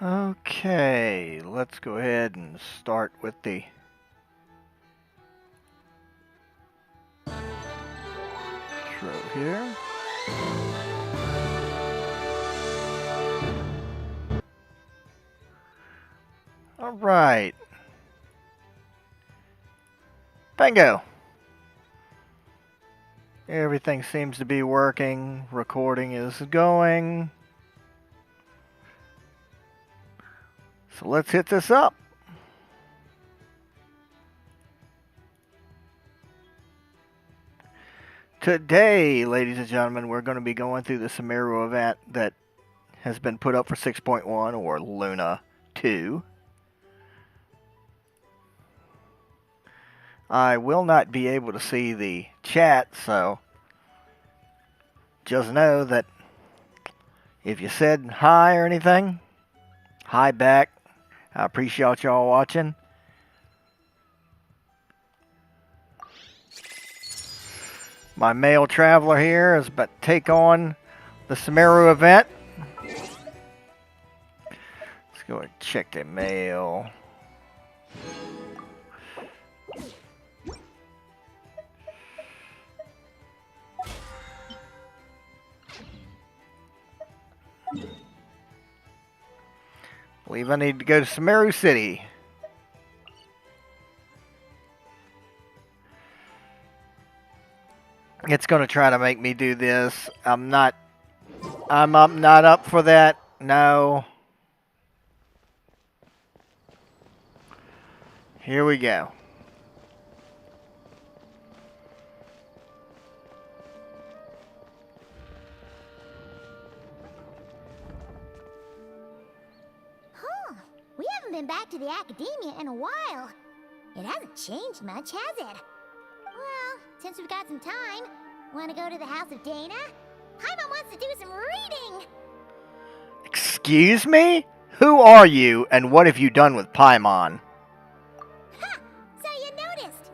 Okay, let's go ahead and start with the intro here. All right. Bingo. Everything seems to be working. Recording is going. So let's hit this up. Today, ladies and gentlemen, we're going to be going through the Sumeru event that has been put up for 6.1 or Luna 2. I will not be able to see the chat, so just know that if you said hi or anything, hi back. I appreciate y'all watching. My male traveler here is about to take on the Sumeru event. Let's go and check the mail. Believe I need to go to Sumeru City. It's going to try to make me do this. I'm not up for that. No. Here we go. We haven't been back to the academia in a while. It hasn't changed much, has it? Well, since we've got some time, want to go to the house of Dana? Paimon wants to do some reading! Excuse me? Who are you, and what have you done with Paimon? Ha! So you noticed!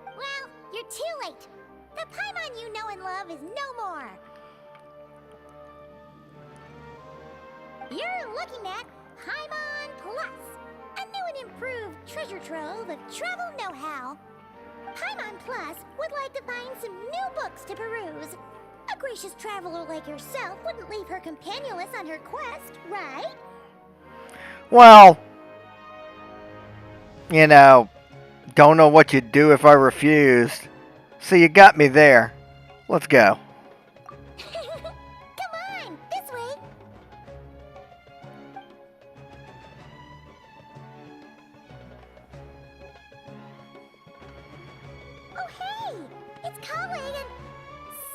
Well, you're too late. The Paimon you know and love is no more. You're looking at Paimon Plus, a new and improved treasure trove of travel know-how. Paimon Plus would like to find some new books to peruse. A gracious traveler like yourself wouldn't leave her companionless on her quest, right? Well, you know, don't know what you'd do if I refused. So you got me there. Let's go. Come on, this way. Oh, hey! It's Kale and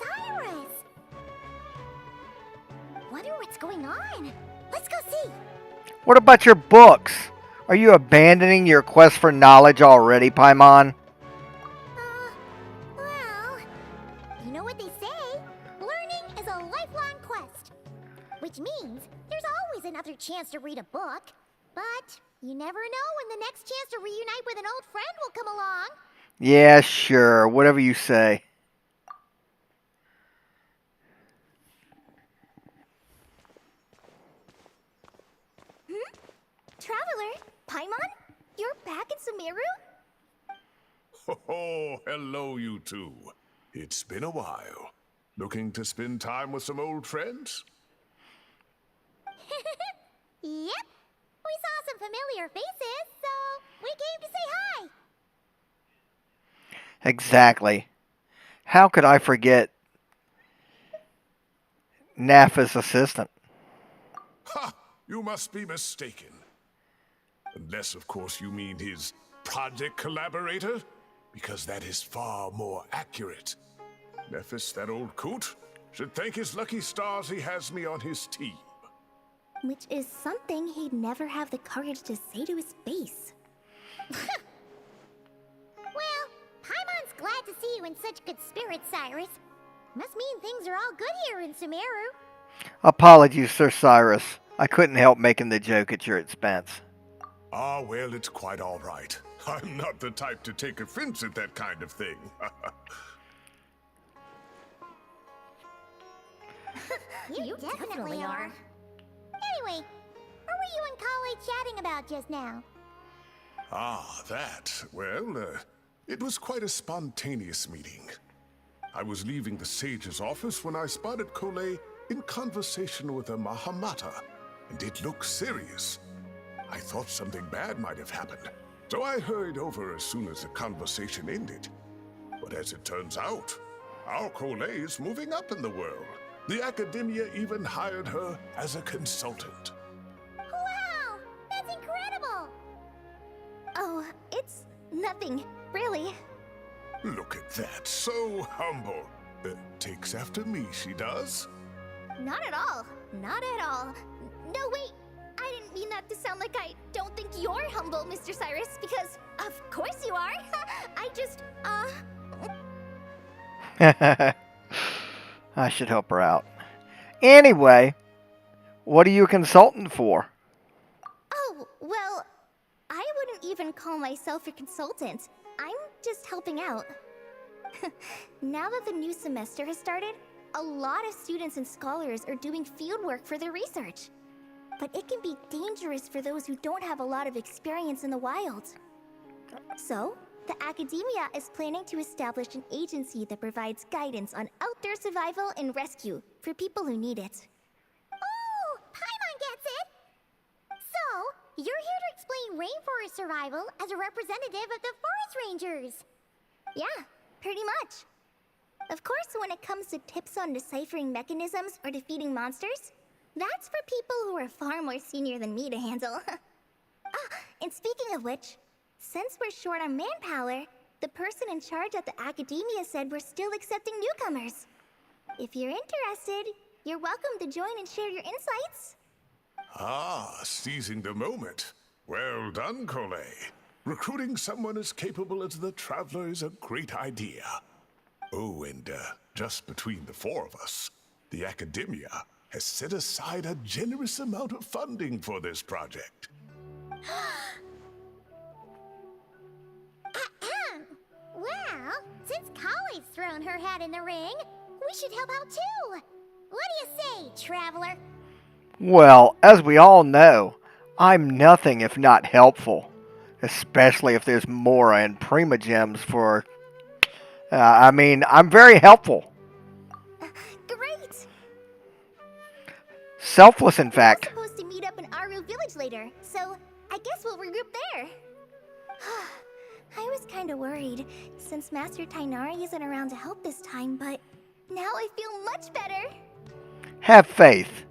Cyrus! Wonder what's going on. Let's go see. What about your books? Are you abandoning your quest for knowledge already, Paimon? Well, you know what they say. Learning is a lifelong quest. Which means there's always another chance to read a book. But you never know when the next chance to reunite with an old friend will come along. Yeah, sure. Whatever you say. Traveler, Paimon, you're back in Sumeru? Oh, hello, you two. It's been a while. Looking to spend time with some old friends? Yep. We saw some familiar faces, so we came to say hi. Exactly. How could I forget Nafa's assistant? Ha! You must be mistaken. Unless, of course, you mean his project collaborator, because that is far more accurate. Nephis, that old coot, should thank his lucky stars he has me on his team. Which is something he'd never have the courage to say to his face. Well, Paimon's glad to see you in such good spirits, Cyrus. Must mean things are all good here in Sumeru. Apologies, Sir Cyrus. I couldn't help making the joke at your expense. Ah, well, it's quite all right. I'm not the type to take offense at that kind of thing. You definitely are. Kale? What were you and Kale chatting about just now? Ah, that. Well, it was quite a spontaneous meeting. I was leaving the sage's office when I spotted Kale in conversation with a Mahamata, and it looked serious. I thought something bad might have happened, so I hurried over as soon as the conversation ended. But as it turns out, our Kale is moving up in the world. The academia even hired her as a consultant. Wow! That's incredible! Oh, it's nothing, really. Look at that, so humble. Takes after me, she does. Not at all. Not at all. No, wait. I didn't mean that to sound like I don't think you're humble, Mr. Cyrus, because of course you are. I just, I should help her out. Anyway, what are you a consultant for? Oh, well, I wouldn't even call myself a consultant. I'm just helping out. Now that the new semester has started, a lot of students and scholars are doing fieldwork for their research. But it can be dangerous for those who don't have a lot of experience in the wild. So, the academia is planning to establish an agency that provides guidance on outdoor survival and rescue for people who need it. Oh, Paimon gets it! So, you're here to explain rainforest survival as a representative of the forest rangers. Yeah, pretty much. Of course, when it comes to tips on deciphering mechanisms or defeating monsters, that's for people who are far more senior than me to handle. And speaking of which, since we're short on manpower, the person in charge at the academia said we're still accepting newcomers. If you're interested, you're welcome to join and share your insights. Ah, seizing the moment. Well done, Kale. Recruiting someone as capable as the Traveler is a great idea. Oh, and just between the four of us, the academia has set aside a generous amount of funding for this project. Well, since Kale's thrown her hat in the ring, we should help out too. What do you say, Traveler? Well, as we all know, I'm nothing if not helpful. Especially if there's Mora and Prima Gems for... I'm very helpful. Great! Selfless, in fact. We're supposed to meet up in Aaru Village later, so I guess we'll regroup there. I was kinda worried, since Master Tainari isn't around to help this time, but now I feel much better. Have faith.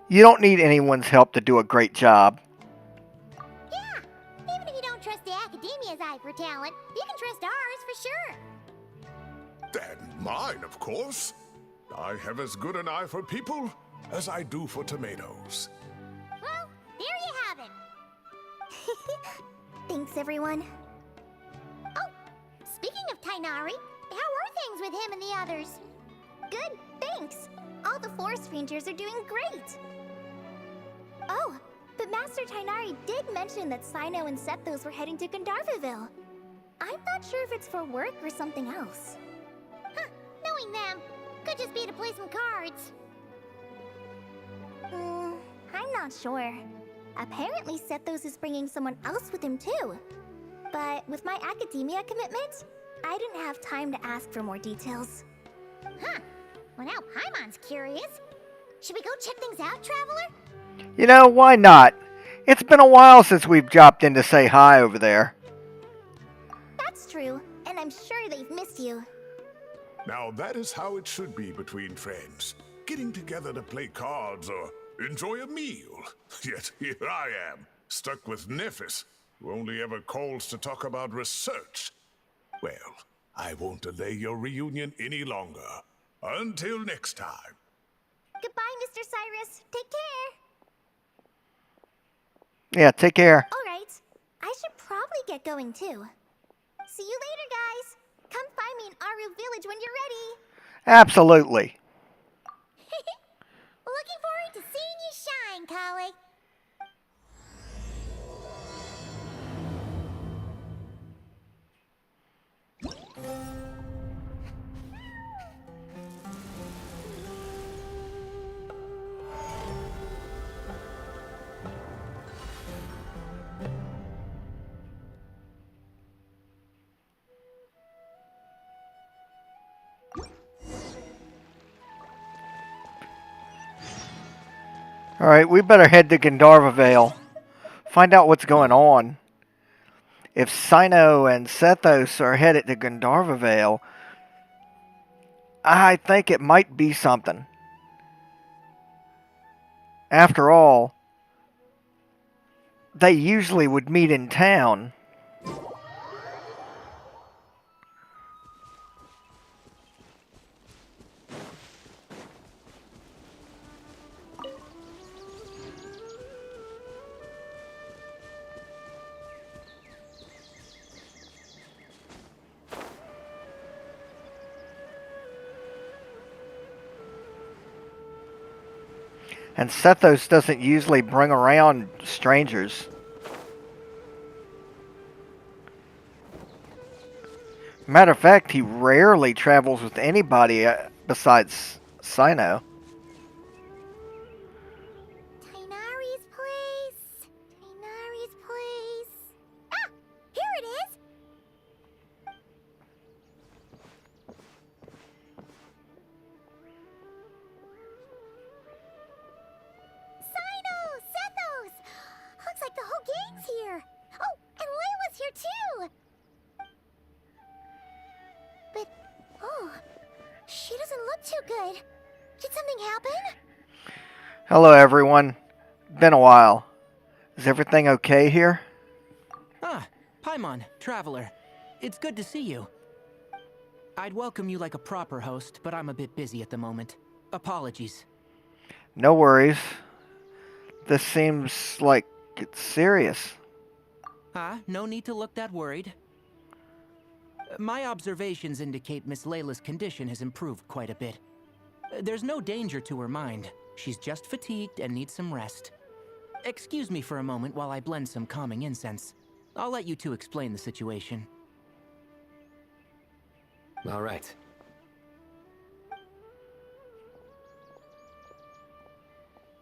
You don't need anyone's help to do a great job. Yeah, even if you don't trust the academia's eye for talent, you can trust ours for sure. And mine, of course. I have as good an eye for people as I do for tomatoes. Well, there you have it. Thanks, everyone. Oh, speaking of Tainari, how are things with him and the others? Good, thanks. All the forest rangers are doing great. Oh, but Master Tainari did mention that Sino and Septhos were heading to Gandharvaville. I'm not sure if it's for work or something else. Huh, knowing them, could just be to play some cards. I'm not sure. Apparently Septhos is bringing someone else with him too. But with my academia commitment, I didn't have time to ask for more details. Huh, well now Paimon's curious. Should we go check things out, Traveler? You know, why not? It's been a while since we've dropped in to say hi over there. That's true, and I'm sure they've missed you. Now that is how it should be between friends. Getting together to play cards or enjoy a meal. Yet here I am, stuck with Nephis, who only ever calls to talk about research. Well, I won't delay your reunion any longer. Until next time. Goodbye, Mr. Cyrus. Take care. Yeah, take care. All right. I should probably get going too. See you later, guys. Come find me in Aaru Village when you're ready. Absolutely. Looking forward to seeing you shine, Kale. Alright, we better head to Gandharva Vale. Find out what's going on. If Sino and Sethos are headed to Gandharva Vale, I think it might be something. After all, they usually would meet in town. And Sethos doesn't usually bring around strangers. Matter of fact, he rarely travels with anybody besides Sino. Tainari's place. Tainari's place. Ah! Here it is! Sino! Sethos! Looks like the whole gang's here. Oh, and Layla's here too! But, oh, she doesn't look too good. Did something happen? Hello, everyone. Been a while. Is everything okay here? Ah, Paimon, Traveler. It's good to see you. I'd welcome you like a proper host, but I'm a bit busy at the moment. Apologies. No worries. This seems like it's serious. Ah, no need to look that worried. My observations indicate Miss Layla's condition has improved quite a bit. There's no danger to her mind. She's just fatigued and needs some rest. Excuse me for a moment while I blend some calming incense. I'll let you two explain the situation. All right.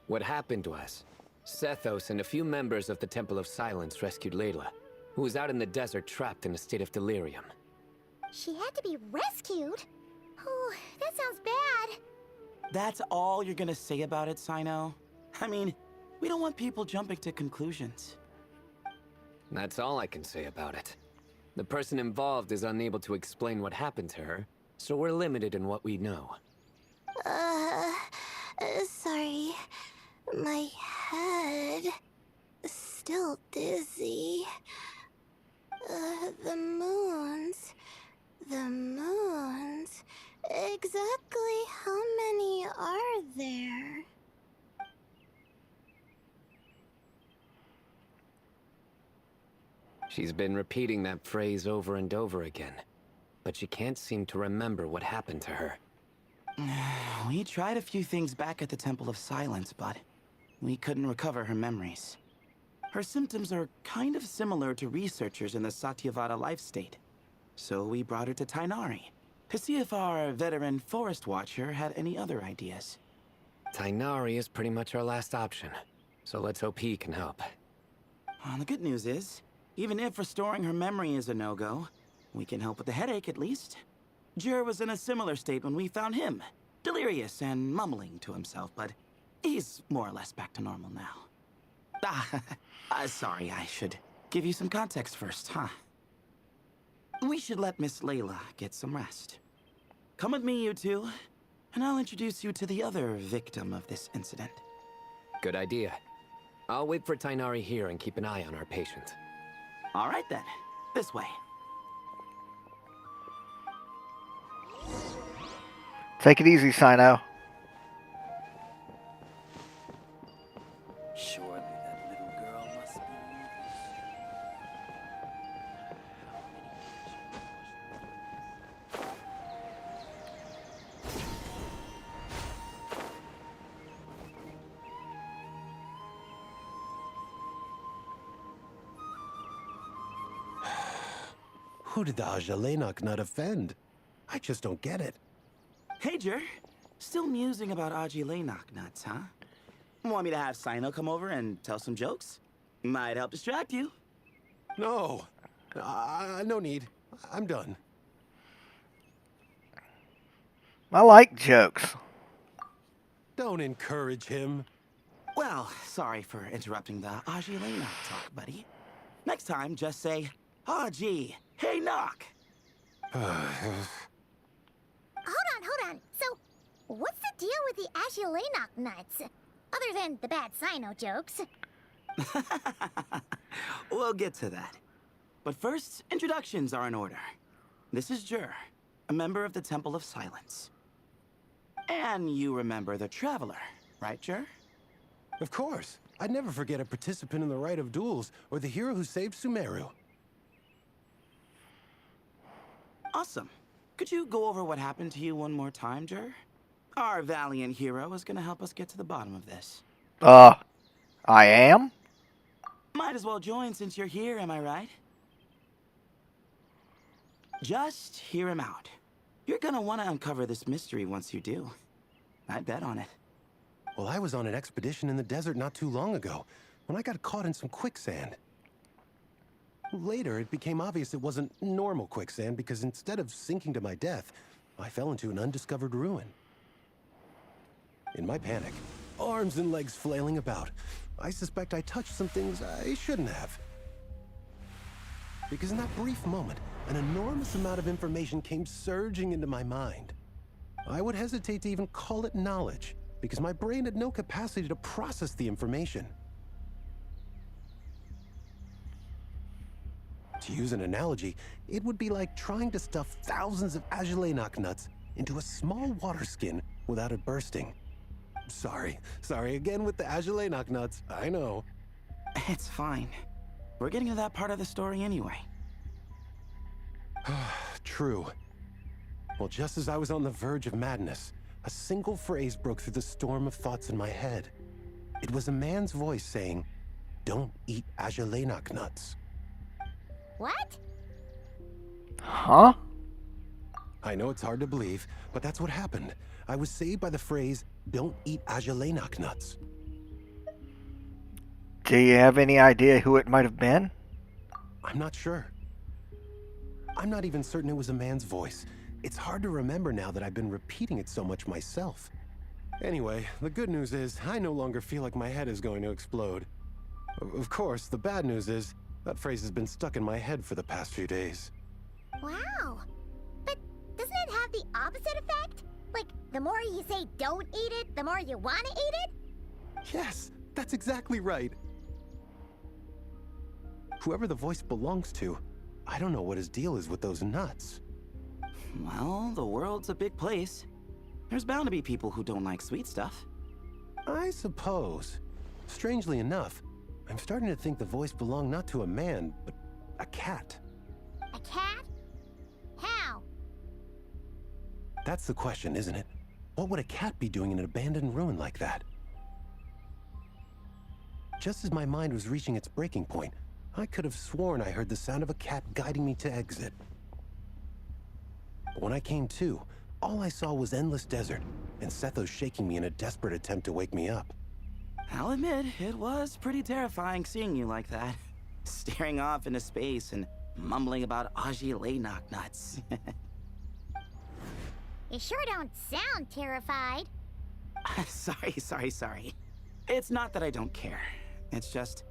What happened was, Sethos and a few members of the Temple of Silence rescued Layla, who was out in the desert trapped in a state of delirium. She had to be rescued? Oh, that sounds bad. That's all you're gonna say about it, Sino? I mean, we don't want people jumping to conclusions. That's all I can say about it. The person involved is unable to explain what happened to her, so we're limited in what we know. Sorry. My head is still dizzy. The moons. Exactly how many are there? She's been repeating that phrase over and over again, but she can't seem to remember what happened to her. We tried a few things back at the Temple of Silence, but we couldn't recover her memories. Her symptoms are kind of similar to researchers in the Satyavada life state. So we brought her to Tainari to see if our veteran forest watcher had any other ideas. Tainari is pretty much our last option, so let's hope he can help. Well, the good news is, even if restoring her memory is a no-go, we can help with the headache at least. Jur was in a similar state when we found him, delirious and mumbling to himself, but he's more or less back to normal now. Sorry, I should give you some context first, huh? We should let Miss Layla get some rest. Come with me, you two, and I'll introduce you to the other victim of this incident. Good idea. I'll wait for Tainari here and keep an eye on our patient. All right then, this way. Take it easy, Sino. Surely that little girl must be. Who did the Ajalenok not offend? I just don't get it. Hey, Jur. Still musing about Aji Laynok nuts, huh? Want me to have Sino come over and tell some jokes? Might help distract you. No. No need. I'm done. I like jokes. Don't encourage him. Well, sorry for interrupting the Layla talk, buddy. Next time, just say, "Ah, gee, hey, knock." Hold on. So, what's the deal with the Ashilanock nuts? Other than the bad Sino jokes. We'll get to that. But first, introductions are in order. This is Jur, a member of the Temple of Silence. And you remember the Traveler, right, Jur? Of course. I'd never forget a participant in the Rite of Duels or the hero who saved Sumeru. Awesome. Could you go over what happened to you one more time, Jur? Our valiant hero is gonna help us get to the bottom of this. I am? Might as well join since you're here, am I right? Just hear him out. You're gonna want to uncover this mystery once you do. I'd bet on it. Well, I was on an expedition in the desert not too long ago, when I got caught in some quicksand. Later, it became obvious it wasn't normal quicksand because instead of sinking to my death, I fell into an undiscovered ruin. In my panic, arms and legs flailing about, I suspect I touched some things I shouldn't have. Because in that brief moment, an enormous amount of information came surging into my mind. I would hesitate to even call it knowledge, because my brain had no capacity to process the information. To use an analogy, it would be like trying to stuff thousands of Ashilanock nuts into a small water skin without it bursting. Sorry again with the Ashilanock nuts, I know. It's fine. We're getting to that part of the story anyway. True. Well, just as I was on the verge of madness, a single phrase broke through the storm of thoughts in my head. It was a man's voice saying, "Don't eat Ashilanock nuts." What? Huh? I know it's hard to believe, but that's what happened. I was saved by the phrase, "Don't eat Ashilanock nuts." Do you have any idea who it might have been? I'm not sure. I'm not even certain it was a man's voice. It's hard to remember now that I've been repeating it so much myself. Anyway, the good news is I no longer feel like my head is going to explode. Of course, the bad news is that phrase has been stuck in my head for the past few days. Wow. But doesn't it have the opposite effect? Like, the more you say don't eat it, the more you want to eat it? Yes, that's exactly right. Whoever the voice belongs to, I don't know what his deal is with those nuts. Well, the world's a big place. There's bound to be people who don't like sweet stuff. I suppose. Strangely enough, I'm starting to think the voice belonged not to a man, but a cat. A cat? How? That's the question, isn't it? What would a cat be doing in an abandoned ruin like that? Just as my mind was reaching its breaking point, I could have sworn I heard the sound of a cat guiding me to exit. But when I came to, all I saw was endless desert, and Sethos shaking me in a desperate attempt to wake me up. I'll admit, it was pretty terrifying seeing you like that. Staring off into space and mumbling about Ashilanock nuts. You sure don't sound terrified. Sorry. It's not that I don't care. It's just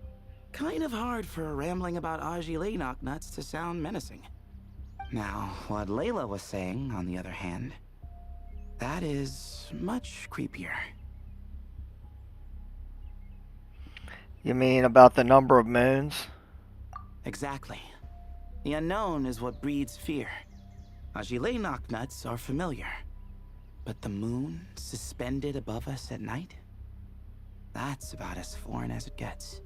kind of hard for rambling about Ashilanock nuts to sound menacing. Now, what Layla was saying, on the other hand, that is much creepier. You mean about the number of moons? Exactly. The unknown is what breeds fear. Ashilanock nuts are familiar. But the moon suspended above us at night? That's about as foreign as it gets.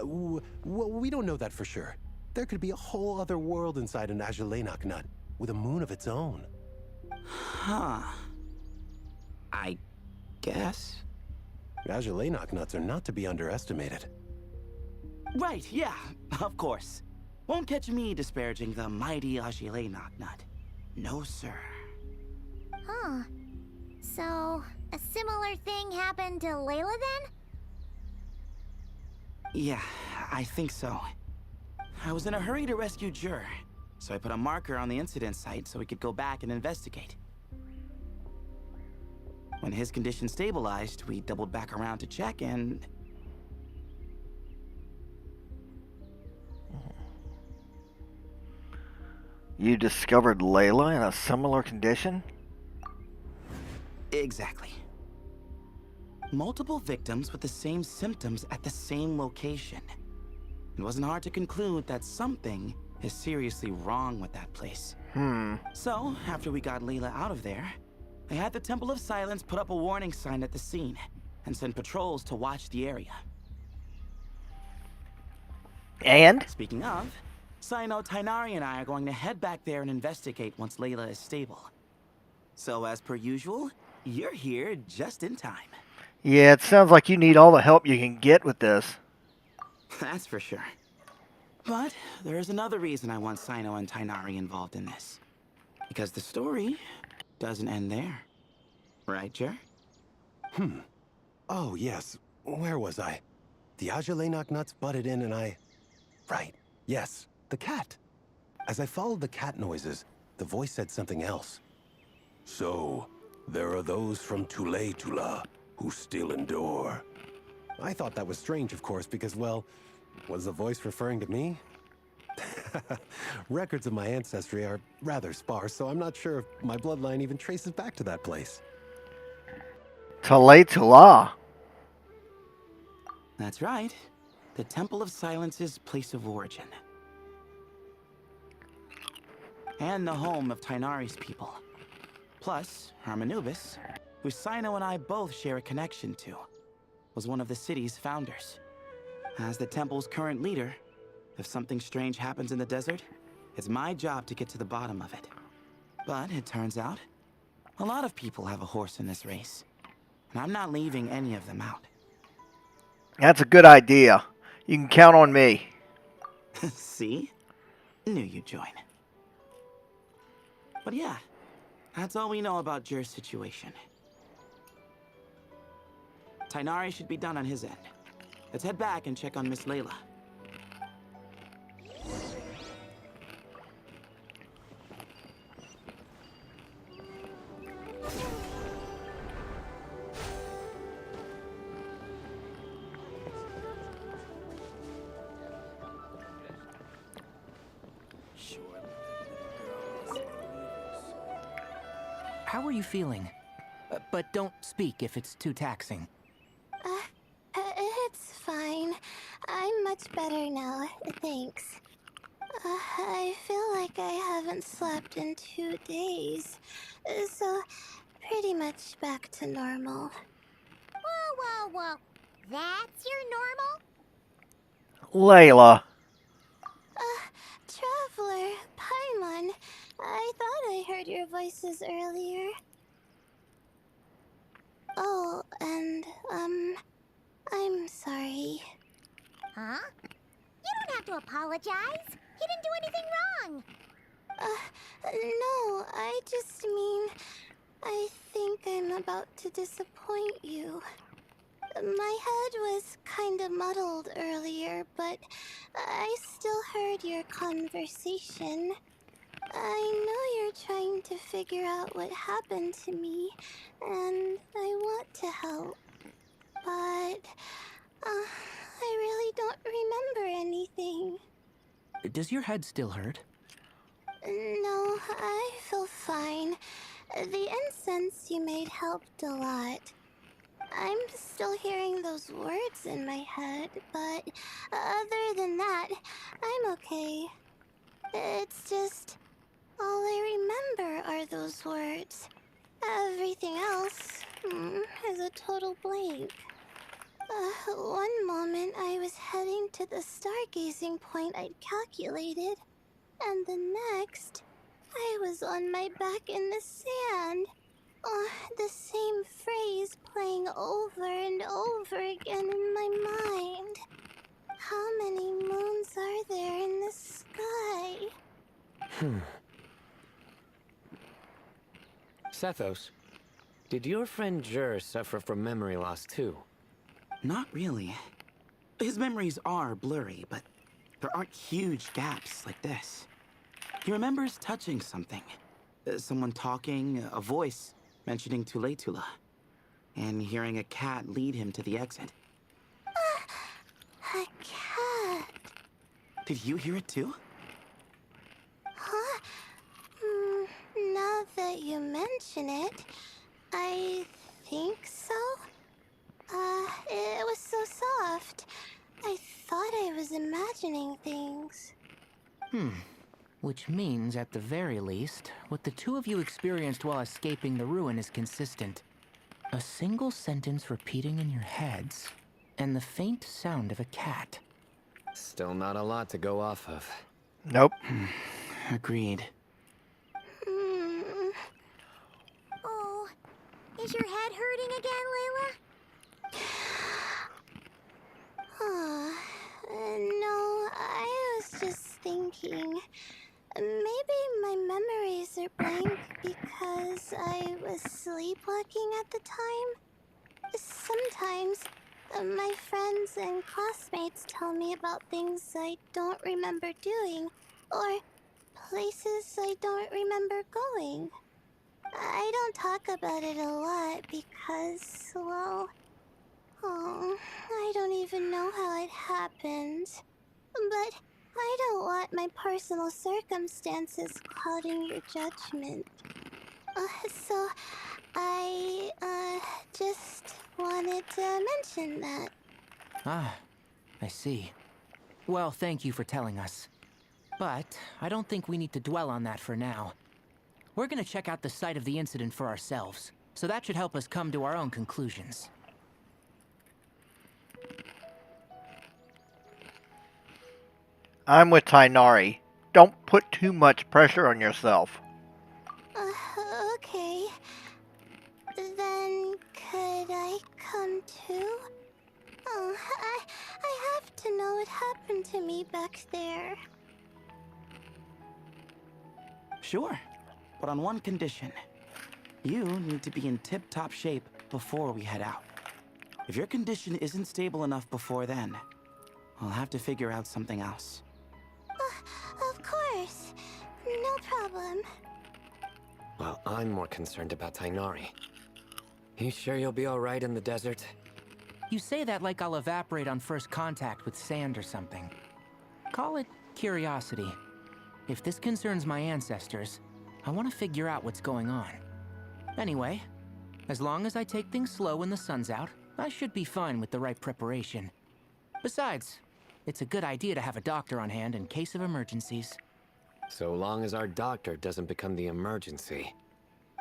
Well, we don't know that for sure. There could be a whole other world inside an Ashilanock nut, with a moon of its own. Huh. I guess. Ashilanock nuts are not to be underestimated. Right, yeah, of course. Won't catch me disparaging the mighty Ashilanock nut. No, sir. Huh. So, a similar thing happened to Layla then? Yeah, I think so. I was in a hurry to rescue Jur, so I put a marker on the incident site so we could go back and investigate. When his condition stabilized, we doubled back around to check and... You discovered Layla in a similar condition? Exactly. Multiple victims with the same symptoms at the same location. It wasn't hard to conclude that something is seriously wrong with that place. So, after we got Layla out of there, I had the Temple of Silence put up a warning sign at the scene and send patrols to watch the area. And? Speaking of, Sino, Tainari, and I are going to head back there and investigate once Layla is stable. So, as per usual, you're here just in time. Yeah, it sounds like you need all the help you can get with this. That's for sure. But there's another reason I want Sino and Tainari involved in this. Because the story doesn't end there. Right, Jer? Oh, yes. Where was I? The Ajalay nuts butted in and I... Right. Yes. The cat. As I followed the cat noises, the voice said something else. So, there are those from Tula who still endure. I thought that was strange, of course, because, well, was the voice referring to me? Records of my ancestry are rather sparse, so I'm not sure if my bloodline even traces back to that place. Tula. That's right. The Temple of Silence's place of origin. And the home of Tainari's people. Plus, Ibus, who Sino and I both share a connection to, was one of the city's founders. As the temple's current leader, if something strange happens in the desert, it's my job to get to the bottom of it. But it turns out, a lot of people have a horse in this race, and I'm not leaving any of them out. That's a good idea. You can count on me. See? Knew you'd join. But yeah, that's all we know about Jer's situation. Tainari should be done on his end. Let's head back and check on Miss Layla. How are you feeling? But don't speak if it's too taxing. It's fine. I'm much better now, thanks. I feel like I haven't slept in 2 days, so pretty much back to normal. Whoa. That's your normal? Layla. Traveler, Paimon, I thought I heard your voices earlier. Oh, and, I'm sorry. Huh? You don't have to apologize. You didn't do anything wrong. No, I just mean, I think I'm about to disappoint you. My head was kinda muddled earlier, but I still heard your conversation. I know you're trying to figure out what happened to me, and I want to help. But, I really don't remember anything. Does your head still hurt? No, I feel fine. The incense you made helped a lot. I'm still hearing those words in my head, but other than that, I'm okay. It's just, all I remember are those words. Everything else is a total blank. One moment I was heading to the stargazing point I'd calculated, and the next, I was on my back in the sand. The same phrase playing over and over again in my mind. How many moons are there in the sky? Sethos, did your friend Jer suffer from memory loss too? Not really. His memories are blurry, but there aren't huge gaps like this. He remembers touching something. Someone talking, a voice mentioning Tula. and hearing a cat lead him to the exit. A cat. Did you hear it too? Huh? Now that you mention it, I think so. It was so soft. I thought I was imagining things. Which means, at the very least, what the two of you experienced while escaping the ruin is consistent. A single sentence repeating in your heads, and the faint sound of a cat. Still not a lot to go off of. Nope. Agreed. Oh, is your head hurting again, Layla? No, I was just thinking. Maybe my memories are blank because I was sleepwalking at the time. Sometimes my friends and classmates tell me about things I don't remember doing, or places I don't remember going. I don't talk about it a lot because, well, I don't even know how it happened. But I don't want my personal circumstances clouding your judgment. So I, just wanted to mention that. Ah, I see. Well, thank you for telling us. But I don't think we need to dwell on that for now. We're gonna check out the site of the incident for ourselves, so that should help us come to our own conclusions. I'm with Tainari. Don't put too much pressure on yourself. Okay. Then could I come too? Oh, I have to know what happened to me back there. Sure, but on one condition. You need to be in tip-top shape before we head out. If your condition isn't stable enough before then, I'll have to figure out something else. Of course. No problem. Well, I'm more concerned about Tainari. You sure you'll be alright in the desert? You say that like I'll evaporate on first contact with sand or something. Call it curiosity. If this concerns my ancestors, I want to figure out what's going on. Anyway, as long as I take things slow when the sun's out, I should be fine with the right preparation. Besides, it's a good idea to have a doctor on hand in case of emergencies. So long as our doctor doesn't become the emergency.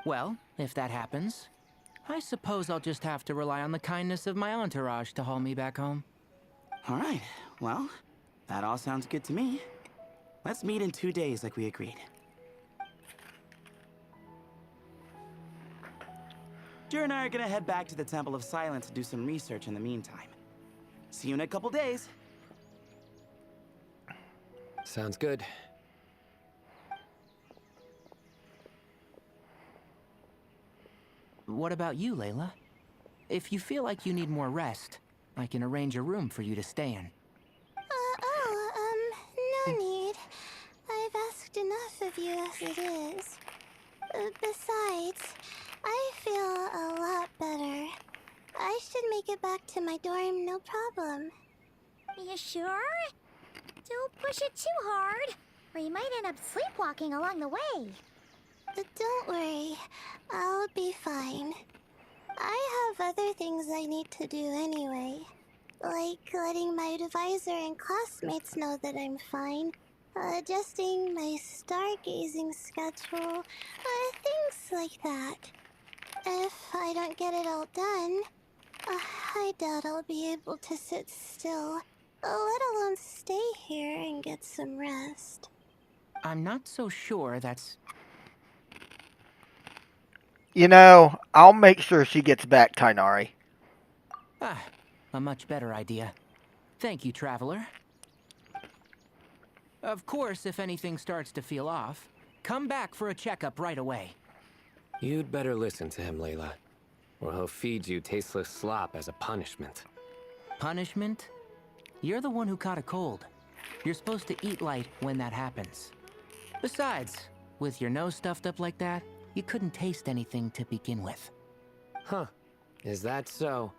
Well, if that happens, I suppose I'll just have to rely on the kindness of my entourage to haul me back home. All right, well, that all sounds good to me. Let's meet in 2 days like we agreed. Jer and I are gonna head back to the Temple of Silence to do some research in the meantime. See you in a couple days. Sounds good. What about you, Layla? If you feel like you need more rest, I can arrange a room for you to stay in. No need. I've asked enough of you as it is. Besides, I feel a lot better. I should make it back to my dorm, no problem. You sure? Don't push it too hard, or you might end up sleepwalking along the way. Don't worry, I'll be fine. I have other things I need to do anyway. Like letting my advisor and classmates know that I'm fine. Adjusting my stargazing schedule. Things like that. If I don't get it all done, I doubt I'll be able to sit still, let alone stay here and get some rest. I'm not so sure that's... You know, I'll make sure she gets back, Tainari. Ah, a much better idea. Thank you, Traveler. Of course, if anything starts to feel off, come back for a checkup right away. You'd better listen to him, Layla, or he'll feed you tasteless slop as a punishment. Punishment? You're the one who caught a cold. You're supposed to eat light when that happens. Besides, with your nose stuffed up like that, you couldn't taste anything to begin with. Huh. Is that so?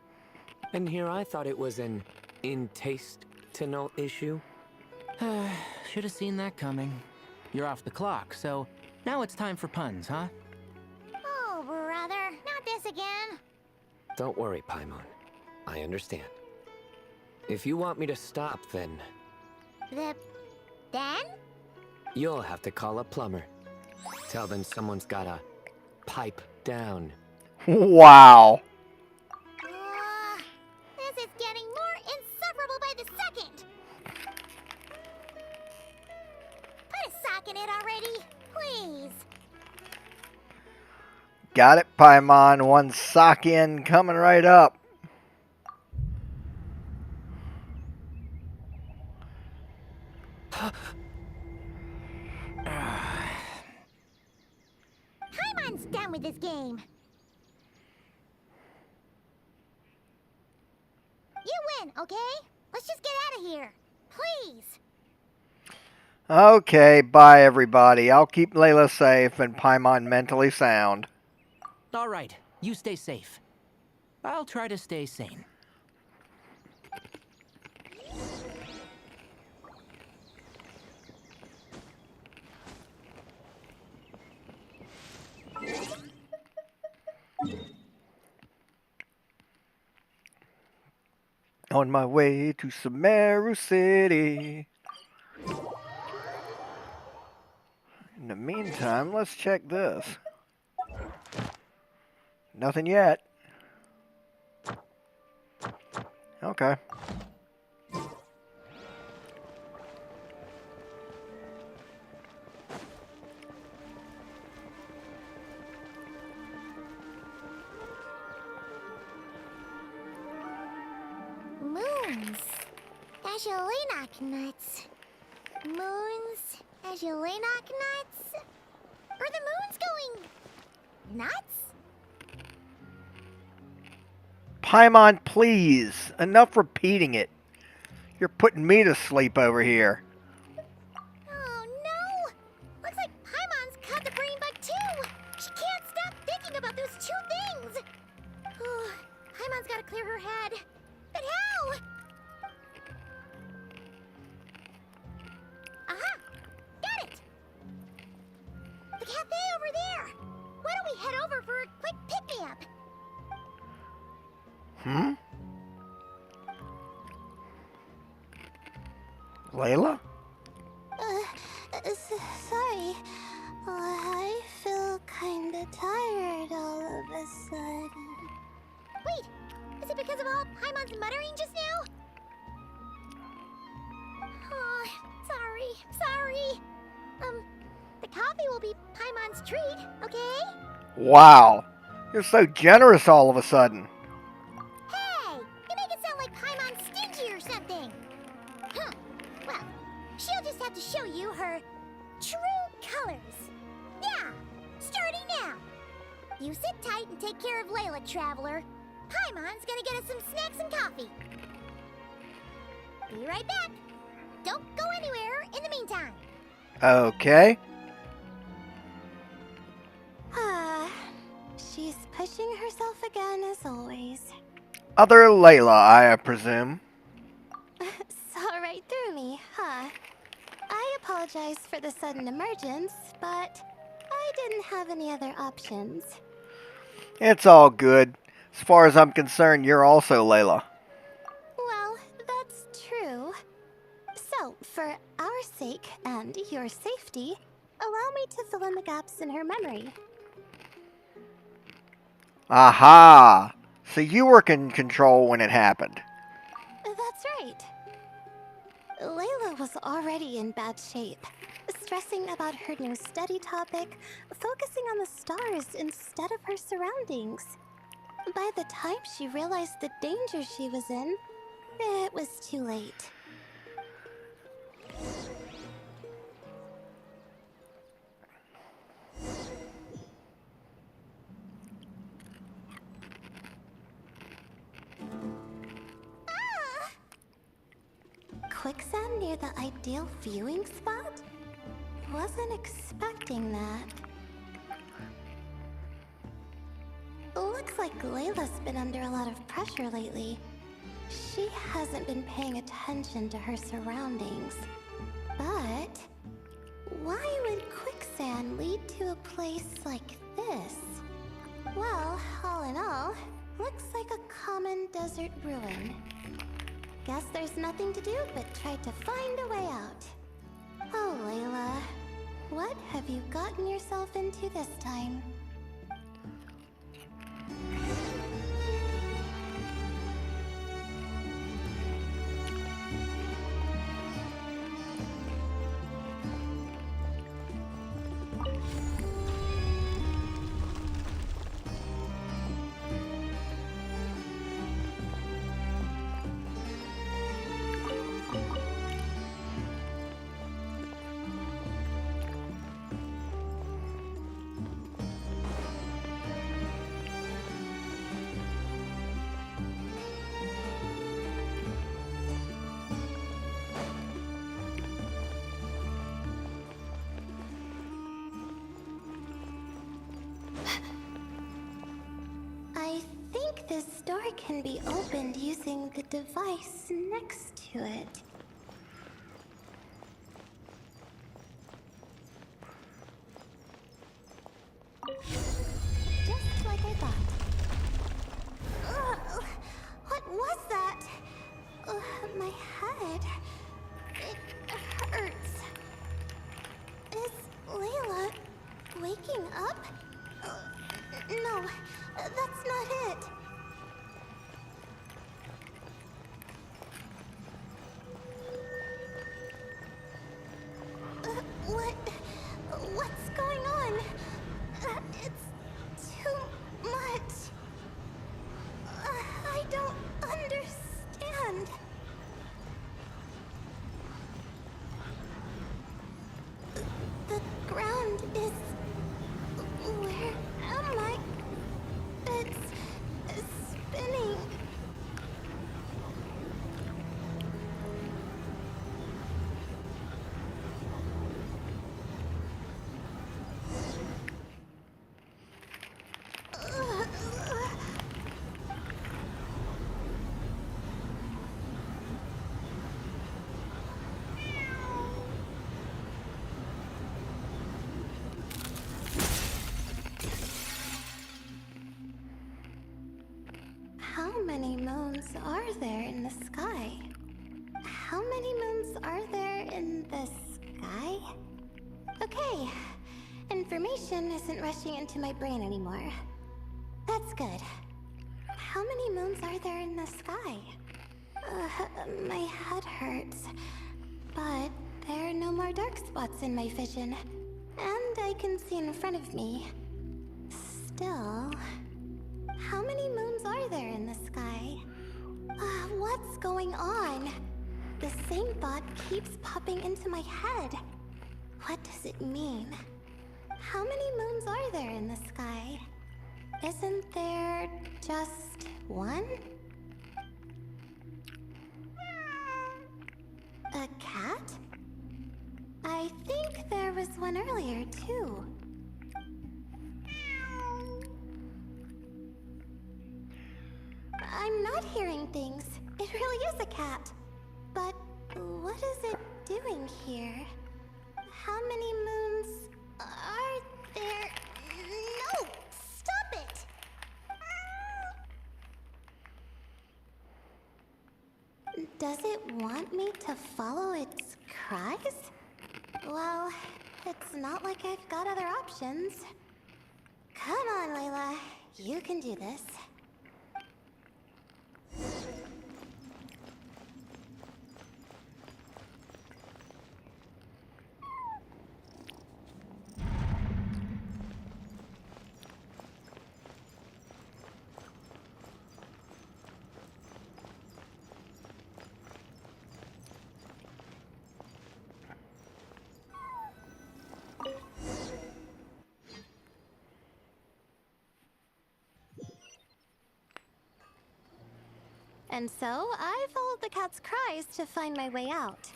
And here I thought it was an in-taste-to-know issue. Should have seen that coming. You're off the clock, so now it's time for puns, huh? Oh, brother, not this again. Don't worry, Paimon. I understand. If you want me to stop, then Then? you'll have to call a plumber. Tell them someone's gotta pipe down. Wow. This is getting more insufferable by the second. Put a sock in it already, please. Got it, Paimon. One sock in, coming right up. Paimon's done with this game. You win, okay? Let's just get out of here. Please. Okay, bye everybody. I'll keep Layla safe and Paimon mentally sound. All right, you stay safe. I'll try to stay sane. On my way to Sumeru City. In the meantime, let's check this. Nothing yet. Okay. Moons. Azulinoc nuts. Moons. Azulinoc nuts. Are the moons going nuts? Paimon, please. Enough repeating it. You're putting me to sleep over here. Oh no! Looks like Paimon's caught the brain bug too. She can't stop thinking about those two things. Oh, Paimon's gotta clear her head. But how? Aha! Got it! The cafe over there! Why don't we head over for a quick pick-me-up? Layla? Sorry. I feel kinda tired all of a sudden. Wait! Is it because of all Paimon's muttering just now? Oh, sorry. The coffee will be Paimon's treat, okay? Wow. You're so generous all of a sudden. Hey! You make it sound like Paimon's stingy or something. Well, she'll just have to show you her true colors. Yeah, starting now. You sit tight and take care of Layla, traveler. Paimon's gonna get us some snacks and coffee. Be right back. Don't go anywhere in the meantime. Okay. She's pushing herself again as always. Other Layla, I presume. Saw right through me, huh? I apologize for the sudden emergence, but I didn't have any other options. It's all good. As far as I'm concerned, you're also Layla. Well, that's true. So, for our sake and your safety, allow me to fill in the gaps in her memory. Aha! So you were in control when it happened. That's right. Layla was already in bad shape, stressing about her new study topic, focusing on the stars instead of her surroundings. By the time she realized the danger she was in, it was too late. Quicksand near the ideal viewing spot? Wasn't expecting that. Looks like Layla's been under a lot of pressure lately. She hasn't been paying attention to her surroundings. But why would quicksand lead to a place like this? Well, all in all, looks like a common desert ruin. Guess there's nothing to do but try to find a way out. Oh, Layla, what have you gotten yourself into this time? I think this door can be opened using the device next to it. Just like I thought. Ugh, what was that? My head. It hurts. Is Layla waking up? No, that's not it. What's going on? It's too much. I don't understand. The ground is... Where am I? It's spinning. How many moons are there in the sky? How many moons are there in the sky? Okay, information isn't rushing into my brain anymore. That's good. How many moons are there in the sky? My head hurts, but there are no more dark spots in my vision, and I can see in front of me. Still... How many moons are there in the sky? What's going on? The same thought keeps popping into my head. What does it mean? How many moons are there in the sky? Isn't there just one? A cat? I think there was one earlier, too. I'm not hearing things. It really is a cat. But what is it doing here? How many moons are there? No! Stop it! Does it want me to follow its cries? Well, it's not like I've got other options. Come on, Layla. You can do this. And so, I followed the cat's cries to find my way out.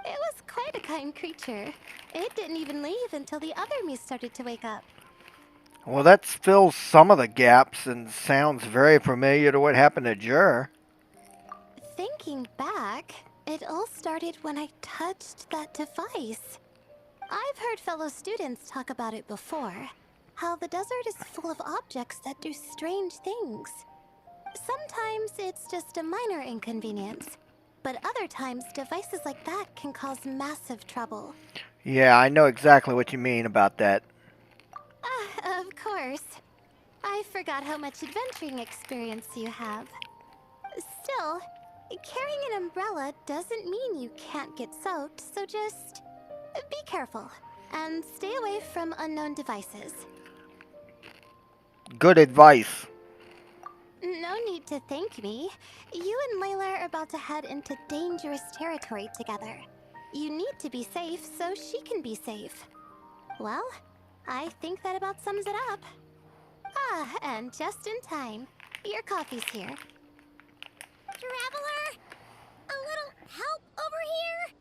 It was quite a kind creature. It didn't even leave until the other Mews started to wake up. Well, that fills some of the gaps and sounds very familiar to what happened to Jur. Thinking back, it all started when I touched that device. I've heard fellow students talk about it before. How the desert is full of objects that do strange things. Sometimes it's just a minor inconvenience, but other times devices like that can cause massive trouble. Yeah, I know exactly what you mean about that. Of course. I forgot how much adventuring experience you have. Still, carrying an umbrella doesn't mean you can't get soaked, so just be careful and stay away from unknown devices. Good advice. No need to thank me. You and Layla are about to head into dangerous territory together. You need to be safe so she can be safe. Well, I think that about sums it up. And just in time. Your coffee's here. Traveler! A little help over here?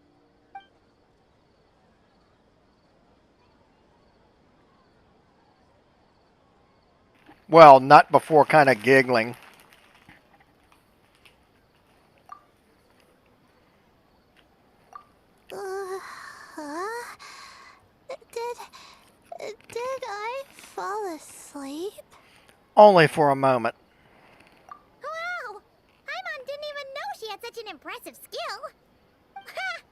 Well, not before kind of giggling. Did I fall asleep? Only for a moment. Wow! Paimon didn't even know she had such an impressive skill. Ha!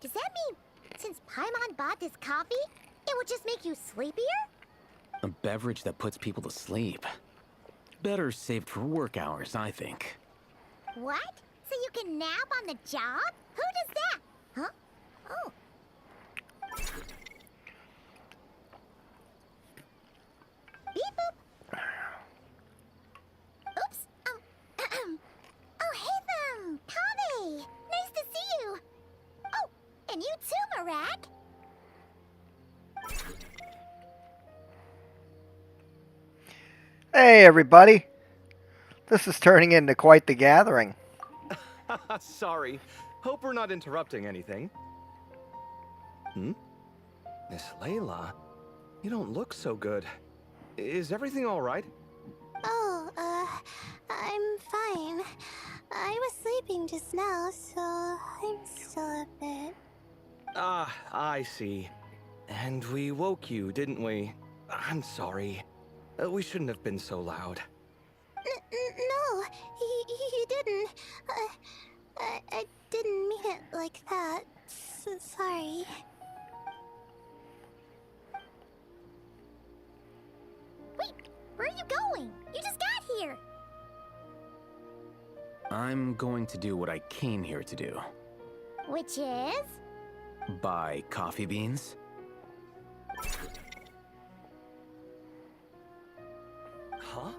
Does that mean since Paimon bought this coffee, it would just make you sleepier? A beverage that puts people to sleep. Better saved for work hours, I think. What? So you can nap on the job? Who does that? Huh? Oh. Beep boop. Oops. Oh, hey, Tommy. Nice to see you. Oh, and you too, Marak. Hey, everybody. This is turning into quite the gathering. Sorry. Hope we're not interrupting anything. Miss Layla? You don't look so good. Is everything all right? Oh, I'm fine. I was sleeping just now, so I'm still a bit. Ah, I see. And we woke you, didn't we? I'm sorry. We shouldn't have been so loud. No, you didn't. I didn't mean it like that. Sorry. Wait, where are you going? You just got here. I'm going to do what I came here to do. Which is? Buy coffee beans. Huh?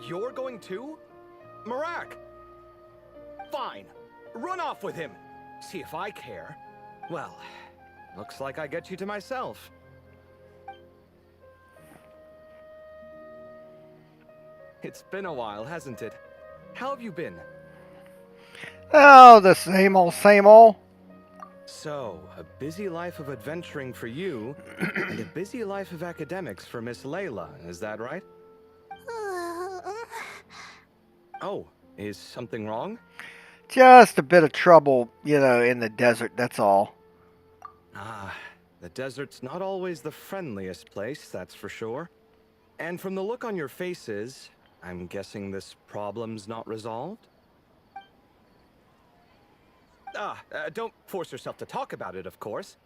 You're going too? Marak! Fine. Run off with him. See if I care. Well, looks like I get you to myself. It's been a while, hasn't it? How have you been? Oh, the same old, same old. So, a busy life of adventuring for you, and a busy life of academics for Miss Layla, is that right? Oh, is something wrong? Just a bit of trouble, in the desert, that's all. Ah, the desert's not always the friendliest place, that's for sure. And from the look on your faces, I'm guessing this problem's not resolved? Don't force yourself to talk about it, of course.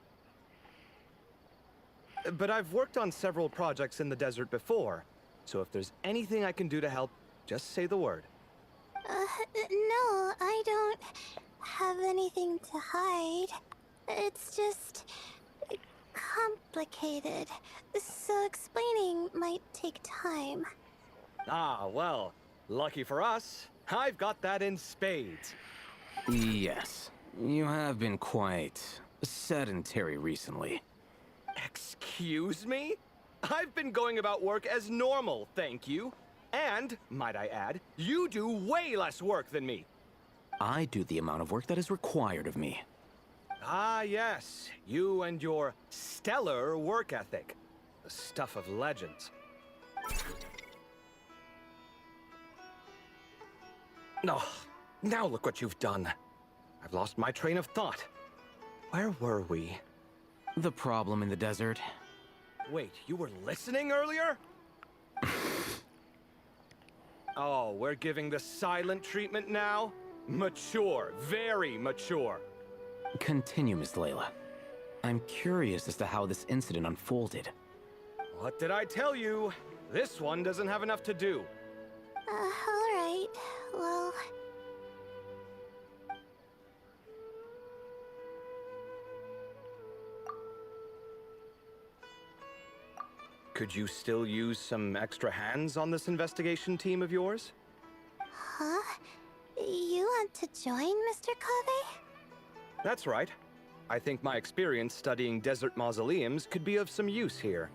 But I've worked on several projects in the desert before, so if there's anything I can do to help, just say the word. No, I don't have anything to hide. It's just complicated, so explaining might take time. Ah, well, lucky for us, I've got that in spades. Yes, you have been quite sedentary recently. Excuse me? I've been going about work as normal, thank you. And, might I add, you do way less work than me. I do the amount of work that is required of me. Ah, yes. You and your stellar work ethic. The stuff of legends. Oh, now look what you've done. I've lost my train of thought. Where were we? The problem in the desert. Wait, you were listening earlier? Oh, we're giving the silent treatment now? Mature, very mature. Continue, Miss Layla. I'm curious as to how this incident unfolded. What did I tell you? This one doesn't have enough to do. Alright. Well... Could you still use some extra hands on this investigation team of yours? Huh? You want to join, Mr. Kave? That's right. I think my experience studying desert mausoleums could be of some use here.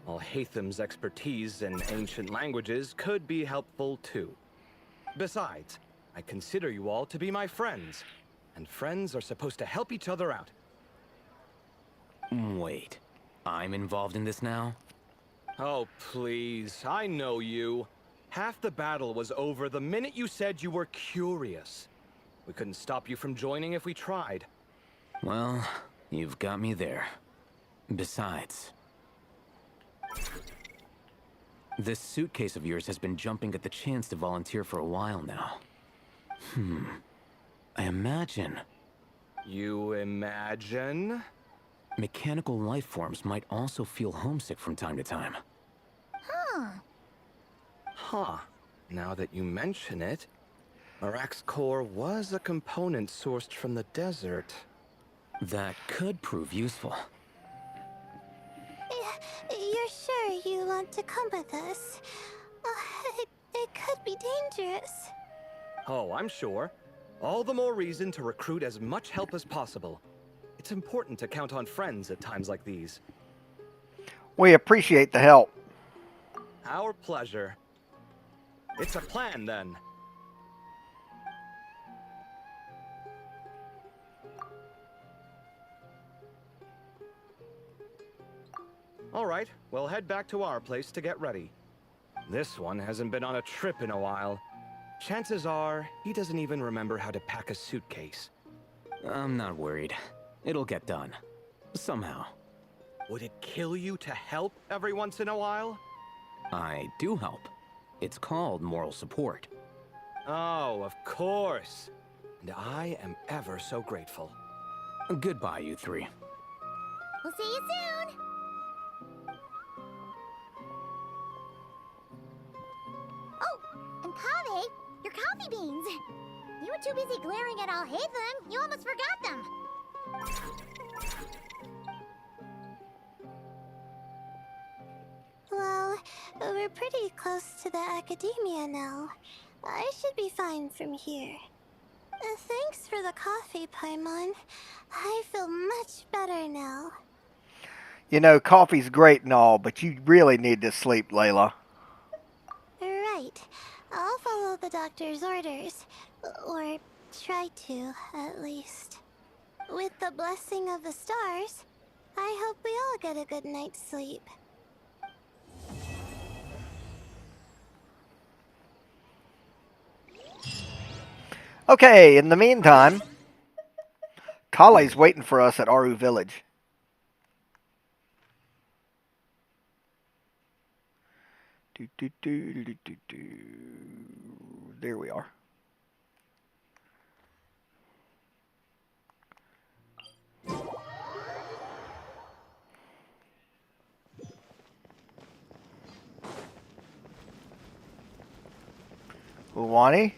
While Hatham's expertise in ancient languages could be helpful too. Besides, I consider you all to be my friends, and friends are supposed to help each other out. Wait, I'm involved in this now? Oh, please, I know you. Half the battle was over the minute you said you were curious. We couldn't stop you from joining if we tried. Well, you've got me there. Besides... this suitcase of yours has been jumping at the chance to volunteer for a while now. I imagine... You imagine? mechanical life forms might also feel homesick from time to time. Huh. Now that you mention it, Marak's core was a component sourced from the desert. That could prove useful. You're sure you want to come with us? It could be dangerous. Oh, I'm sure. All the more reason to recruit as much help as possible. It's important to count on friends at times like these. We appreciate the help. Our pleasure. It's a plan, then. All right, we'll head back to our place to get ready. This one hasn't been on a trip in a while. Chances are, he doesn't even remember how to pack a suitcase. I'm not worried. It'll get done. Somehow. Would it kill you to help every once in a while? I do help. It's called moral support. Oh, of course. And I am ever so grateful. Goodbye, you three. We'll see you soon. Oh, and Kave, your coffee beans. You were too busy glaring at Alhaitham, you almost forgot them. Well, we're pretty close to the academia now. I should be fine from here. Thanks for the coffee, Paimon. I feel much better now. You know, coffee's great and all, but you really need to sleep, Layla. Right. I'll follow the doctor's orders. Or try to, at least. With the blessing of the stars, I hope we all get a good night's sleep. Okay, in the meantime, Kale's waiting for us at Aaru Village. There we are. Uwani?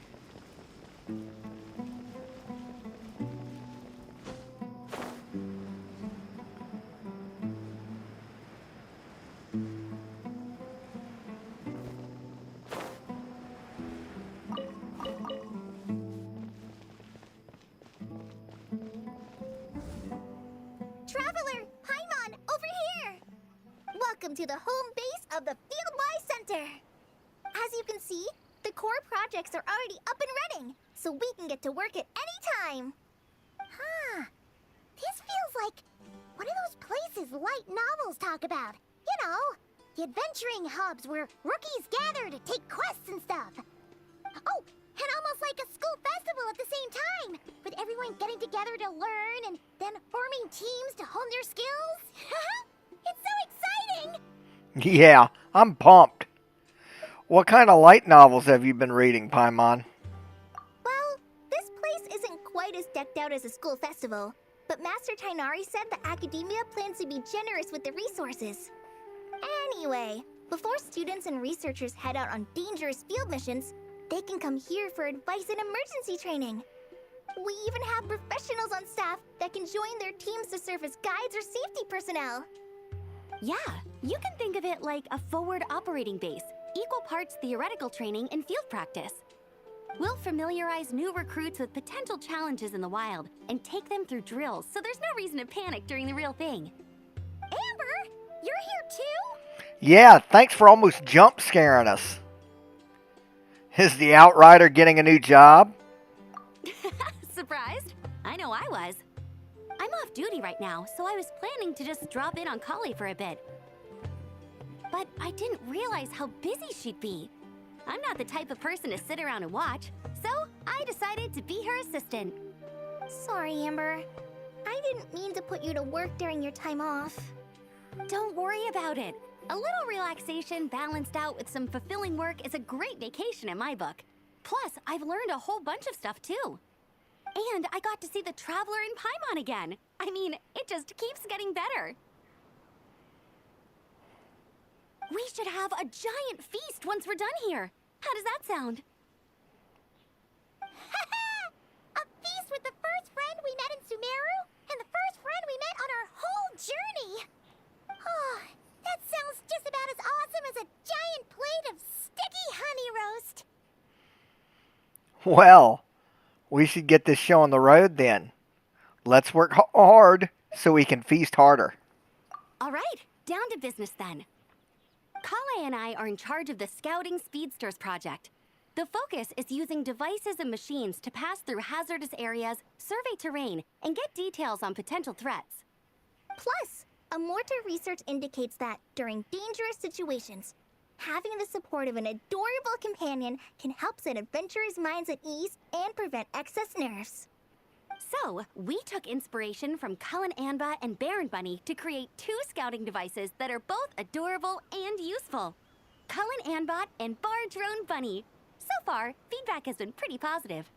Traveler, Paimon, over here! Welcome to the home base of the Fieldwise Center. As you can see, the core projects are already up and running, so we can get to work at any time. Huh. This feels like one of those places light novels talk about. You know, the adventuring hubs where rookies gather to take quests and stuff. Oh, and almost like a Yeah, I'm pumped. What kind of light novels have you been reading, Paimon? Well, this place isn't quite as decked out as a school festival, but Master Tainari said the academia plans to be generous with the resources. Anyway, before students and researchers head out on dangerous field missions, they can come here for advice and emergency training. We even have professionals on staff that can join their teams to serve as guides or safety personnel. Yeah, you can think of it like a forward operating base, equal parts theoretical training and field practice. We'll familiarize new recruits with potential challenges in the wild and take them through drills so there's no reason to panic during the real thing. Amber, you're here too? Yeah, thanks for almost jump scaring us. Is the Outrider getting a new job? Surprised? I know I was. I'm off duty right now, so I was planning to just drop in on Kali for a bit. But I didn't realize how busy she'd be. I'm not the type of person to sit around and watch, so I decided to be her assistant. Sorry, Amber. I didn't mean to put you to work during your time off. Don't worry about it. A little relaxation balanced out with some fulfilling work is a great vacation in my book. Plus, I've learned a whole bunch of stuff too. And I got to see the Traveler in Paimon again. I mean, it just keeps getting better. We should have a giant feast once we're done here. How does that sound? A feast with the first friend we met in Sumeru and the first friend we met on our whole journey. Oh, that sounds just about as awesome as a giant plate of sticky honey roast. Well, we should get this show on the road then. Let's work hard so we can feast harder. All right, down to business then. Kale and I are in charge of the Scouting Speedsters project. The focus is using devices and machines to pass through hazardous areas, survey terrain, and get details on potential threats. Plus, Amorta research indicates that during dangerous situations, having the support of an adorable companion can help set adventurers' minds at ease and prevent excess nerves. So, we took inspiration from Cullen Anba and Baron Bunny to create 2 scouting devices that are both adorable and useful. Cullen Anbot and Bar Drone Bunny. So far, feedback has been pretty positive.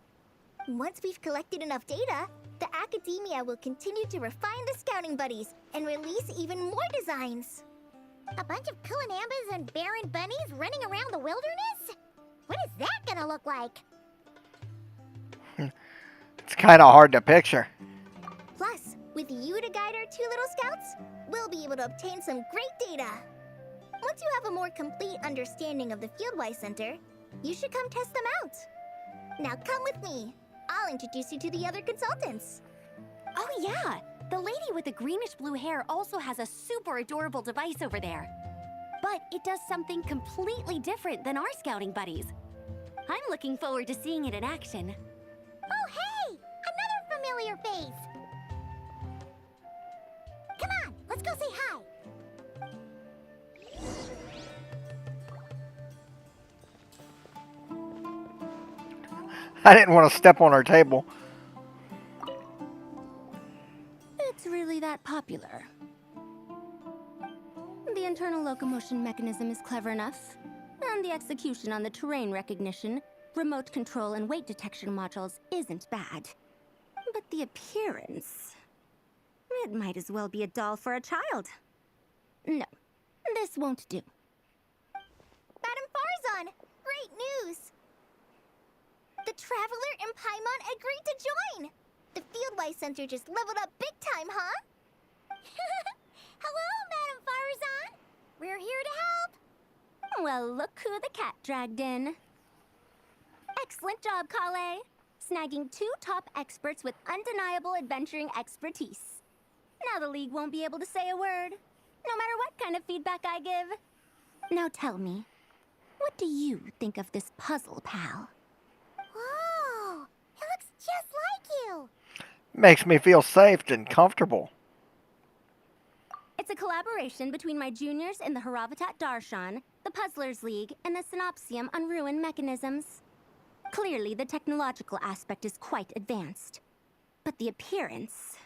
Once we've collected enough data, the academia will continue to refine the scouting buddies and release even more designs. A bunch of Kulanambas and Baron Bunnies running around the wilderness? What is that gonna look like? It's kind of hard to picture. Plus, with you to guide our 2 little scouts, we'll be able to obtain some great data. Once you have a more complete understanding of the Fieldwise Center, you should come test them out. Now come with me. I'll introduce you to the other consultants. Oh yeah, the lady with the greenish-blue hair also has a super adorable device over there. But it does something completely different than our scouting buddies. I'm looking forward to seeing it in action. Oh hey! Another familiar face! Come on, let's go say hi! I didn't want to step on her table. It's really that popular. The internal locomotion mechanism is clever enough, and the execution on the terrain recognition, remote control, and weight detection modules isn't bad. But the appearance... it might as well be a doll for a child. No, this won't do. Madam Farzan, great news! The Traveler and Paimon agreed to join! The Fieldwise Center just leveled up big time, huh? Hello, Madam Farzan! We're here to help! Well, look who the cat dragged in. Excellent job, Kale. Snagging 2 top experts with undeniable adventuring expertise. Now the League won't be able to say a word, no matter what kind of feedback I give. Now tell me, what do you think of this puzzle, pal? Whoa! It looks just like you! Makes me feel safe and comfortable. It's a collaboration between my juniors in the Haravatat Darshan, the Puzzlers League, and the Synopsium on Ruin Mechanisms. Clearly, the technological aspect is quite advanced. But the appearance...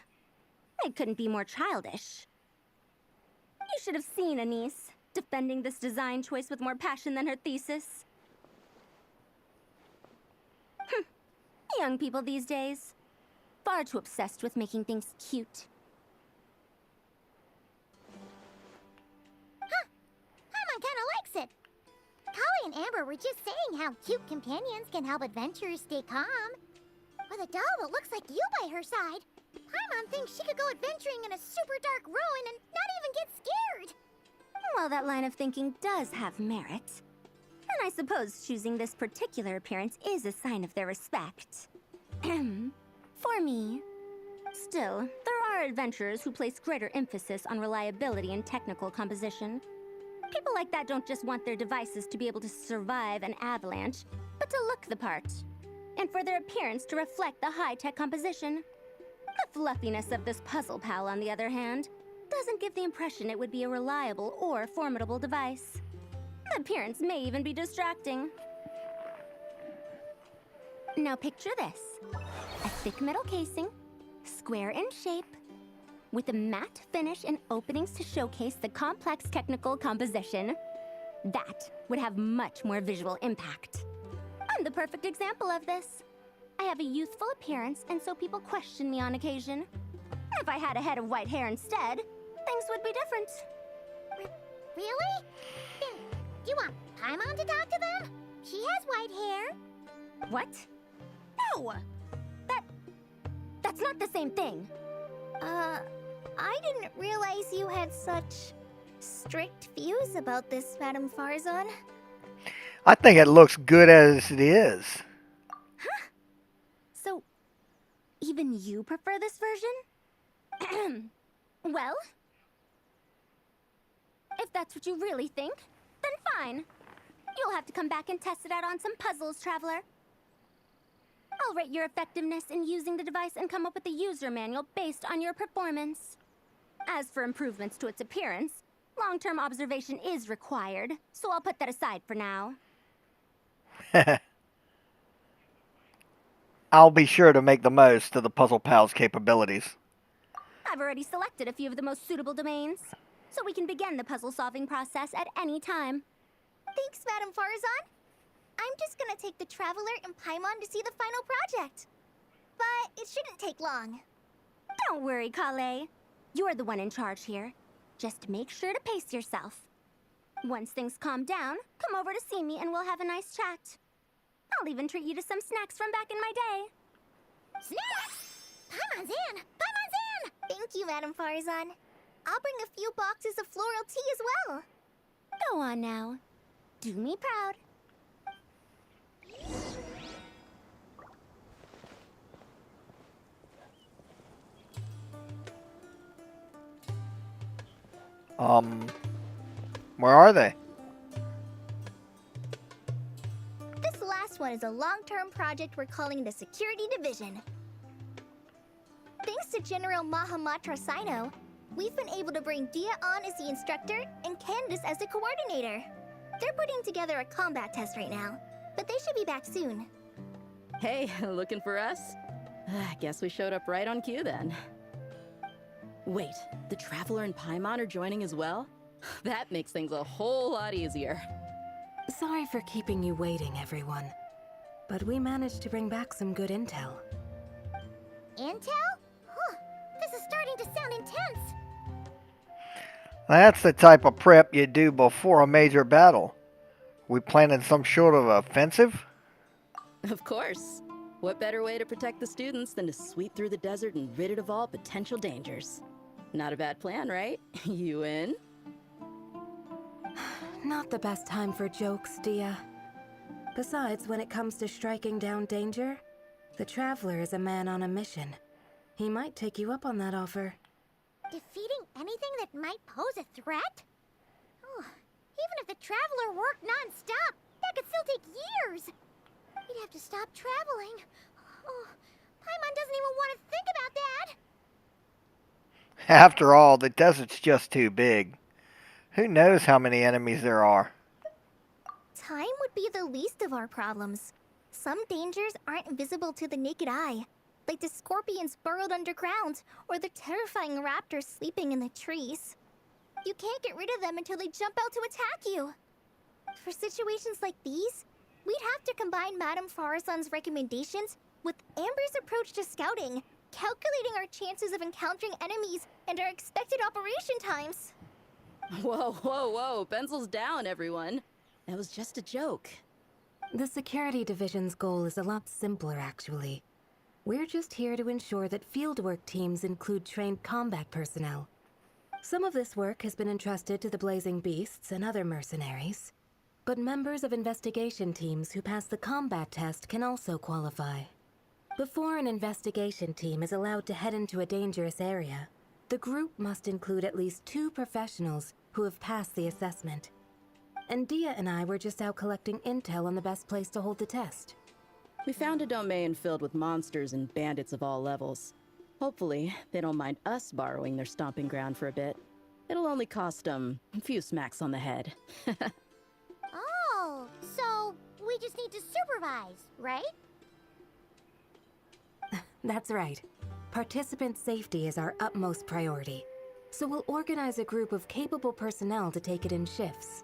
it couldn't be more childish. You should have seen Anise. defending this design choice with more passion than her thesis. Young people these days. Far too obsessed with making things cute. Paimon kinda likes it. Kali and Amber were just saying how cute companions can help adventurers stay calm. With a doll that looks like you by her side, Paimon thinks she could go adventuring in a super dark ruin and not even get scared. Well, that line of thinking does have merit. And I suppose choosing this particular appearance is a sign of their respect. For me. Still, there are adventurers who place greater emphasis on reliability and technical composition. People like that don't just want their devices to be able to survive an avalanche, but to look the part. And for their appearance to reflect the high-tech composition. The fluffiness of this puzzle pal, on the other hand, doesn't give the impression it would be a reliable or formidable device. The appearance may even be distracting. Now picture this. A thick metal casing, square in shape, with a matte finish and openings to showcase the complex technical composition. That would have much more visual impact. I'm the perfect example of this. I have a youthful appearance, and so people question me on occasion. If I had a head of white hair instead, things would be different. Really? Do you want Paimon to talk to them? She has white hair. What? No! That's not the same thing. I didn't realize you had such strict views about this, Madame Farzan. I think it looks good as it is. Huh? So, even you prefer this version? Well, if that's what you really think, then fine. You'll have to come back and test it out on some puzzles, Traveler. I'll rate your effectiveness in using the device and come up with a user manual based on your performance. As for improvements to its appearance, long-term observation is required, so I'll put that aside for now. I'll be sure to make the most of the Puzzle Pal's capabilities. I've already selected a few of the most suitable domains, so we can begin the puzzle-solving process at any time. Thanks, Madame Farzan. I'm just gonna take the Traveler and Paimon to see the final project. But it shouldn't take long. Don't worry, Kale. You're the one in charge here. Just make sure to pace yourself. Once things calm down, come over to see me and we'll have a nice chat. I'll even treat you to some snacks from back in my day. Snacks! Paimon's in! Paimon's in! Thank you, Madame Farzan. I'll bring a few boxes of floral tea as well. Go on now. Do me proud. Where are they? This last one is a long-term project we're calling the Security Division. Thanks to General Mahamatra Sino, we've been able to bring Dia on as the instructor and Candace as the coordinator. They're putting together a combat test right now, but they should be back soon. Hey, looking for us? Guess we showed up right on cue then. Wait, the Traveler and Paimon are joining as well? That makes things a whole lot easier. Sorry for keeping you waiting, everyone. But we managed to bring back some good intel. Intel? Huh, this is starting to sound intense. That's the type of prep you do before a major battle. We planning some sort of offensive? Of course. What better way to protect the students than to sweep through the desert and rid it of all potential dangers? Not a bad plan, right? You in? Not the best time for jokes, Dia. Besides, when it comes to striking down danger, the Traveler is a man on a mission. He might take you up on that offer. Defeating anything that might pose a threat? Oh, even if the Traveler worked non-stop, that could still take years. He'd have to stop traveling. Oh, Paimon doesn't even want to think about that. After all, the desert's just too big. Who knows how many enemies there are? Time would be the least of our problems. Some dangers aren't visible to the naked eye, like the scorpions burrowed underground or the terrifying raptors sleeping in the trees. You can't get rid of them until they jump out to attack you. For situations like these, we'd have to combine Madame Farason's recommendations with Amber's approach to scouting, calculating our chances of encountering enemies and our expected operation times. Whoa, whoa, whoa. Pencils down, everyone. That was just a joke. The security division's goal is a lot simpler, actually. We're just here to ensure that fieldwork teams include trained combat personnel. Some of this work has been entrusted to the Blazing Beasts and other mercenaries, but members of investigation teams who pass the combat test can also qualify. Before an investigation team is allowed to head into a dangerous area, the group must include at least 2 professionals who have passed the assessment. And Dia and I were just out collecting intel on the best place to hold the test. We found a domain filled with monsters and bandits of all levels. Hopefully, they don't mind us borrowing their stomping ground for a bit. It'll only cost them a few smacks on the head. Oh, so we just need to supervise, right? That's right. Participant safety is our utmost priority. So we'll organize a group of capable personnel to take it in shifts.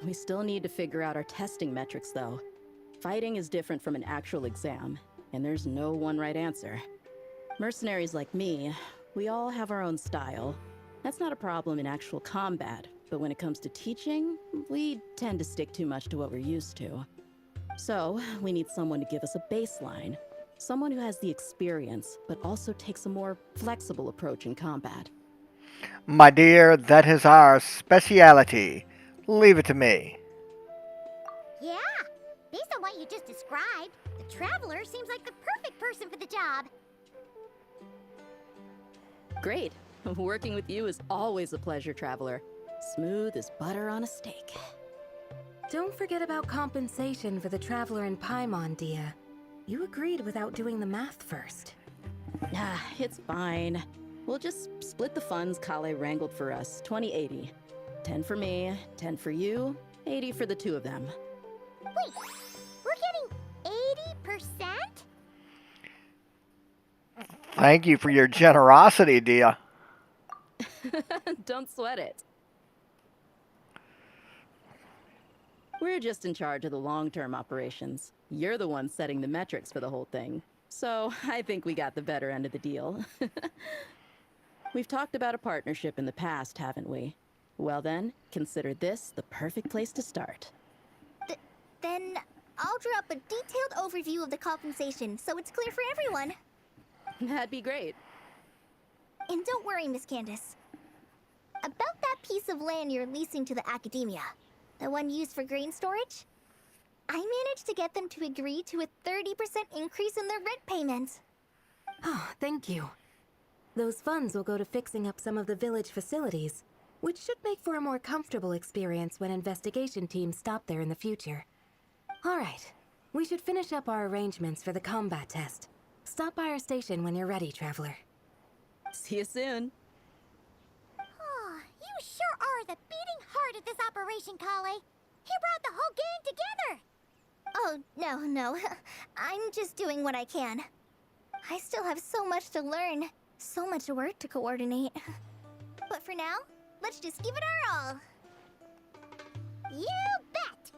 We still need to figure out our testing metrics, though. Fighting is different from an actual exam, and there's no one right answer. Mercenaries like me, we all have our own style. That's not a problem in actual combat, but when it comes to teaching, we tend to stick too much to what we're used to. So, we need someone to give us a baseline. Someone who has the experience, but also takes a more flexible approach in combat. My dear, that is our speciality. Leave it to me. Yeah, based on what you just described, the Traveler seems like the perfect person for the job. Great. Working with you is always a pleasure, Traveler. Smooth as butter on a steak. Don't forget about compensation for the Traveler in Paimon, Dia. You agreed without doing the math first. Ah, it's fine. We'll just split the funds Kale wrangled for us, 20-80. 10 for me, 10 for you, 80 for the 2 of them. Wait, we're getting 80%? Thank you for your generosity, Dia. Don't sweat it. We're just in charge of the long-term operations. You're the one setting the metrics for the whole thing. So I think we got the better end of the deal. We've talked about a partnership in the past, haven't we? Well then, consider this the perfect place to start. Then I'll draw up a detailed overview of the compensation so it's clear for everyone. That'd be great. And don't worry, Miss Candace. About that piece of land you're leasing to the academia, the one used for grain storage, I managed to get them to agree to a 30% increase in their rent payments. Oh, thank you. Those funds will go to fixing up some of the village facilities, which should make for a more comfortable experience when investigation teams stop there in the future. All right, we should finish up our arrangements for the combat test. Stop by our station when you're ready, Traveler. See you soon. Oh, you sure are the beating heart of this operation, Kale. He brought the whole gang together. Oh, no. I'm just doing what I can. I still have so much to learn, so much work to coordinate. But for now, let's just give it our all. You bet!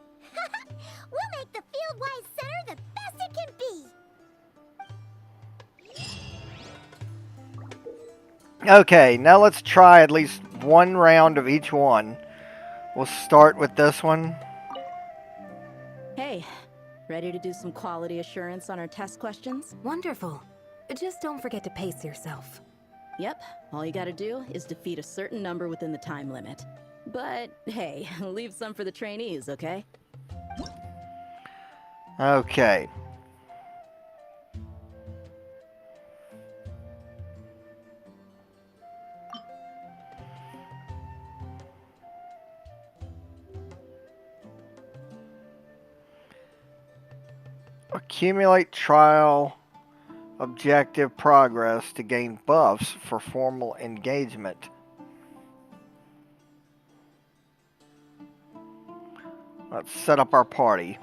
We'll make the Fieldwise Center the best it can be! Okay, now let's try at least one round of each one. We'll start with this one. Hey, ready to do some quality assurance on our test questions? Wonderful. Just don't forget to pace yourself. Yep, all you gotta do is defeat a certain number within the time limit. But hey, leave some for the trainees, okay? Okay. Accumulate trial objective progress to gain buffs for formal engagement. Let's set up our party.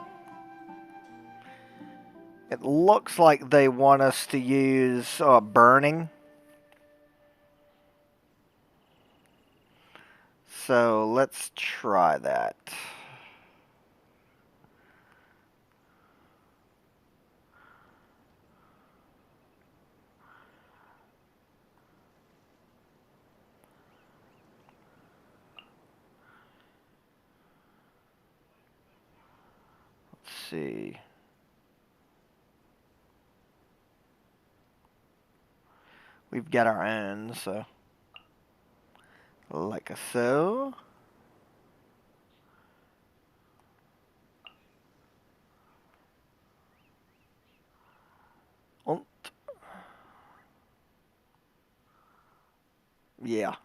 It looks like they want us to use burning. So let's try that. Let's see. We've got our own, so like so. Yeah.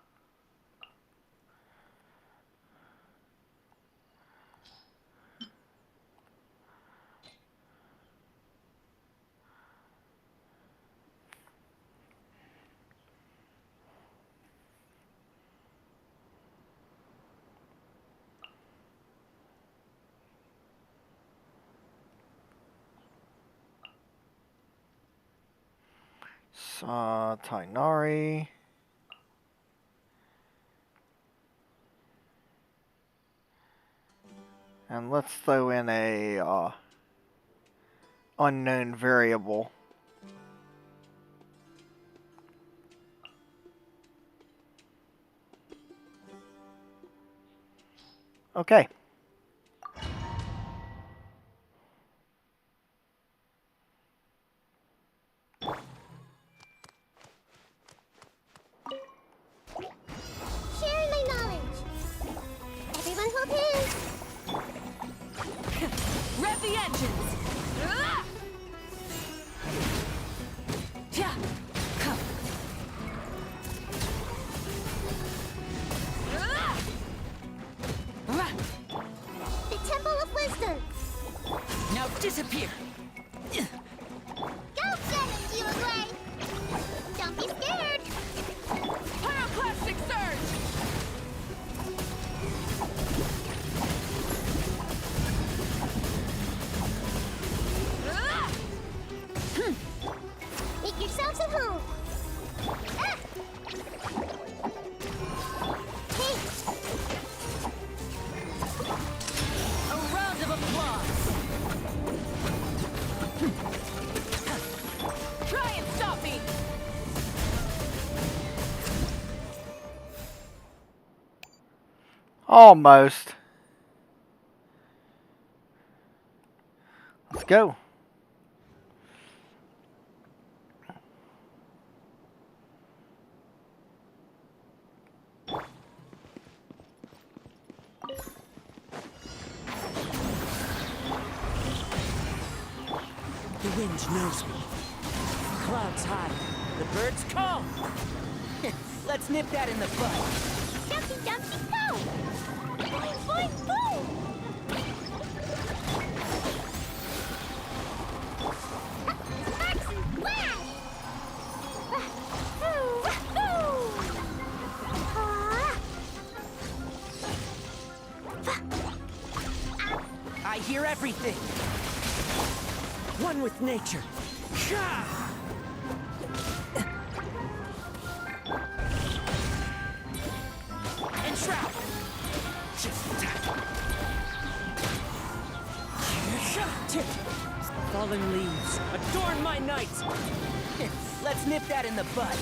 Tainari. And let's throw in a unknown variable. Okay. Share my knowledge. Everyone hold hands. Rev the engines! Yeah. Come. The Temple of Wisdom. Now disappear! Go, Shannon, you away. Don't be scared. Pyroclastic surge! Make yourselves at home. Ah! Hey, A round of applause! Try and stop me! Almost. Let's go. The wind knows me. Clouds high. The birds call. Let's nip that in the bud. Dumpty, Dumpty, go! Boing, boing, boom! Sparks and flash! I hear everything. One with nature. Entrap! Fallen leaves, adorn my night! Let's nip that in the bud.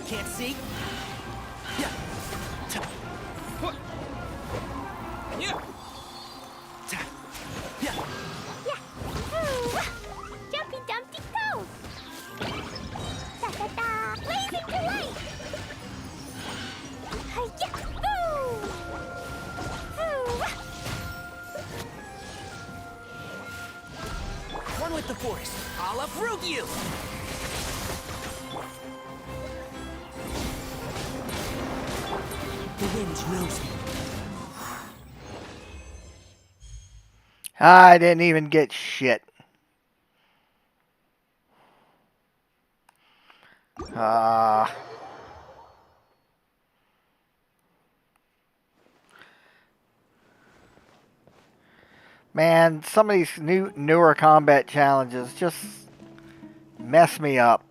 Can't see? Yeah. Jumpy Dumpty, go! Da-da-da! Blazing delight! Hi-ya! Boo! Boo! One with the force. I'll uproot you! The wind knows me. I didn't even get shit. Man, some of these newer combat challenges just mess me up.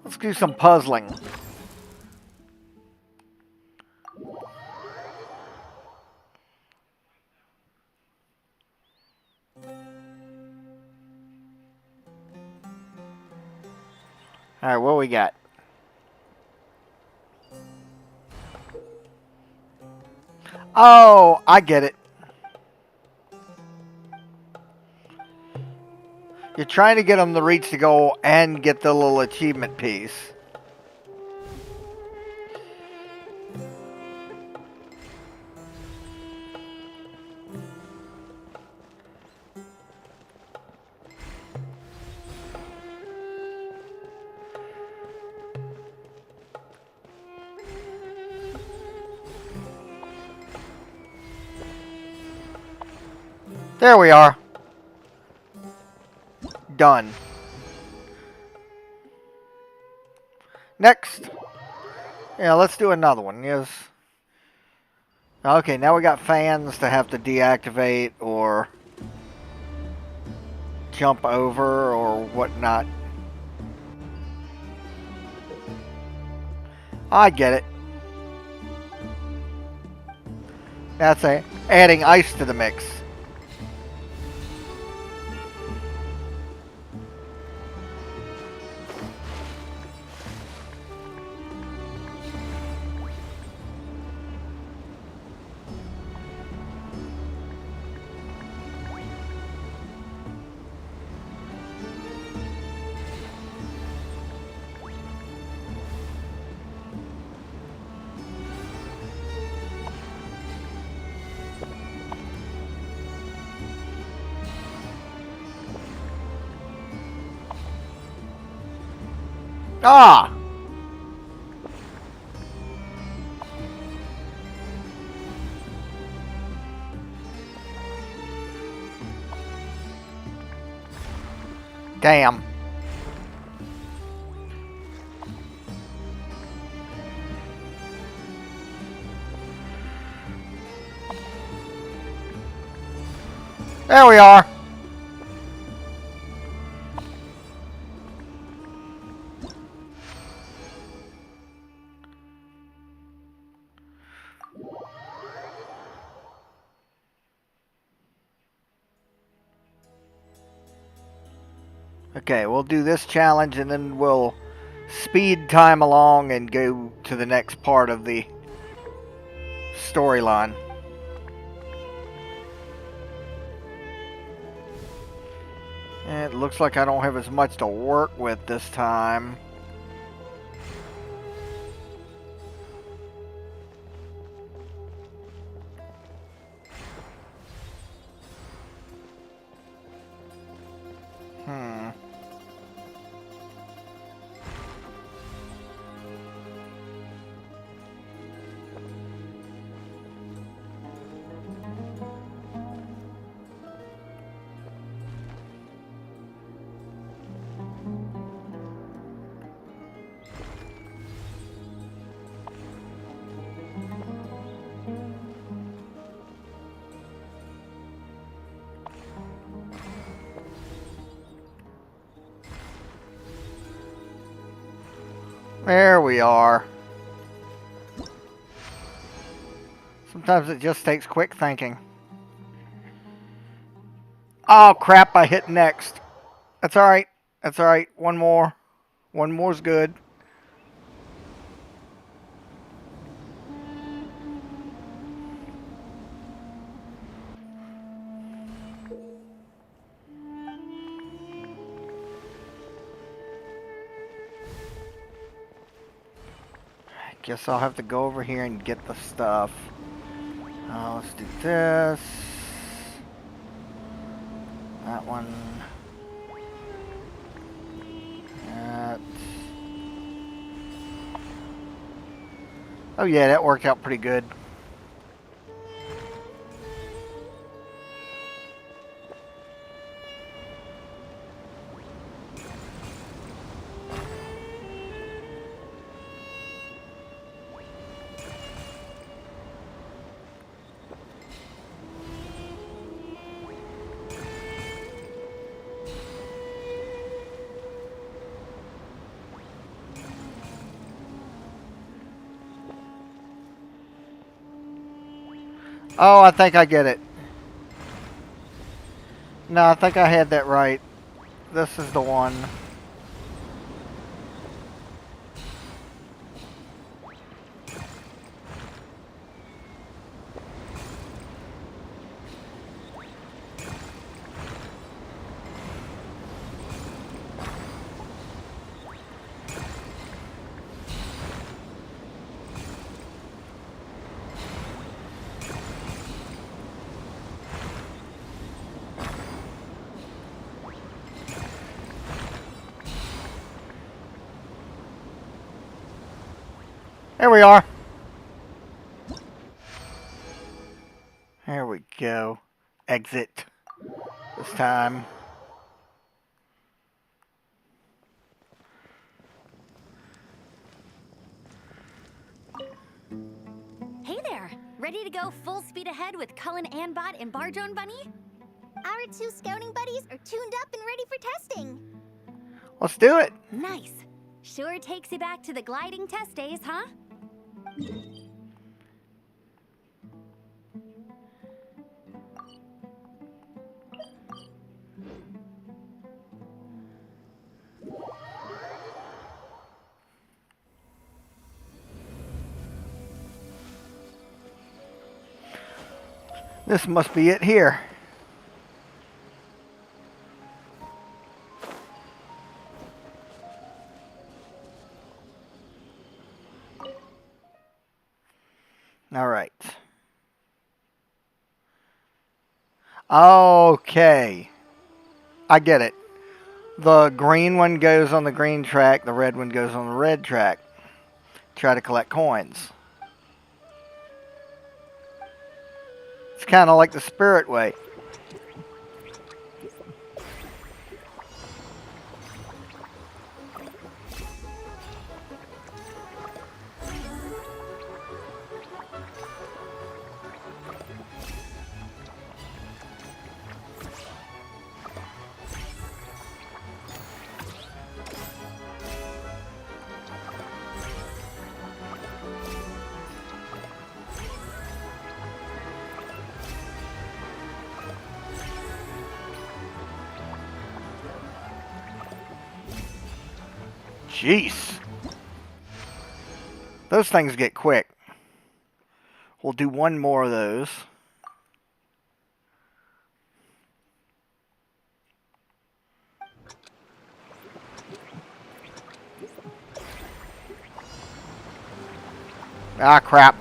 Let's do some puzzling. Alright, what we got? Oh, I get it. You're trying to get them to reach the goal and get the little achievement piece. There we are. Done. Next. Yeah, let's do another one. Yes. Okay, now we got fans to have to deactivate or jump over or whatnot. I get it. That's adding ice to the mix. Ah! Damn. There we are. Okay, we'll do this challenge and then we'll speed time along and go to the next part of the storyline. It looks like I don't have as much to work with this time. There we are. Sometimes it just takes quick thinking. Oh crap, I hit next. That's alright. That's alright. One more. One more's good. Guess I'll have to go over here and get the stuff. Let's do this. That one. That. Oh yeah, that worked out pretty good. Oh, I think I get it. No, I think I had that right. This is the one. There we are. There we go. Exit. This time. Hey there! Ready to go full speed ahead with Cullen Anbot and Bardrone Bunny? Our two scouting buddies are tuned up and ready for testing. Let's do it. Nice. Sure takes you back to the gliding test days, huh? This must be it here. All right. Okay. I get it. The green one goes on the green track, the red one goes on the red track. Try to collect coins. It's kind of like the Spirit Way. Jeez. Those things get quick. We'll do one more of those. Ah, crap.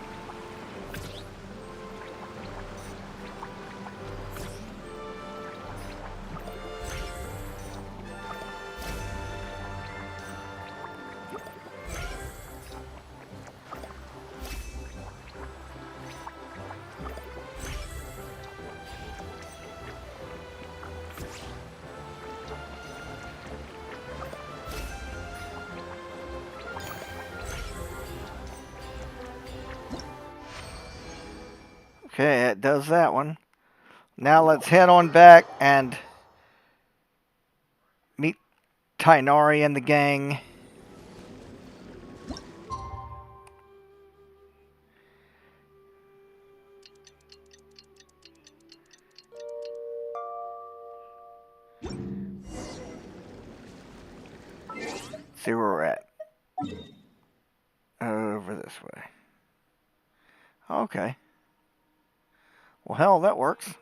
Okay, it does that one. Now let's head on back and meet Tainari and the gang. See where we're at. Over this way. Okay. Well, hell, that works.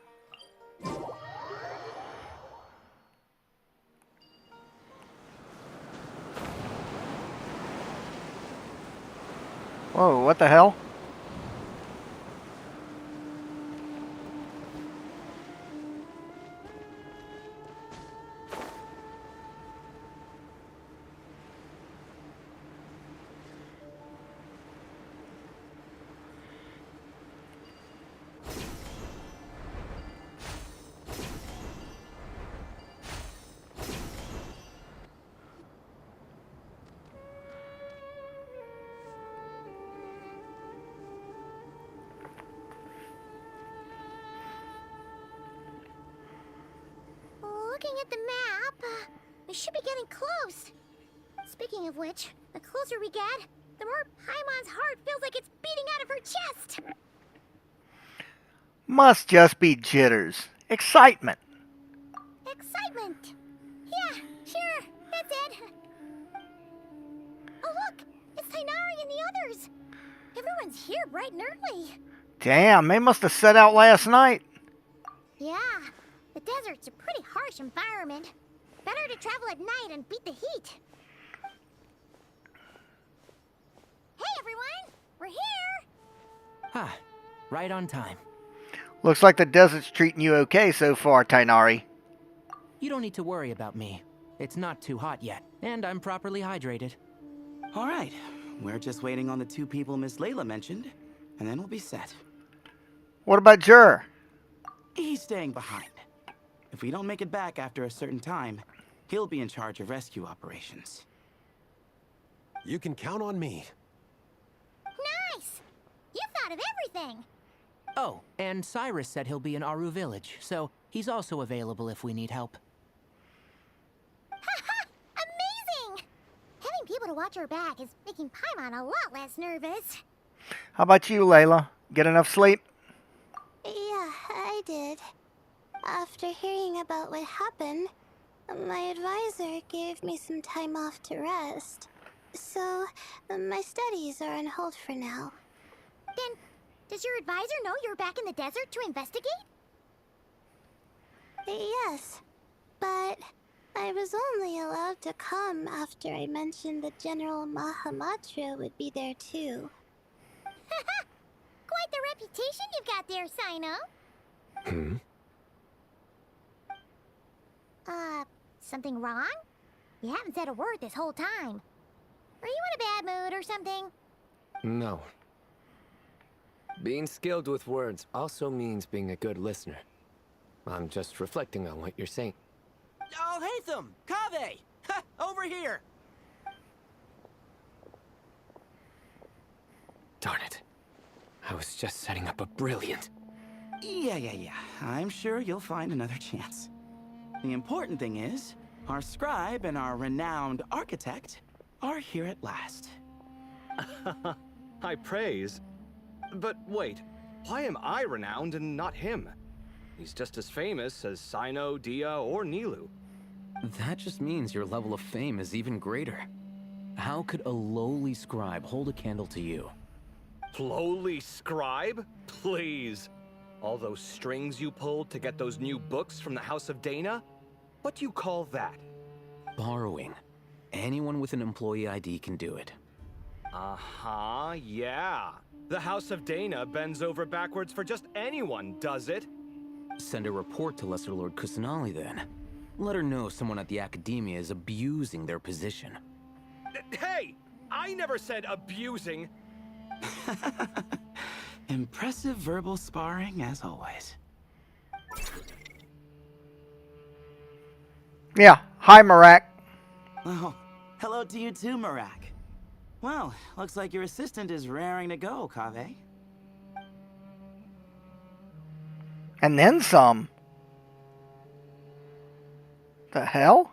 Whoa, what the hell? Looking at the map, we should be getting close. Speaking of which, the closer we get, the more Paimon's heart feels like it's beating out of her chest. Must just be jitters. Excitement. Excitement. Yeah, sure, that's it. Oh look, it's Tainari and the others. Everyone's here bright and early. Damn, they must have set out last night. Yeah, the desert's a pretty harsh environment. Better to travel at night and beat the heat. Hey everyone, we're here! Ah, right on time. Looks like the desert's treating you okay so far, Tainari. You don't need to worry about me. It's not too hot yet, and I'm properly hydrated. All right, We're just waiting on the 2 people Miss Layla mentioned, and then we'll be set. What about Jur? He's staying behind. If we don't make it back after a certain time, he'll be in charge of rescue operations. You can count on me. Nice! You thought of everything! Oh, and Cyrus said he'll be in Aaru Village, so he's also available if we need help. Haha! Amazing! Having people to watch our back is making Paimon a lot less nervous. How about you, Layla? Get enough sleep? Yeah, I did. After hearing about what happened, my advisor gave me some time off to rest. So, my studies are on hold for now. Then, does your advisor know you're back in the desert to investigate? Yes, but I was only allowed to come after I mentioned that General Mahamatra would be there too. Haha! Quite the reputation you've got there, Sino. Something wrong? You haven't said a word this whole time. Are you in a bad mood or something? No. Being skilled with words also means being a good listener. I'm just reflecting on what you're saying. Oh, Hatham! Kaveh! Ha! Over here! Darn it. I was just setting up a brilliant... Yeah. I'm sure you'll find another chance. The important thing is, our scribe and our renowned architect are here at last. High praise. But wait, why am I renowned and not him? He's just as famous as Sino, Dia, or Nilu. That just means your level of fame is even greater. How could a lowly scribe hold a candle to you? Lowly scribe? Please. All those strings you pulled to get those new books from the House of Dana? What do you call that? Borrowing. Anyone with an employee ID can do it. Uh-huh, yeah. The House of Dana bends over backwards for just anyone, does it? Send a report to Lesser Lord Kusanali then. Let her know someone at the Academia is abusing their position. Hey! I never said abusing! Impressive verbal sparring, as always. Yeah. Hi, Marak. Oh, hello to you too, Marak. Well, looks like your assistant is raring to go, Kaveh. And then some. The hell?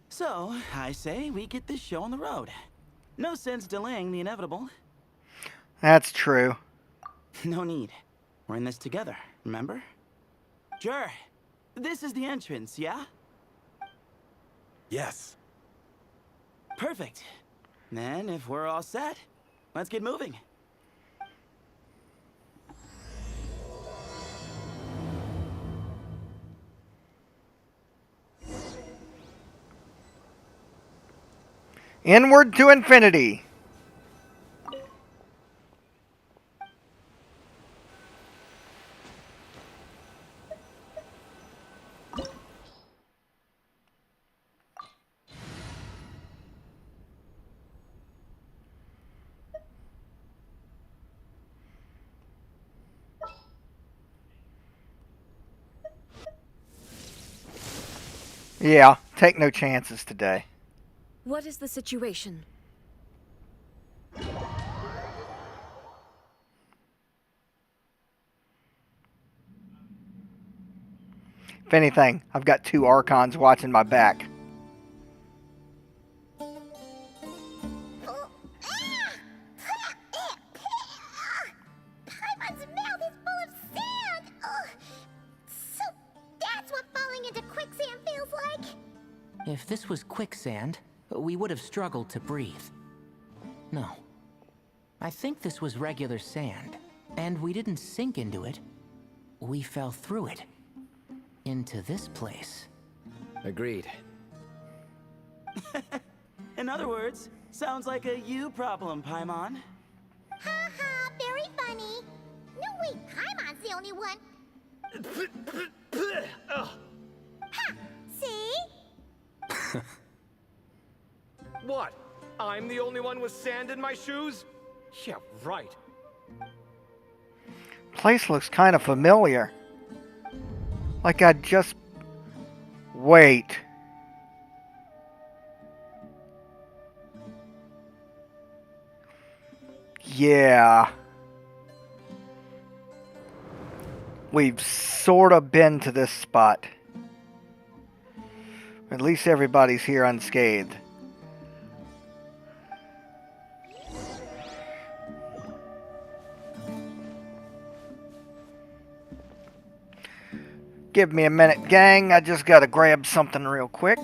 So, I say we get this show on the road. No sense delaying the inevitable. That's true. No need. We're in this together, remember? Sure. This is the entrance, yeah? Yes. Perfect. Then, if we're all set, let's get moving. Inward to infinity. Yeah, take no chances today. What is the situation? If anything, I've got 2 Archons watching my back. Paimon's mouth is full of sand! Ugh. So that's what falling into quicksand feels like? If this was quicksand, we would have struggled to breathe. No. I think this was regular sand, and we didn't sink into it. We fell through it. Into this place. Agreed. In other words, sounds like a you problem, Paimon. Ha ha, very funny. No, wait, Paimon's the only one. Ha! See? What? I'm the only one with sand in my shoes? Yeah, right. Place looks kind of familiar. Like I just... Wait. Yeah. We've sort of been to this spot. At least everybody's here unscathed. Give me a minute, gang. I just gotta grab something real quick.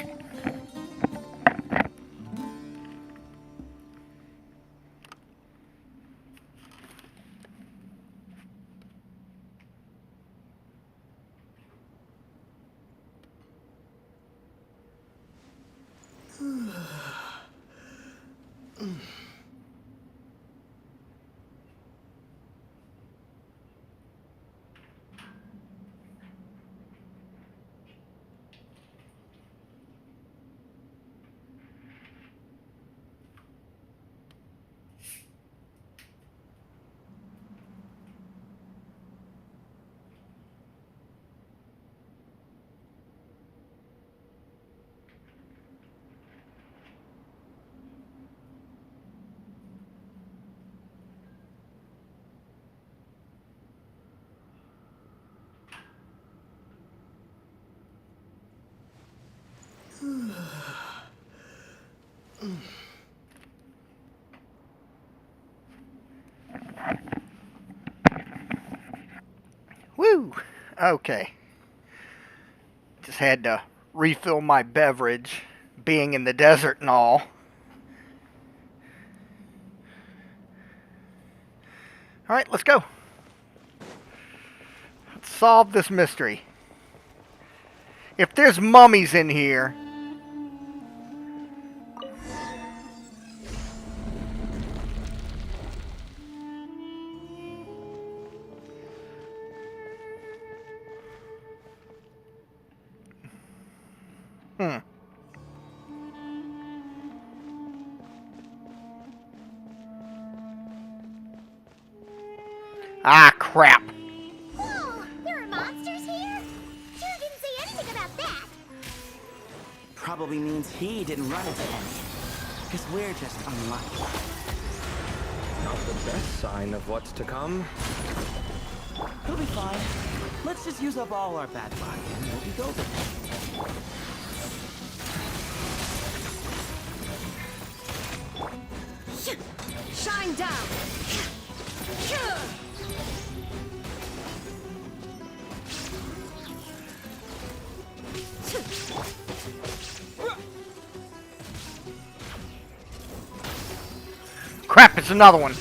Woo! Okay. Just had to refill my beverage, being in the desert and all. Alright, let's go. Let's solve this mystery. If there's mummies in here... Ah, crap. Whoa! There are monsters here? Sure didn't say anything about that. Probably means he didn't run into any. Because we're just unlucky. Not the best sign of what's to come. It'll be fine. Let's just use up all our bad luck and we'll be golden. Shine down! Crap, it's another one.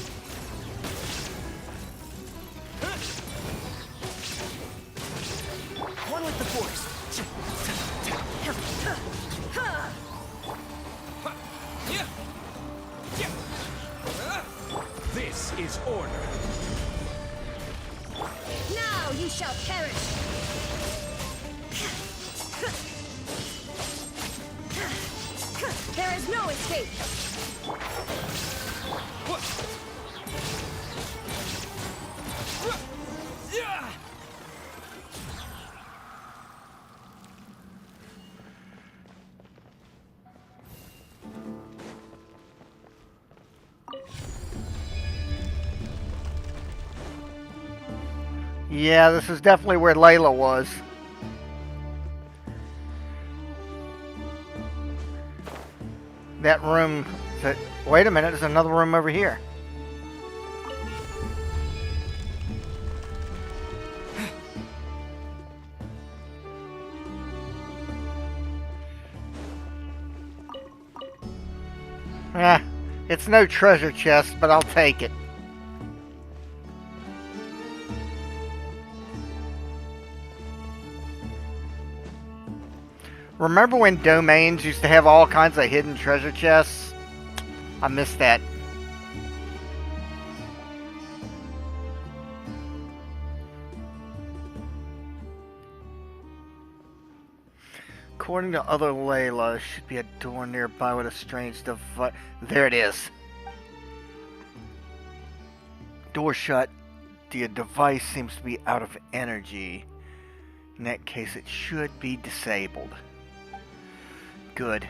One with the force. This is order. Now you shall perish! There is no escape! Yeah, this is definitely where Layla was. That room... Wait a minute, there's another room over here. It's no treasure chest, but I'll take it. Remember when domains used to have all kinds of hidden treasure chests? I miss that. According to other Layla, should be a door nearby with a strange device. There it is. Door shut. The device seems to be out of energy. In that case, it should be disabled. Good.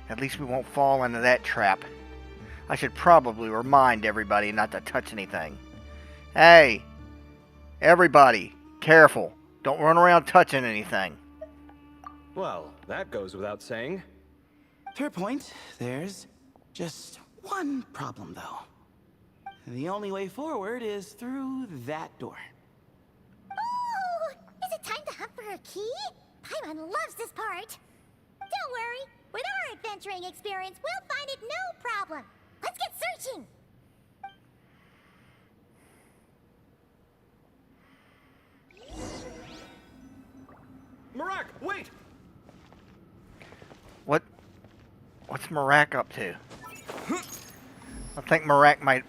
At least we won't fall into that trap. I should probably remind everybody not to touch anything. Hey! Everybody, careful. Don't run around touching anything. Well, that goes without saying. Fair point. There's just one problem, though. The only way forward is through that door. Ooh! Is it time to hunt for a key? Paimon loves this part. Don't worry. With our adventuring experience, we'll find it no problem. Let's get searching. Marak, wait! What's Marak up to? I think Marak might...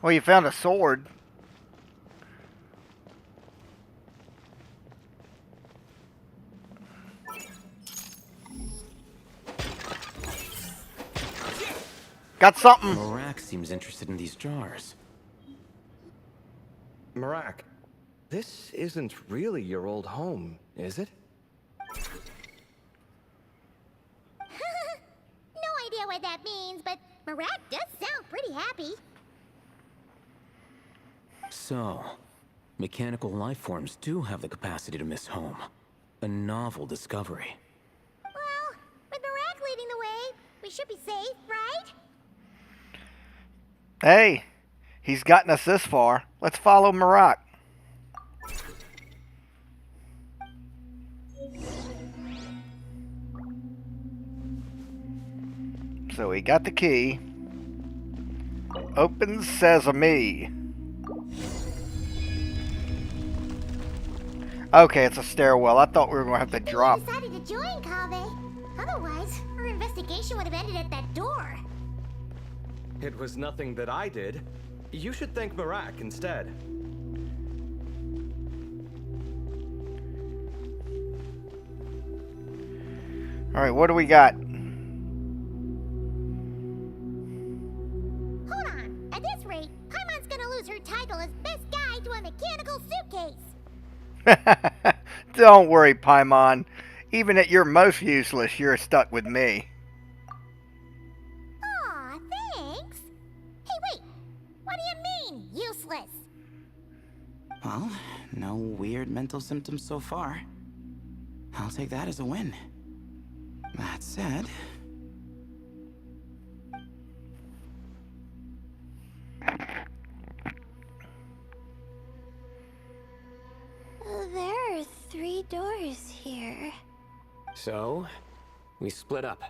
Well, you found a sword. Got something. Marak seems interested in these jars. Marak, this isn't really your old home, is it? No idea what that means, but Marak does sound pretty happy. So, mechanical life forms do have the capacity to miss home. A novel discovery. Well, with Marak leading the way, we should be safe, right? Hey, he's gotten us this far. Let's follow Marak. So we got the key. Open sesame. Okay, it's a stairwell. I thought we were going to have to drop. We decided to join Kaveh. Otherwise, our investigation would have ended at that door. It was nothing that I did. You should thank Marak instead. Alright, what do we got? Hold on. At this rate, Paimon's gonna lose her title as best guide to a mechanical suitcase. Don't worry, Paimon. Even at your most useless, you're stuck with me. Aw, thanks. Hey, wait. What do you mean, useless? Well, no weird mental symptoms so far. I'll take that as a win. That said... There are 3 doors here. So, we split up.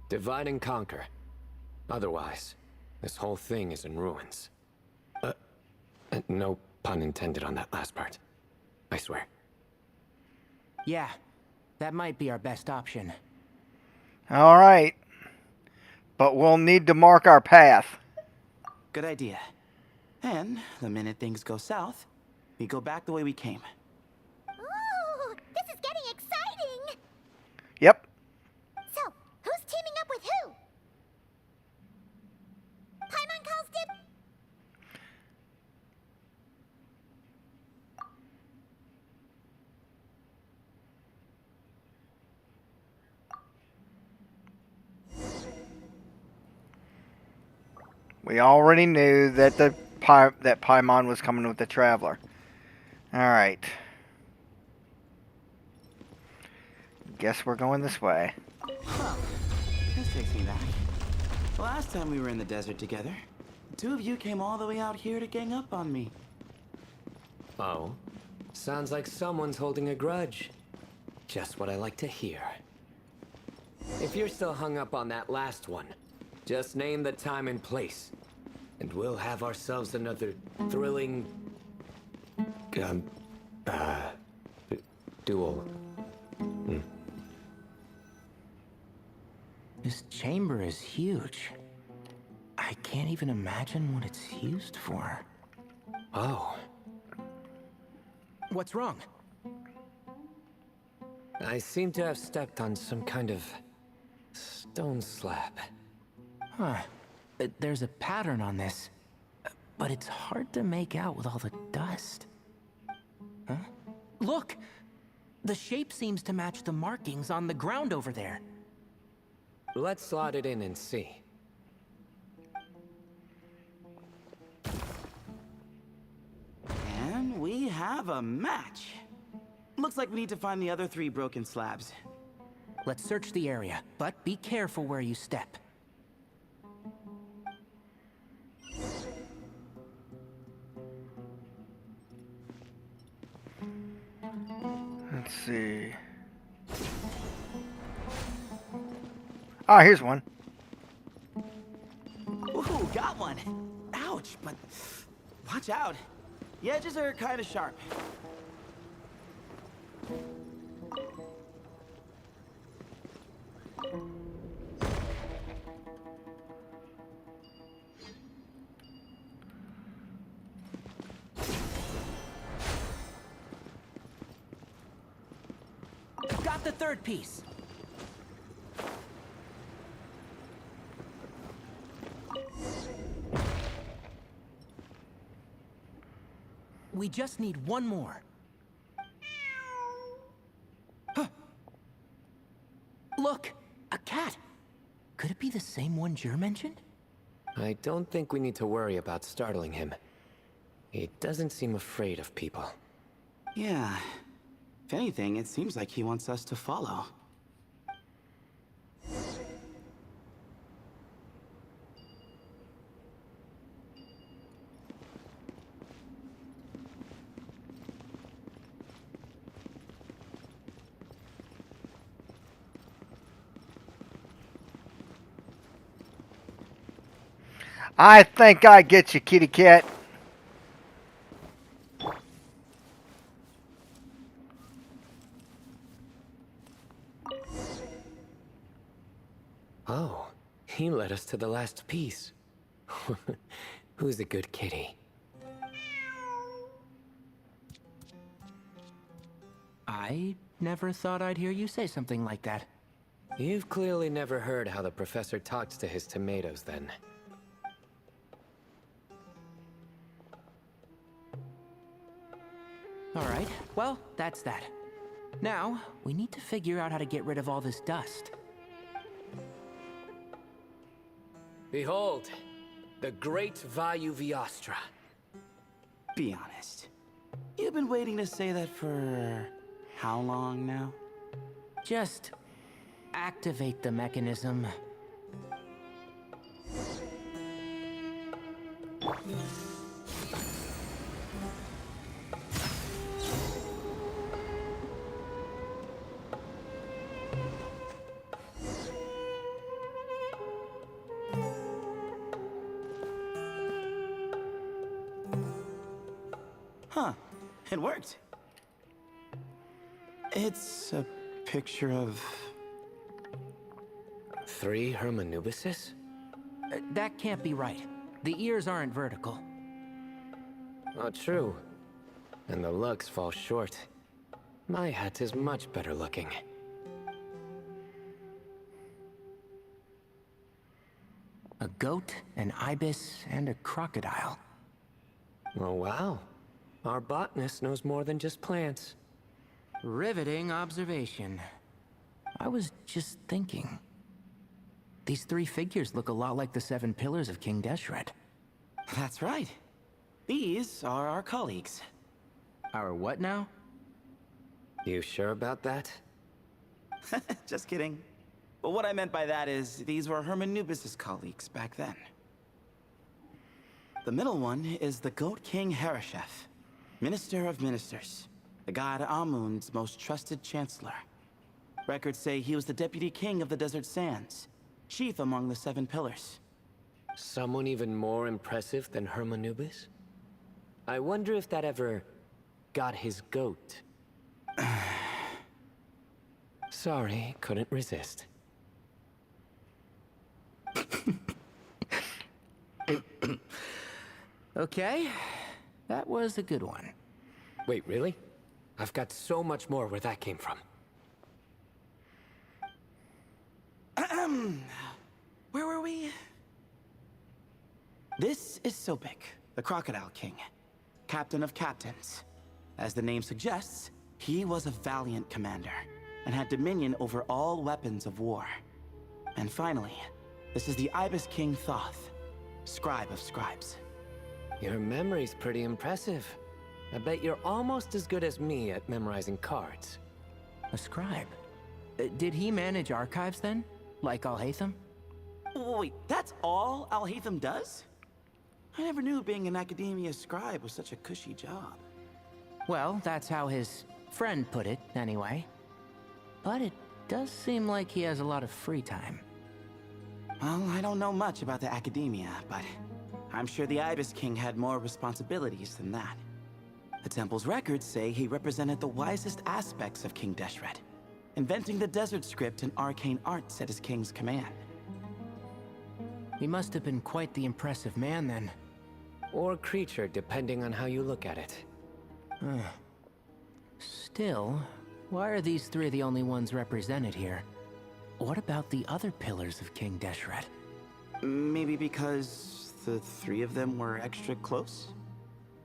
Divide and conquer. Otherwise, this whole thing is in ruins. No pun intended on that last part. I swear. Yeah, that might be our best option. Alright. But we'll need to mark our path. Good idea. And the minute things go south, we go back the way we came. Ooh, this is getting exciting! Yep. So, who's teaming up with who? Paimon calls dib? We already knew that that Paimon was coming with the Traveler. Alright. Guess we're going this way. Well, this takes me back. Last time we were in the desert together, the 2 of you came all the way out here to gang up on me. Oh? Sounds like someone's holding a grudge. Just what I like to hear. If you're still hung up on that last one, just name the time and place, and we'll have ourselves another thrilling... duel. This chamber is huge. I can't even imagine what it's used for. Oh. What's wrong? I seem to have stepped on some kind of stone slab. Huh. There's a pattern on this, but it's hard to make out with all the dust. Huh? Look! The shape seems to match the markings on the ground over there. Let's slot it in and see. And we have a match. Looks like we need to find the other 3 broken slabs. Let's search the area, but be careful where you step. Let's see. Ah, here's one. Ooh, got one. Ouch, but watch out. The edges are kind of sharp. Got the 3rd piece. We just need one more. Huh. Look, a cat. Could it be the same one Jer mentioned? I don't think we need to worry about startling him. He doesn't seem afraid of people. Yeah. If anything, it seems like he wants us to follow. I think I get you, kitty cat. Oh, he led us to the last piece. Who's a good kitty? I never thought I'd hear you say something like that. You've clearly never heard how the professor talks to his tomatoes, then. Alright, well, that's that. Now, we need to figure out how to get rid of all this dust. Behold, the great Vayu Viastra. Be honest. You've been waiting to say that for how long now? Just activate the mechanism. Huh. It worked. It's a picture of... 3 Hermanubises? That can't be right. The ears aren't vertical. Oh, true. And the looks fall short. My hat is much better looking. A goat, an ibis, and a crocodile. Oh, wow. Our botanist knows more than just plants. Riveting observation. I was just thinking. These 3 figures look a lot like the 7 pillars of King Deshret. That's right. These are our colleagues. Our what now? You sure about that? Just kidding. But what I meant by that is, these were Hermanubis' colleagues back then. The middle one is the Goat King Harashef, Minister of Ministers, the god Amun's most trusted chancellor. Records say he was the deputy king of the Desert Sands, chief among the 7 pillars. Someone even more impressive than Hermanubis? I wonder if that ever got his goat. Sorry, couldn't resist. Okay, that was a good one. Wait, really? I've got so much more where that came from. Where were we? This is Sopik, the Crocodile King, captain of captains. As the name suggests, he was a valiant commander and had dominion over all weapons of war. And finally, this is the Ibis King Thoth, scribe of scribes. Your memory's pretty impressive. I bet you're almost as good as me at memorizing cards. A scribe? Did he manage archives then? Like Alhaitham? Wait, that's all Alhaitham does? I never knew being an academia scribe was such a cushy job. Well, that's how his friend put it, anyway. But it does seem like he has a lot of free time. Well, I don't know much about the academia, but I'm sure the Ibis King had more responsibilities than that. The temple's records say he represented the wisest aspects of King Deshret, inventing the desert script and arcane arts at his king's command. He must have been quite the impressive man then. Or creature, depending on how you look at it. Still, why are these three the only ones represented here? What about the other pillars of King Deshret? Maybe because the three of them were extra close?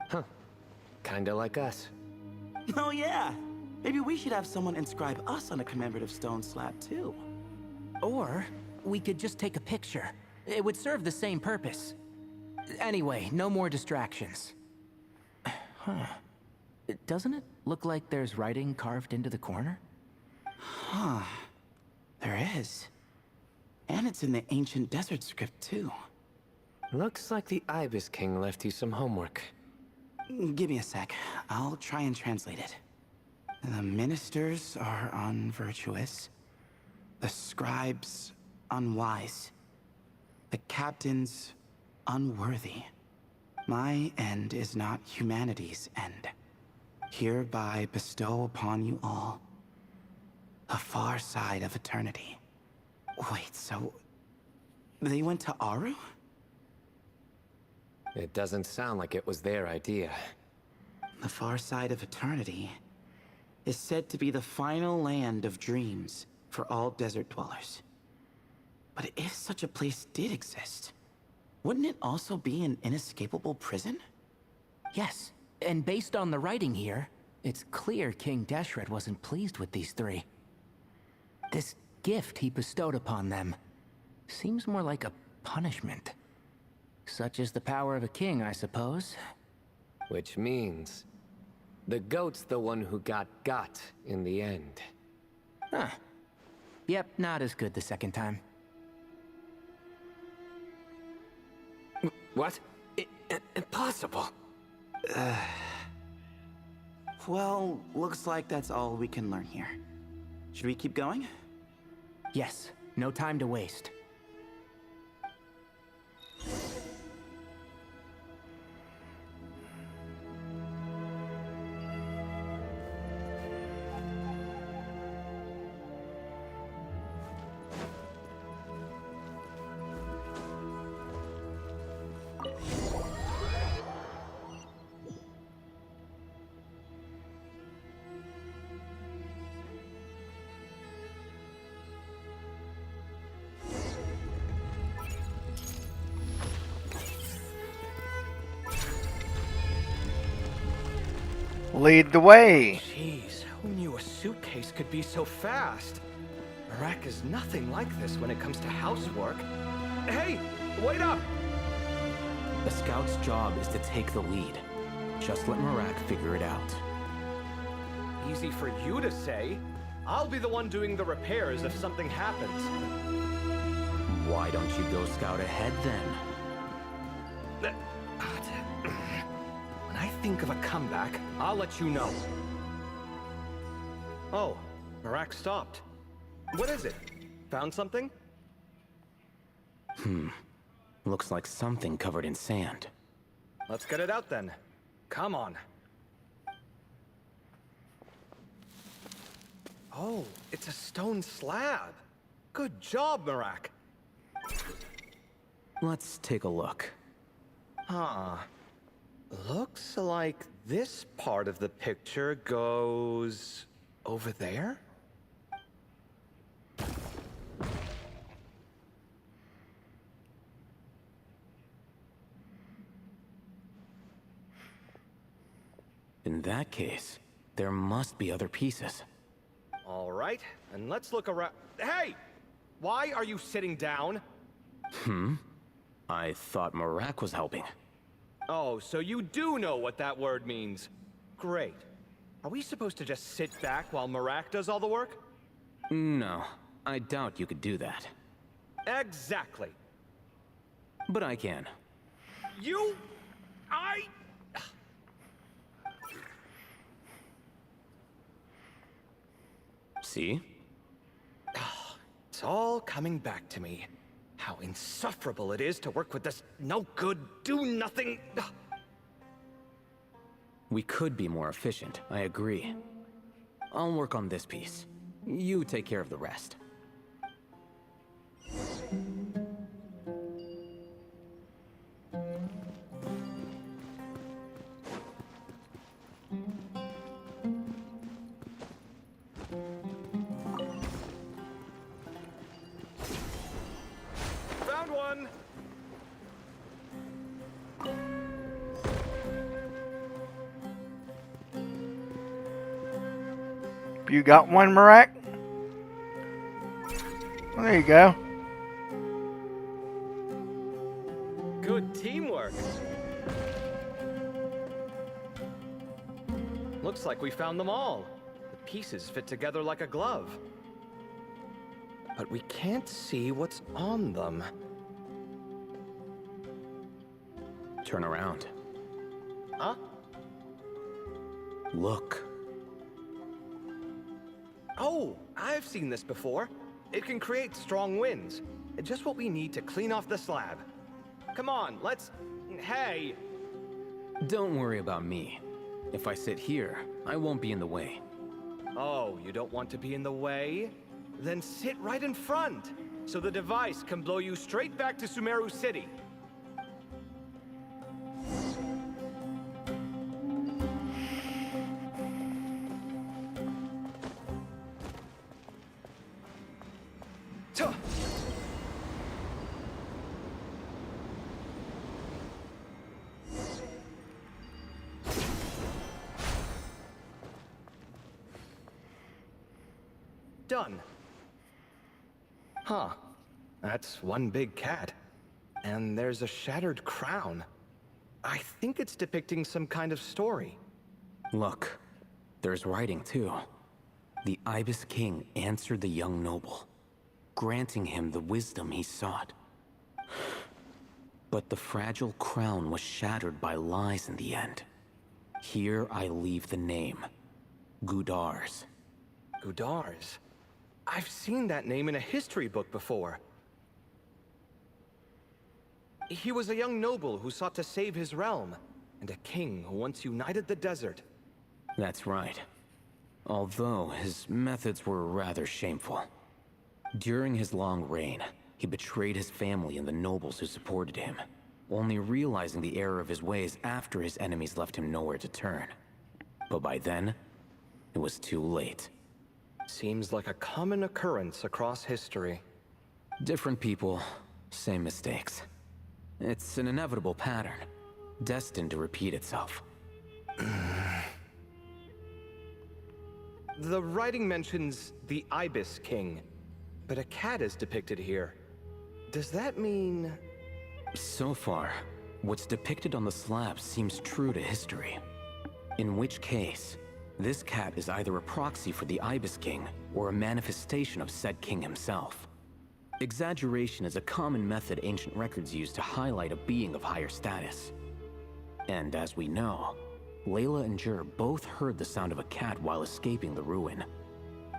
Huh. Kinda like us. Oh yeah! Maybe we should have someone inscribe us on a commemorative stone slab too. Or we could just take a picture. It would serve the same purpose. Anyway, no more distractions. Huh. Doesn't it look like there's writing carved into the corner? Huh. There is. And it's in the ancient desert script too. Looks like the Ibis King left you some homework. Give me a sec. I'll try and translate it. The ministers are unvirtuous. The scribes unwise. The captains unworthy. My end is not humanity's end. Hereby bestow upon you all a far side of eternity. Wait, so they went to Aaru? It doesn't sound like it was their idea. The far side of eternity is said to be the final land of dreams for all desert dwellers. But if such a place did exist, wouldn't it also be an inescapable prison? Yes, and based on the writing here, it's clear King Deshret wasn't pleased with these three. This gift he bestowed upon them seems more like a punishment. Such is the power of a king, I suppose. Which means the goat's the one who got in the end. Huh. Yep, not as good the second time. What? Impossible. Well, looks like that's all we can learn here. Should we keep going? Yes, no time to waste. Lead the way. Jeez, who knew a suitcase could be so fast? Marak is nothing like this when it comes to housework. Hey, wait up! The scout's job is to take the lead. Just let Marak figure it out. Easy for you to say. I'll be the one doing the repairs if something happens. Why don't you go scout ahead then? When I think of a comeback, I'll let you know. Oh, Marak stopped. What is it? Found something? Looks like something covered in sand. Let's get it out then. Come on. Oh, it's a stone slab. Good job, Marak. Let's take a look. Huh. Looks like this part of the picture goes over there? In that case, there must be other pieces. All right, and let's look around. Hey! Why are you sitting down? I thought Marak was helping. Oh, so you do know what that word means. Great. Are we supposed to just sit back while Marak does all the work? No, I doubt you could do that. Exactly. But I can. See? It's all coming back to me. How insufferable it is to work with this no-good, do-nothing... We could be more efficient, I agree. I'll work on this piece. You take care of the rest. Found one! You got one, Marak? Well, there you go. Good teamwork. Looks like we found them all. The pieces fit together like a glove. But we can't see what's on them. Turn around. Huh? Look. Oh, I've seen this before. It can create strong winds. Just what we need to clean off the slab. Come on, let's... Hey! Don't worry about me. If I sit here, I won't be in the way. Oh, you don't want to be in the way? Then sit right in front, so the device can blow you straight back to Sumeru City. Done. Huh. That's one big cat. And there's a shattered crown. I think it's depicting some kind of story. Look, there's writing too. The Ibis King answered the young noble, granting him the wisdom he sought. But the fragile crown was shattered by lies in the end. Here I leave the name, Gudars. Gudars? I've seen that name in a history book before. He was a young noble who sought to save his realm, and a king who once united the desert. That's right. Although his methods were rather shameful. During his long reign, he betrayed his family and the nobles who supported him, only realizing the error of his ways after his enemies left him nowhere to turn. But by then, it was too late. Seems like a common occurrence across history. Different people, same mistakes. It's an inevitable pattern, destined to repeat itself. The writing mentions the Ibis King, but a cat is depicted here. Does that mean... So far, what's depicted on the slab seems true to history. In which case, this cat is either a proxy for the Ibis King or a manifestation of said king himself. Exaggeration is a common method ancient records use to highlight a being of higher status. And as we know, Layla and Jur both heard the sound of a cat while escaping the ruin.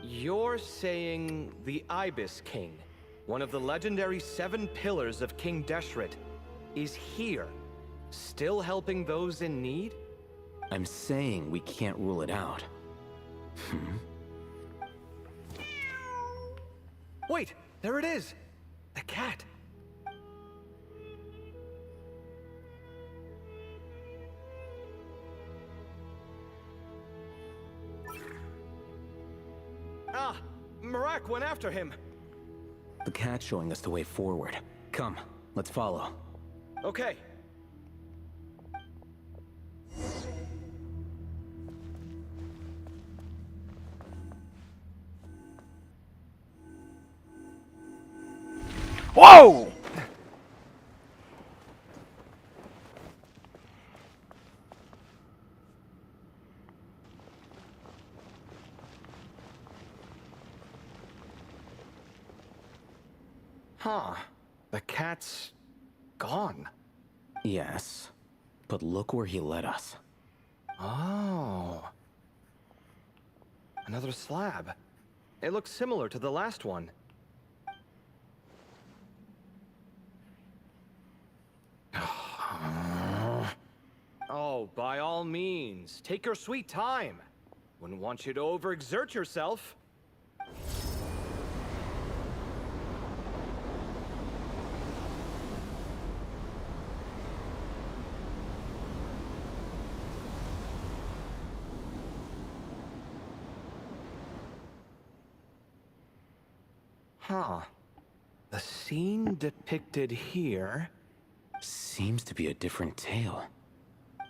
You're saying the Ibis King, one of the legendary 7 pillars of King Deshret, is here, still helping those in need? I'm saying we can't rule it out. Wait, there it is! The cat! Ah! Marak went after him! The cat's showing us the way forward. Come, let's follow. Okay. Whoa! Huh. The cat's gone. Yes, but look where he led us. Oh. Another slab. It looks similar to the last one. Oh, by all means, take your sweet time. Wouldn't want you to overexert yourself. Huh. The scene depicted here seems to be a different tale.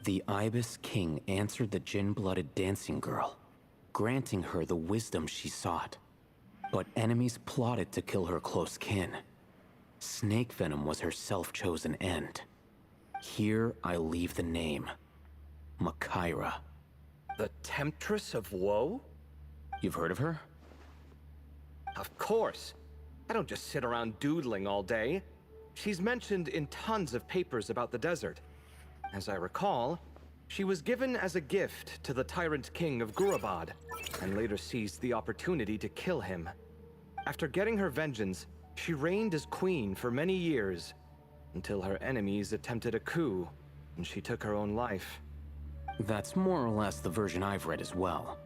The Ibis King answered the gin-blooded dancing girl, granting her the wisdom she sought. But enemies plotted to kill her close kin. Snake venom was her self-chosen end. Here I leave the name. Makaira. The Temptress of Woe? You've heard of her? Of course. I don't just sit around doodling all day. She's mentioned in tons of papers about the desert. As I recall, she was given as a gift to the Tyrant King of Gurabad, and later seized the opportunity to kill him. After getting her vengeance, she reigned as queen for many years, until her enemies attempted a coup, and she took her own life. That's more or less the version I've read as well.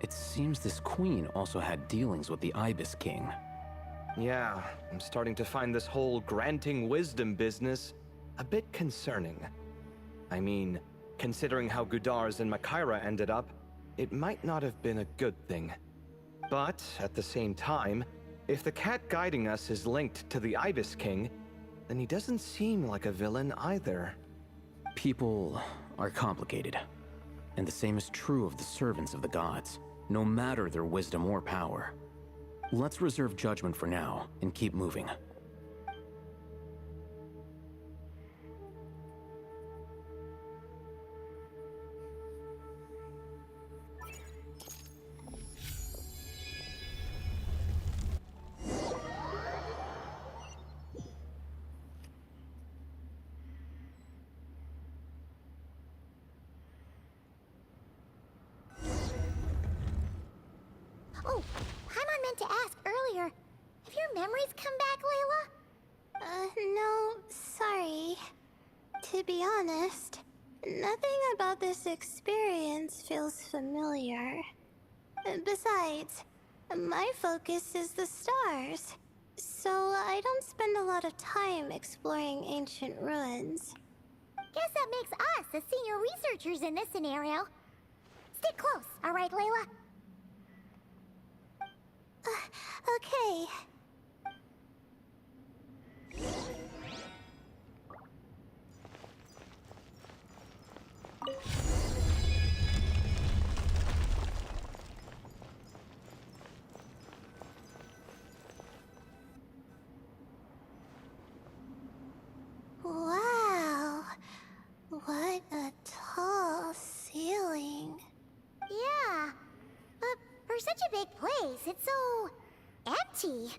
It seems this queen also had dealings with the Ibis King. Yeah, I'm starting to find this whole granting wisdom business a bit concerning. I mean, considering how Gudars and Makaira ended up, it might not have been a good thing. But, at the same time, if the cat guiding us is linked to the Ibis King, then he doesn't seem like a villain either. People are complicated, and the same is true of the servants of the gods, no matter their wisdom or power. Let's reserve judgment for now, and keep moving. Oh, Paimon meant to ask earlier. Have your memories come back, Layla? No, sorry. To be honest, nothing about this experience feels familiar. Besides, my focus is the stars, so I don't spend a lot of time exploring ancient ruins. Guess that makes us the senior researchers in this scenario. Stick close, alright, Layla? Okay. Wow. What a tall ceiling. Yeah, but for such a big place, it's so empty.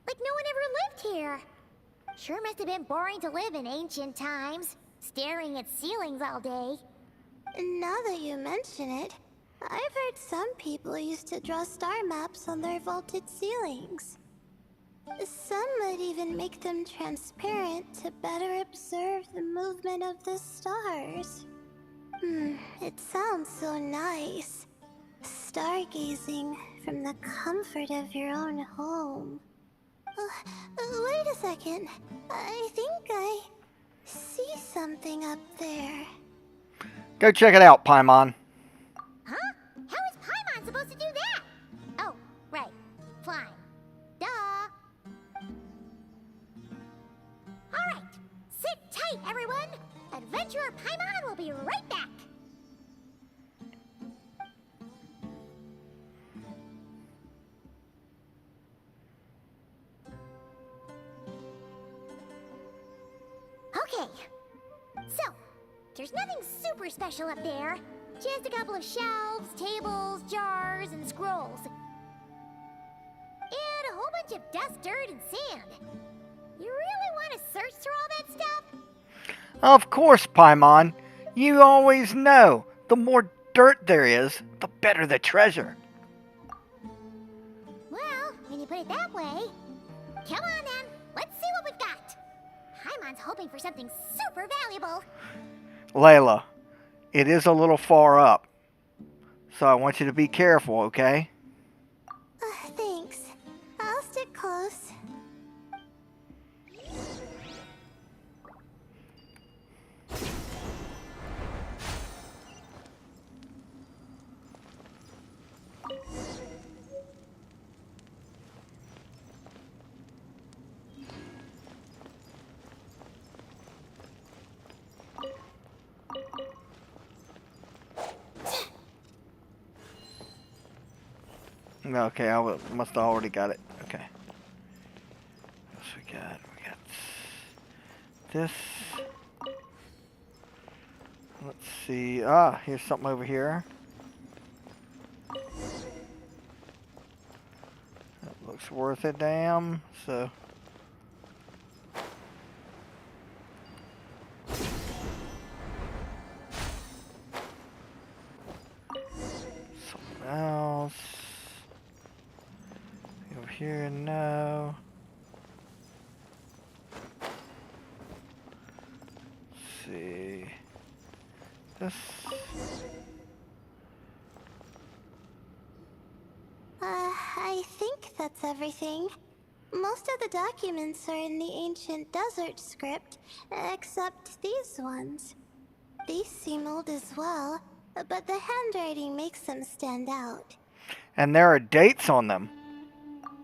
Like no one ever lived here. Sure must have been boring to live in ancient times, staring at ceilings all day. Now that you mention it, I've heard some people used to draw star maps on their vaulted ceilings. Some might even make them transparent to better observe the movement of the stars. It sounds so nice. Stargazing from the comfort of your own home. Wait a second. I think I see something up there. Go check it out, Paimon. Huh? How is Paimon supposed to do that? Oh, right. Flying. Duh. Alright. Sit tight, everyone. Adventurer Paimon will be right back. Okay. So, there's nothing super special up there. Just a couple of shelves, tables, jars, and scrolls. And a whole bunch of dust, dirt, and sand. You really want to search through all that stuff? Of course, Paimon. You always know. The more dirt there is, the better the treasure. Well, when you put it that way... Come on then, let's see what we've got. Paimon's hoping for something super valuable. Layla, it is a little far up. So I want you to be careful, okay? Thanks. I'll stick close. Okay, must have already got it. Okay. What else we got? We got this. Let's see. Ah, here's something over here. That looks worth a damn. So. Something else. Over here, no. Let's see. This. I think that's everything. Most of the documents are in the ancient desert script, except these ones. These seem old as well, but the handwriting makes them stand out. And there are dates on them.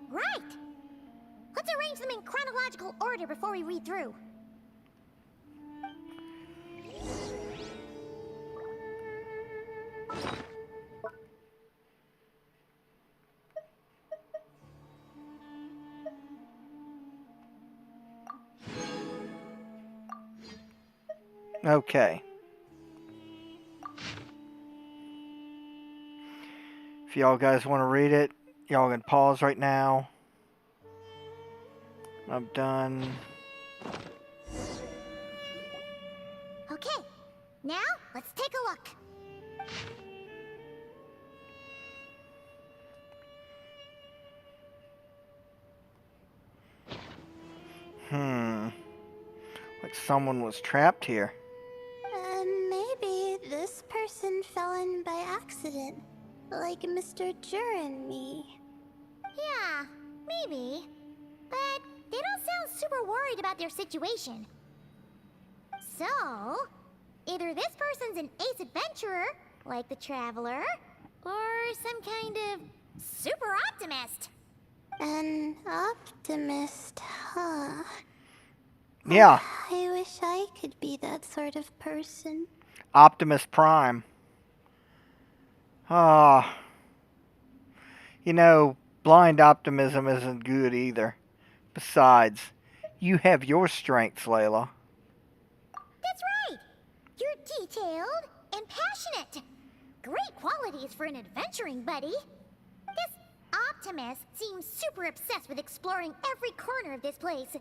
Right! Let's arrange them in chronological order before we read through. Okay. If y'all guys want to read it, y'all can pause right now. I'm done. Okay, now let's take a look. Like someone was trapped here. Maybe this person fell in by accident, like Mr. Jur and me. Yeah, maybe. But they don't sound super worried about their situation. So, either this person's an ace adventurer, like the Traveler, or some kind of super optimist. An optimist, huh? Yeah. I wish I could be that sort of person. Optimus Prime. Ah. You know, blind optimism isn't good either. Besides, you have your strengths, Layla. That's right! You're detailed and passionate. Great qualities for an adventuring buddy. This optimist seems super obsessed with exploring every corner of this place.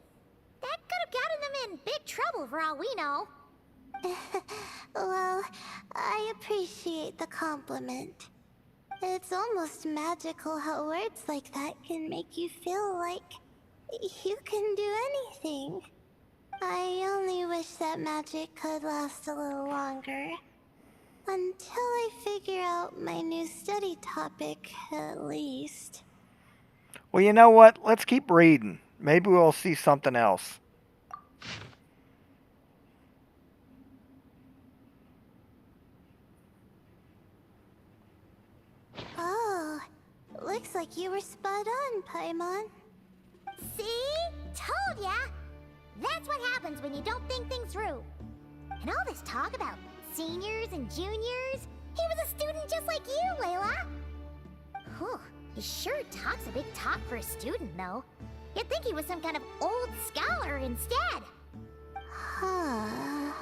That could have gotten them in big trouble for all we know. Well, I appreciate the compliment. It's almost magical how words like that can make you feel like you can do anything. I only wish that magic could last a little longer. Until I figure out my new study topic, at least. Well, you know what? Let's keep reading. Maybe we'll see something else. Oh, looks like you were spot on, Paimon. See? Told ya! That's what happens when you don't think things through. And all this talk about seniors and juniors, he was a student just like you, Layla. Whew, he sure talks a big talk for a student, though. You'd think he was some kind of old scholar instead. Huh.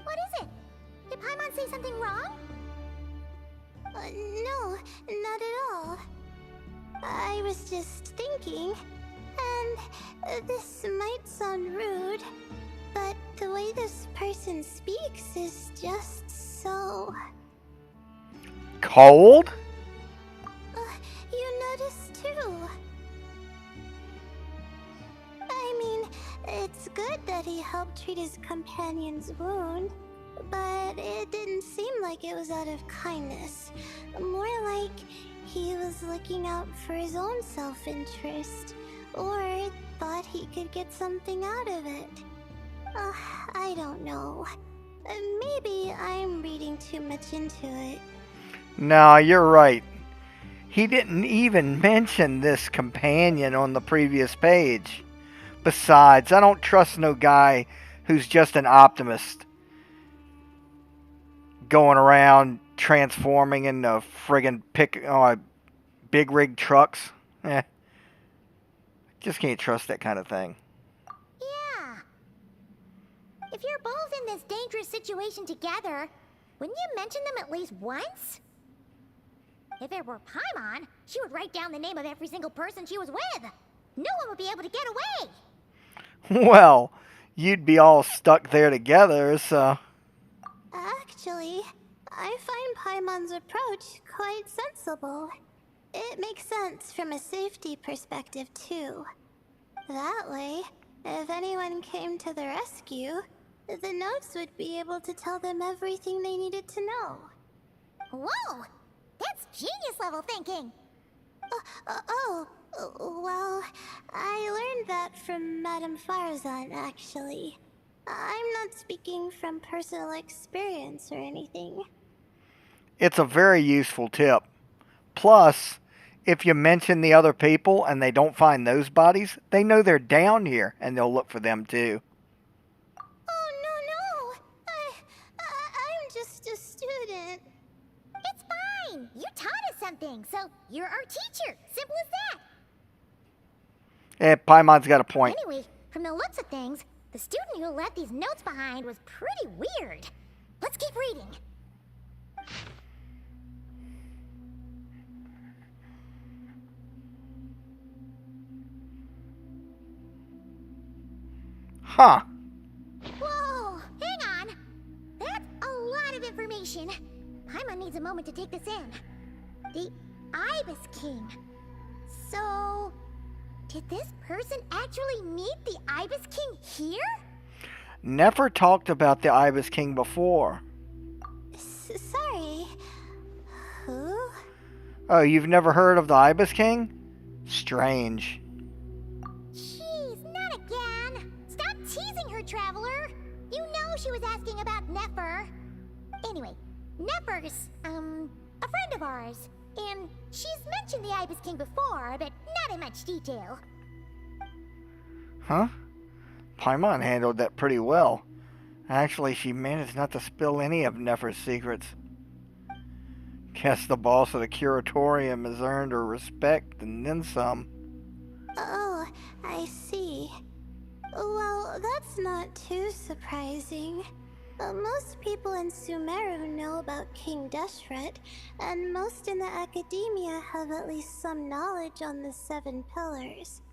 What is it? Did Paimon say something wrong? No, not at all. I was just thinking, and this might sound rude, but the way this person speaks is just so... Cold? You noticed too. I mean, it's good that he helped treat his companion's wound, but it didn't seem like it was out of kindness. More like he was looking out for his own self-interest, or thought he could get something out of it. I don't know. Maybe I'm reading too much into it. No, you're right. He didn't even mention this companion on the previous page. Besides, I don't trust no guy who's just an optimist, going around transforming into friggin' big rig trucks. Just can't trust that kind of thing. Yeah. If you're both in this dangerous situation together, wouldn't you mention them at least once? If it were Paimon, she would write down the name of every single person she was with. No one would be able to get away. Well, you'd be all stuck there together, so... Actually, I find Paimon's approach quite sensible. It makes sense from a safety perspective, too. That way, if anyone came to the rescue, the notes would be able to tell them everything they needed to know. Whoa! That's genius-level thinking! Well, I learned that from Madame Farazan, actually. I'm not speaking from personal experience or anything. It's a very useful tip. Plus, if you mention the other people and they don't find those bodies, they know they're down here and they'll look for them too. Oh, no. I'm just a student. It's fine. You taught us something, so you're our teacher. Simple as that. Paimon's got a point. Anyway, from the looks of things, the student who left these notes behind was pretty weird. Let's keep reading. Huh. Whoa, hang on. That's a lot of information. Paimon needs a moment to take this in. The Ibis King. So, did this person actually meet the Ibis King here? Never talked about the Ibis King before. Sorry. Who? Oh, you've never heard of the Ibis King? Strange. Jeez, not again. Stop teasing her, Traveler. You know she was asking about Nefer. Anyway, Nefer's, a friend of ours. And she's mentioned the Ibis King before, but not in much detail. Huh? Paimon handled that pretty well. Actually, she managed not to spill any of Nefer's secrets. Guess the boss of the curatorium has earned her respect and then some. Oh, I see. Well, that's not too surprising. Most people in Sumeru know about King Deshret, and most in the academia have at least some knowledge on the 7 pillars.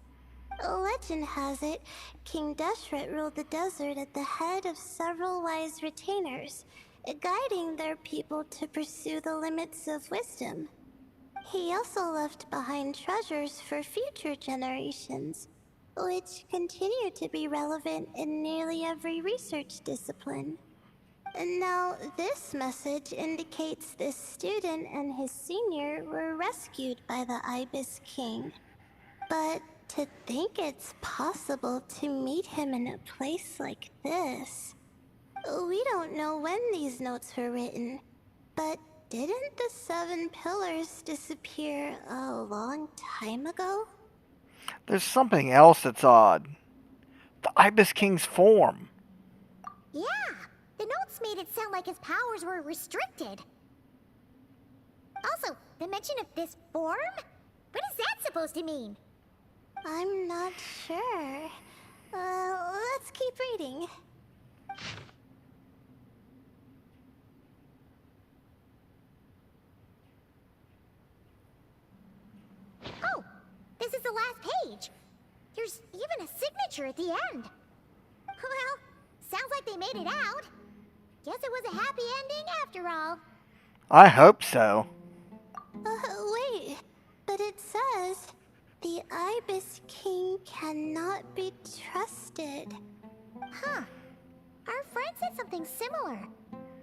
Legend has it, King Deshret ruled the desert at the head of several wise retainers, guiding their people to pursue the limits of wisdom. He also left behind treasures for future generations, which continue to be relevant in nearly every research discipline. Now, this message indicates this student and his senior were rescued by the Ibis King. But to think it's possible to meet him in a place like this... We don't know when these notes were written, but didn't the 7 pillars disappear a long time ago? There's something else that's odd. The Ibis King's form. Yeah, the notes made it sound like his powers were restricted. Also, the mention of this form? What is that supposed to mean? I'm not sure. Let's keep reading. Oh, this is the last page. There's even a signature at the end. Well, sounds like they made it out. Guess it was a happy ending after all. I hope so. Wait, but it says the Ibis King cannot be trusted. Huh. Our friend said something similar.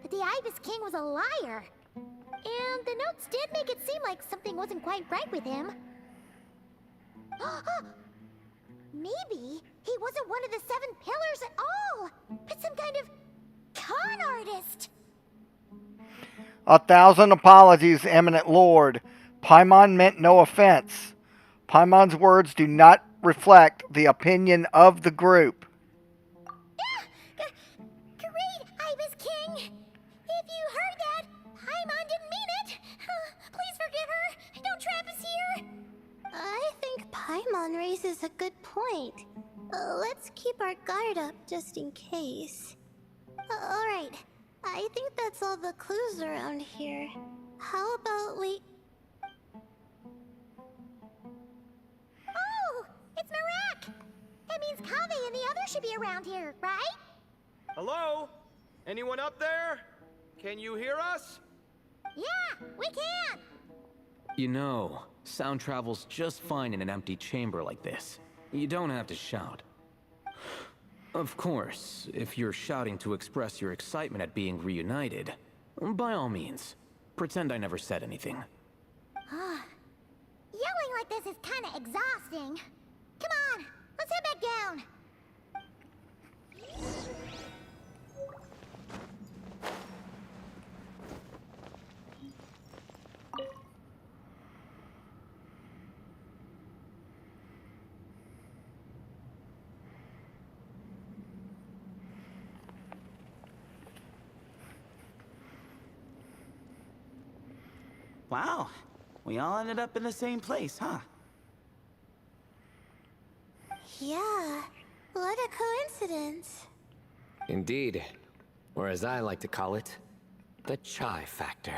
That the Ibis King was a liar. And the notes did make it seem like something wasn't quite right with him. Maybe he wasn't one of the 7 pillars at all, but some kind of con artist. 1,000 apologies, eminent lord. Paimon meant no offense. Paimon's words do not reflect the opinion of the group. Great, Ibis King. If you heard that, Paimon didn't mean it. Please forgive her. Don't trap us here. I think Paimon raises a good point. Let's keep our guard up just in case. Alright, I think that's all the clues around here. How about we... Oh, it's Marak. That means Kaveh and the others should be around here, right? Hello? Anyone up there? Can you hear us? Yeah, we can. You know, sound travels just fine in an empty chamber like this. You don't have to shout. Of course, if you're shouting to express your excitement at being reunited, by all means, pretend I never said anything. Yelling like this is kind of exhausting. Come on, let's head back down. Wow, we all ended up in the same place, huh? Yeah, what a coincidence. Indeed. Or as I like to call it, the chai factor.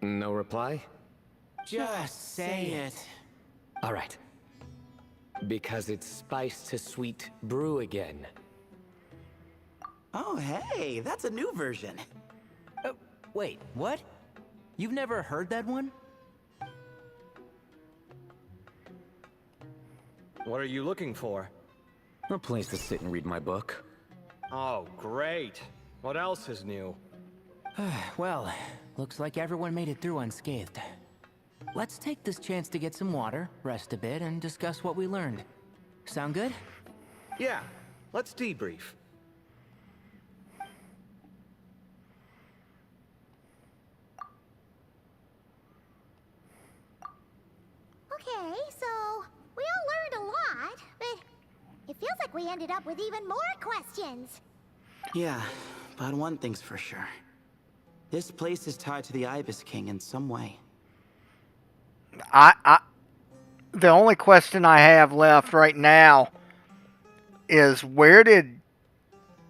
No reply? Just say it. All right. Because it's spice to sweet brew again. Oh, hey, that's a new version. Wait, what? You've never heard that one? What are you looking for? A place to sit and read my book. Oh, great. What else is new? Well, looks like everyone made it through unscathed. Let's take this chance to get some water, rest a bit, and discuss what we learned. Sound good? Yeah, let's debrief. Okay, so we all learned a lot, but it feels like we ended up with even more questions. Yeah, but one thing's for sure. This place is tied to the Ibis King in some way. The only question I have left right now is where did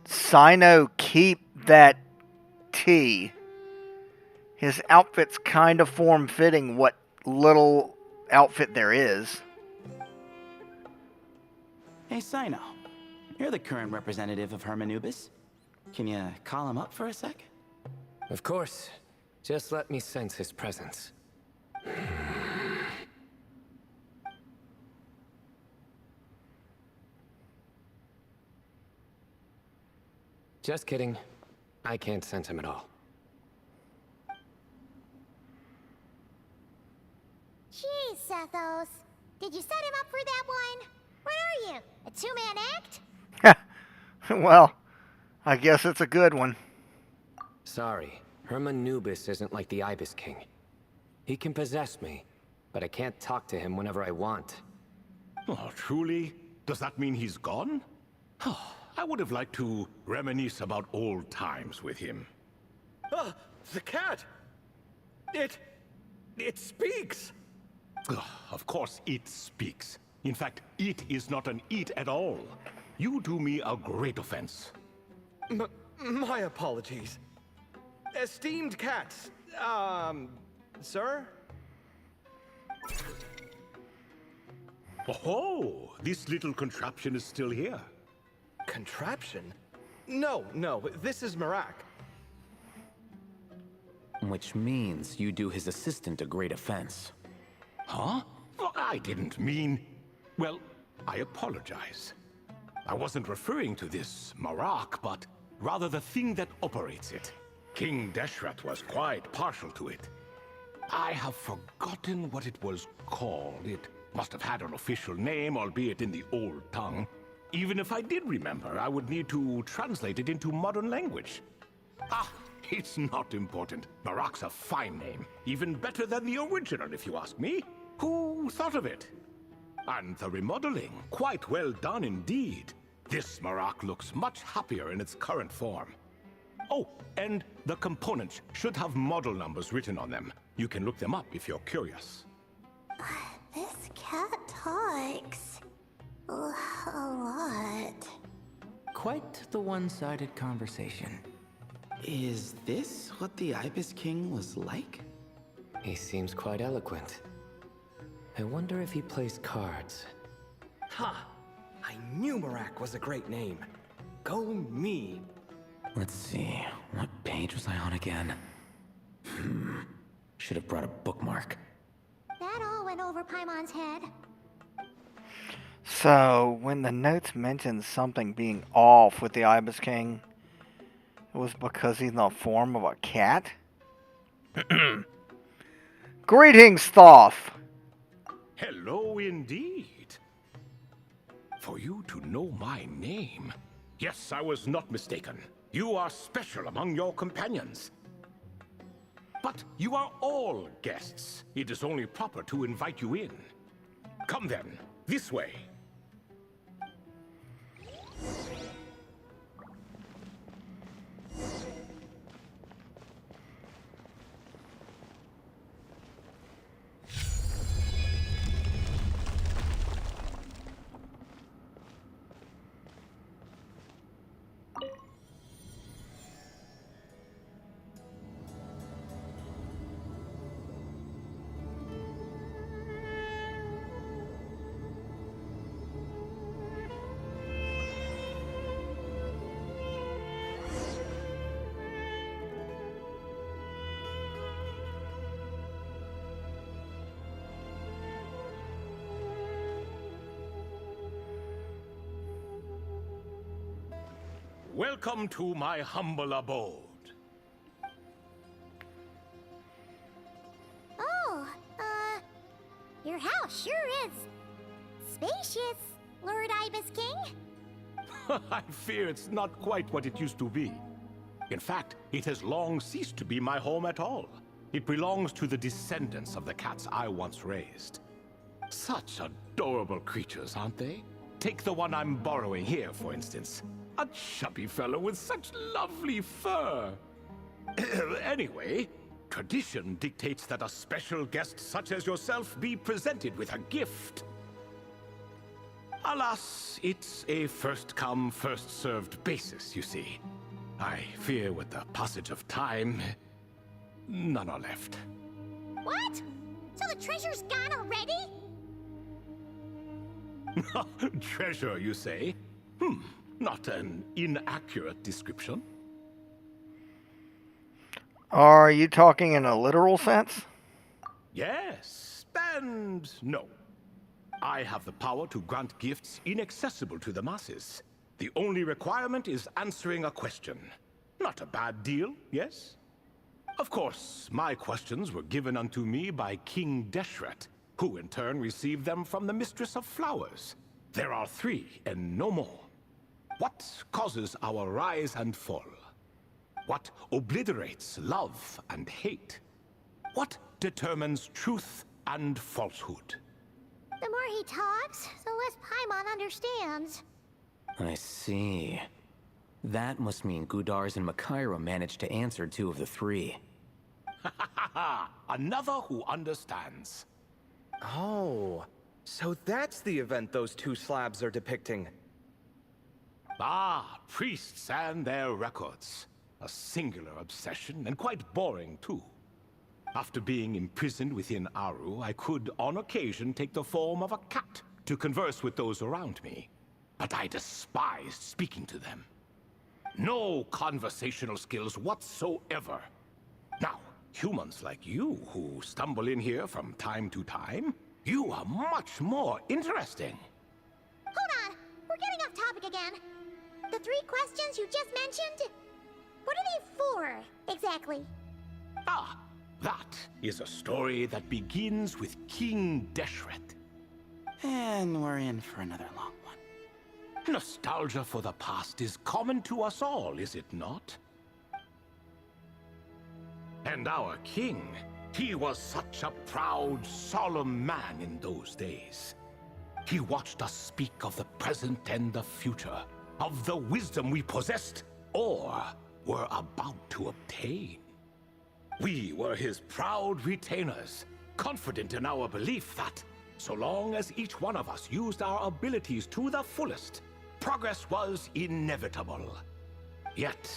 Sino keep that tea? His outfit's kind of form-fitting what little outfit there is. Hey, Sino. You're the current representative of Hermanubis. Can you call him up for a sec? Of course. Just let me sense his presence. Just kidding. I can't sense him at all. Jeez, Sethos. Did you set him up for that one? What are you, a two-man act? Well, I guess it's a good one. Sorry, Hermanubis isn't like the Ibis King. He can possess me, but I can't talk to him whenever I want. Oh, truly? Does that mean he's gone? I would have liked to reminisce about old times with him. The cat! It speaks! Ugh, of course it speaks. In fact, it is not an it at all. You do me a great offense. My apologies. Esteemed cats, sir? Oh, this little contraption is still here. Contraption? No, this is Marak. Which means you do his assistant a great offense. Huh? Well, I didn't mean... Well, I apologize. I wasn't referring to this Marak, but rather the thing that operates it. King Deshret was quite partial to it. I have forgotten what it was called. It must have had an official name, albeit in the old tongue. Even if I did remember, I would need to translate it into modern language. Ah, it's not important. Marak's a fine name. Even better than the original, if you ask me. Who thought of it? And the remodeling, quite well done indeed. This Marak looks much happier in its current form. Oh, and the components should have model numbers written on them. You can look them up if you're curious. This cat talks a lot. Quite the one-sided conversation. Is this what the Ibis King was like? He seems quite eloquent. I wonder if he plays cards. Ha! I knew Marak was a great name. Go me. Let's see, what page was I on again? Should have brought a bookmark. That all went over Paimon's head. So, when the notes mentioned something being off with the Ibis King, it was because he's in the form of a cat? Greetings, Thoth! Hello indeed. For you to know my name. Yes, I was not mistaken. You are special among your companions. But you are all guests. It is only proper to invite you in. Come then, this way. Welcome to my humble abode. Oh, your house sure is spacious, Lord Ibis King. I fear it's not quite what it used to be. In fact, it has long ceased to be my home at all. It belongs to the descendants of the cats I once raised. Such adorable creatures, aren't they? Take the one I'm borrowing here, for instance. A chubby fellow with such lovely fur. Anyway, tradition dictates that a special guest such as yourself be presented with a gift. Alas, it's a first-come, first-served basis, you see. I fear with the passage of time, none are left. What? So the treasure's gone already? Treasure, you say? Not an inaccurate description. Are you talking in a literal sense? Yes, and no. I have the power to grant gifts inaccessible to the masses. The only requirement is answering a question. Not a bad deal, yes? Of course, my questions were given unto me by King Deshret, who in turn received them from the Mistress of Flowers. There are 3, and no more. What causes our rise and fall? What obliterates love and hate? What determines truth and falsehood? The more he talks, the less Paimon understands. I see. That must mean Gudars and Makaira managed to answer 2 of the 3. Another who understands. Oh, so that's the event those two slabs are depicting. Ah, priests and their records. A singular obsession, and quite boring, too. After being imprisoned within Aaru, I could, on occasion, take the form of a cat to converse with those around me. But I despised speaking to them. No conversational skills whatsoever. Now, humans like you who stumble in here from time to time, you are much more interesting. Hold on, we're getting off topic again. The 3 questions you just mentioned, what are they for, exactly? Ah, that is a story that begins with King Deshret. And we're in for another long one. Nostalgia for the past is common to us all, is it not? And our king, he was such a proud, solemn man in those days. He watched us speak of the present and the future, of the wisdom we possessed, or were about to obtain. We were his proud retainers, confident in our belief that, so long as each one of us used our abilities to the fullest, progress was inevitable. Yet,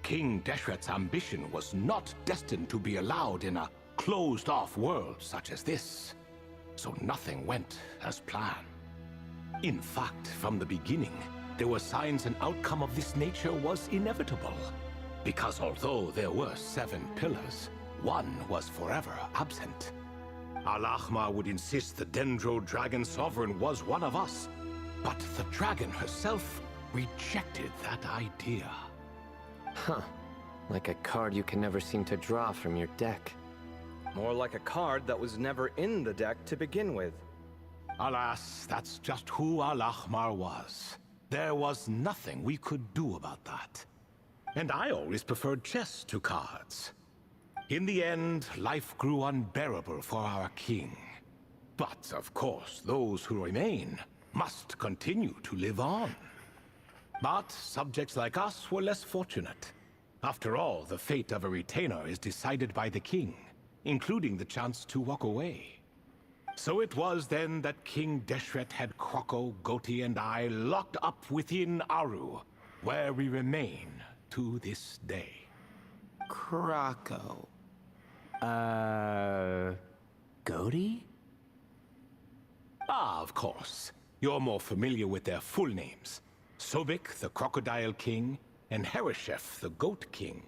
King Deshret's ambition was not destined to be allowed in a closed-off world such as this. So nothing went as planned. In fact, from the beginning, there were signs an outcome of this nature was inevitable. Because although there were 7 pillars, one was forever absent. Al-Ahmar would insist the Dendro Dragon Sovereign was one of us, but the dragon herself rejected that idea. Huh. Like a card you can never seem to draw from your deck. More like a card that was never in the deck to begin with. Alas, that's just who Al-Ahmar was. There was nothing we could do about that. And I always preferred chess to cards. In the end, life grew unbearable for our king. But, of course, those who remain must continue to live on. But subjects like us were less fortunate. After all, the fate of a retainer is decided by the king, including the chance to walk away. So it was then that King Deshret had Kroko, Goti, and I locked up within Aaru, where we remain to this day. Kroko. Goti? Ah, of course. You're more familiar with their full names. Sobek, the Crocodile King, and Hereshef, the Goat King.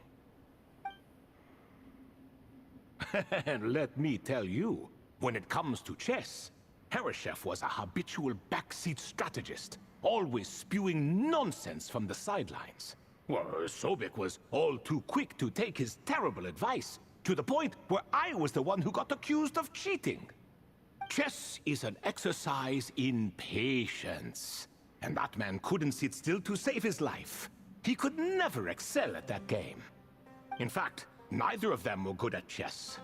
And let me tell you, when it comes to chess, Hereshef was a habitual backseat strategist, always spewing nonsense from the sidelines. Well, Sobek was all too quick to take his terrible advice, to the point where I was the one who got accused of cheating. Chess is an exercise in patience, and that man couldn't sit still to save his life. He could never excel at that game. In fact, neither of them were good at chess.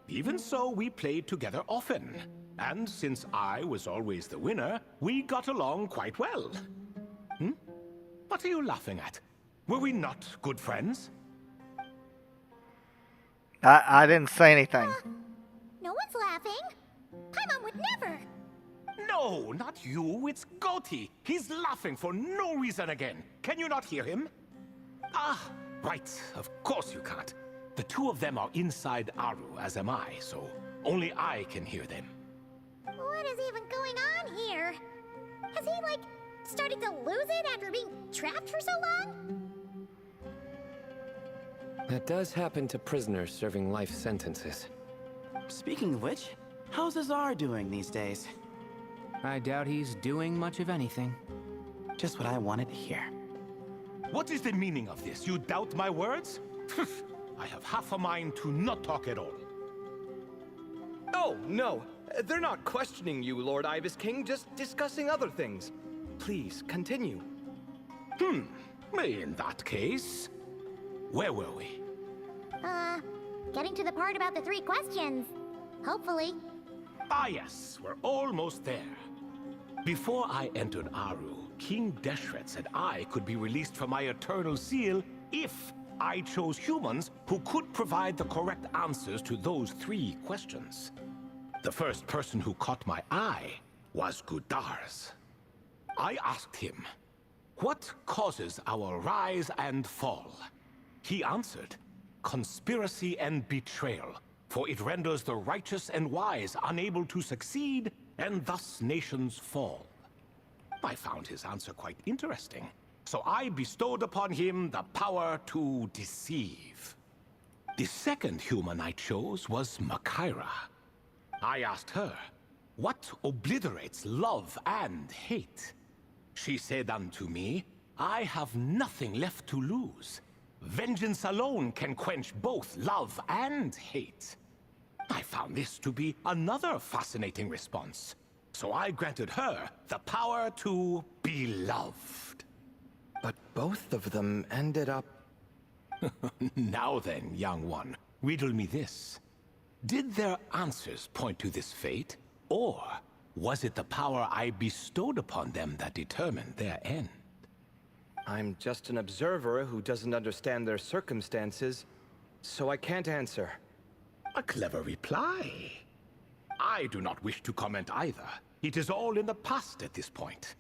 Even so, we played together often, and since I was always the winner, we got along quite well. What are you laughing at? Were we not good friends? I didn't say anything. No one's laughing. Paimon would never. No, not you. It's Goti. He's laughing for no reason again. Can you not hear him? Ah, right. Of course you can't. The two of them are inside Aaru, as am I, so only I can hear them. What is even going on here? Has he, like, started to lose it after being trapped for so long? That does happen to prisoners serving life sentences. Speaking of which, how's Azar doing these days? I doubt he's doing much of anything. Just what I wanted to hear. What is the meaning of this? You doubt my words? I have half a mind to not talk at all. Oh, no. They're not questioning you, Lord Ibis King, just discussing other things. Please, continue. In that case, where were we? Getting to the part about the 3 questions. Hopefully. Ah yes, we're almost there. Before I entered Aaru, King Deshret said I could be released from my eternal seal if I chose humans who could provide the correct answers to those 3 questions. The first person who caught my eye was Gudar's. I asked him, "What causes our rise and fall?" He answered, "Conspiracy and betrayal, for it renders the righteous and wise unable to succeed, and thus nations fall." I found his answer quite interesting, so I bestowed upon him the power to deceive. The second human I chose was Makaira. I asked her, "What obliterates love and hate?" She said unto me, "I have nothing left to lose. Vengeance alone can quench both love and hate." I found this to be another fascinating response, so I granted her the power to be loved. But both of them ended up... Now then, young one, riddle me this. Did their answers point to this fate, or was it the power I bestowed upon them that determined their end? I'm just an observer who doesn't understand their circumstances, so I can't answer. A clever reply. I do not wish to comment either. It is all in the past at this point.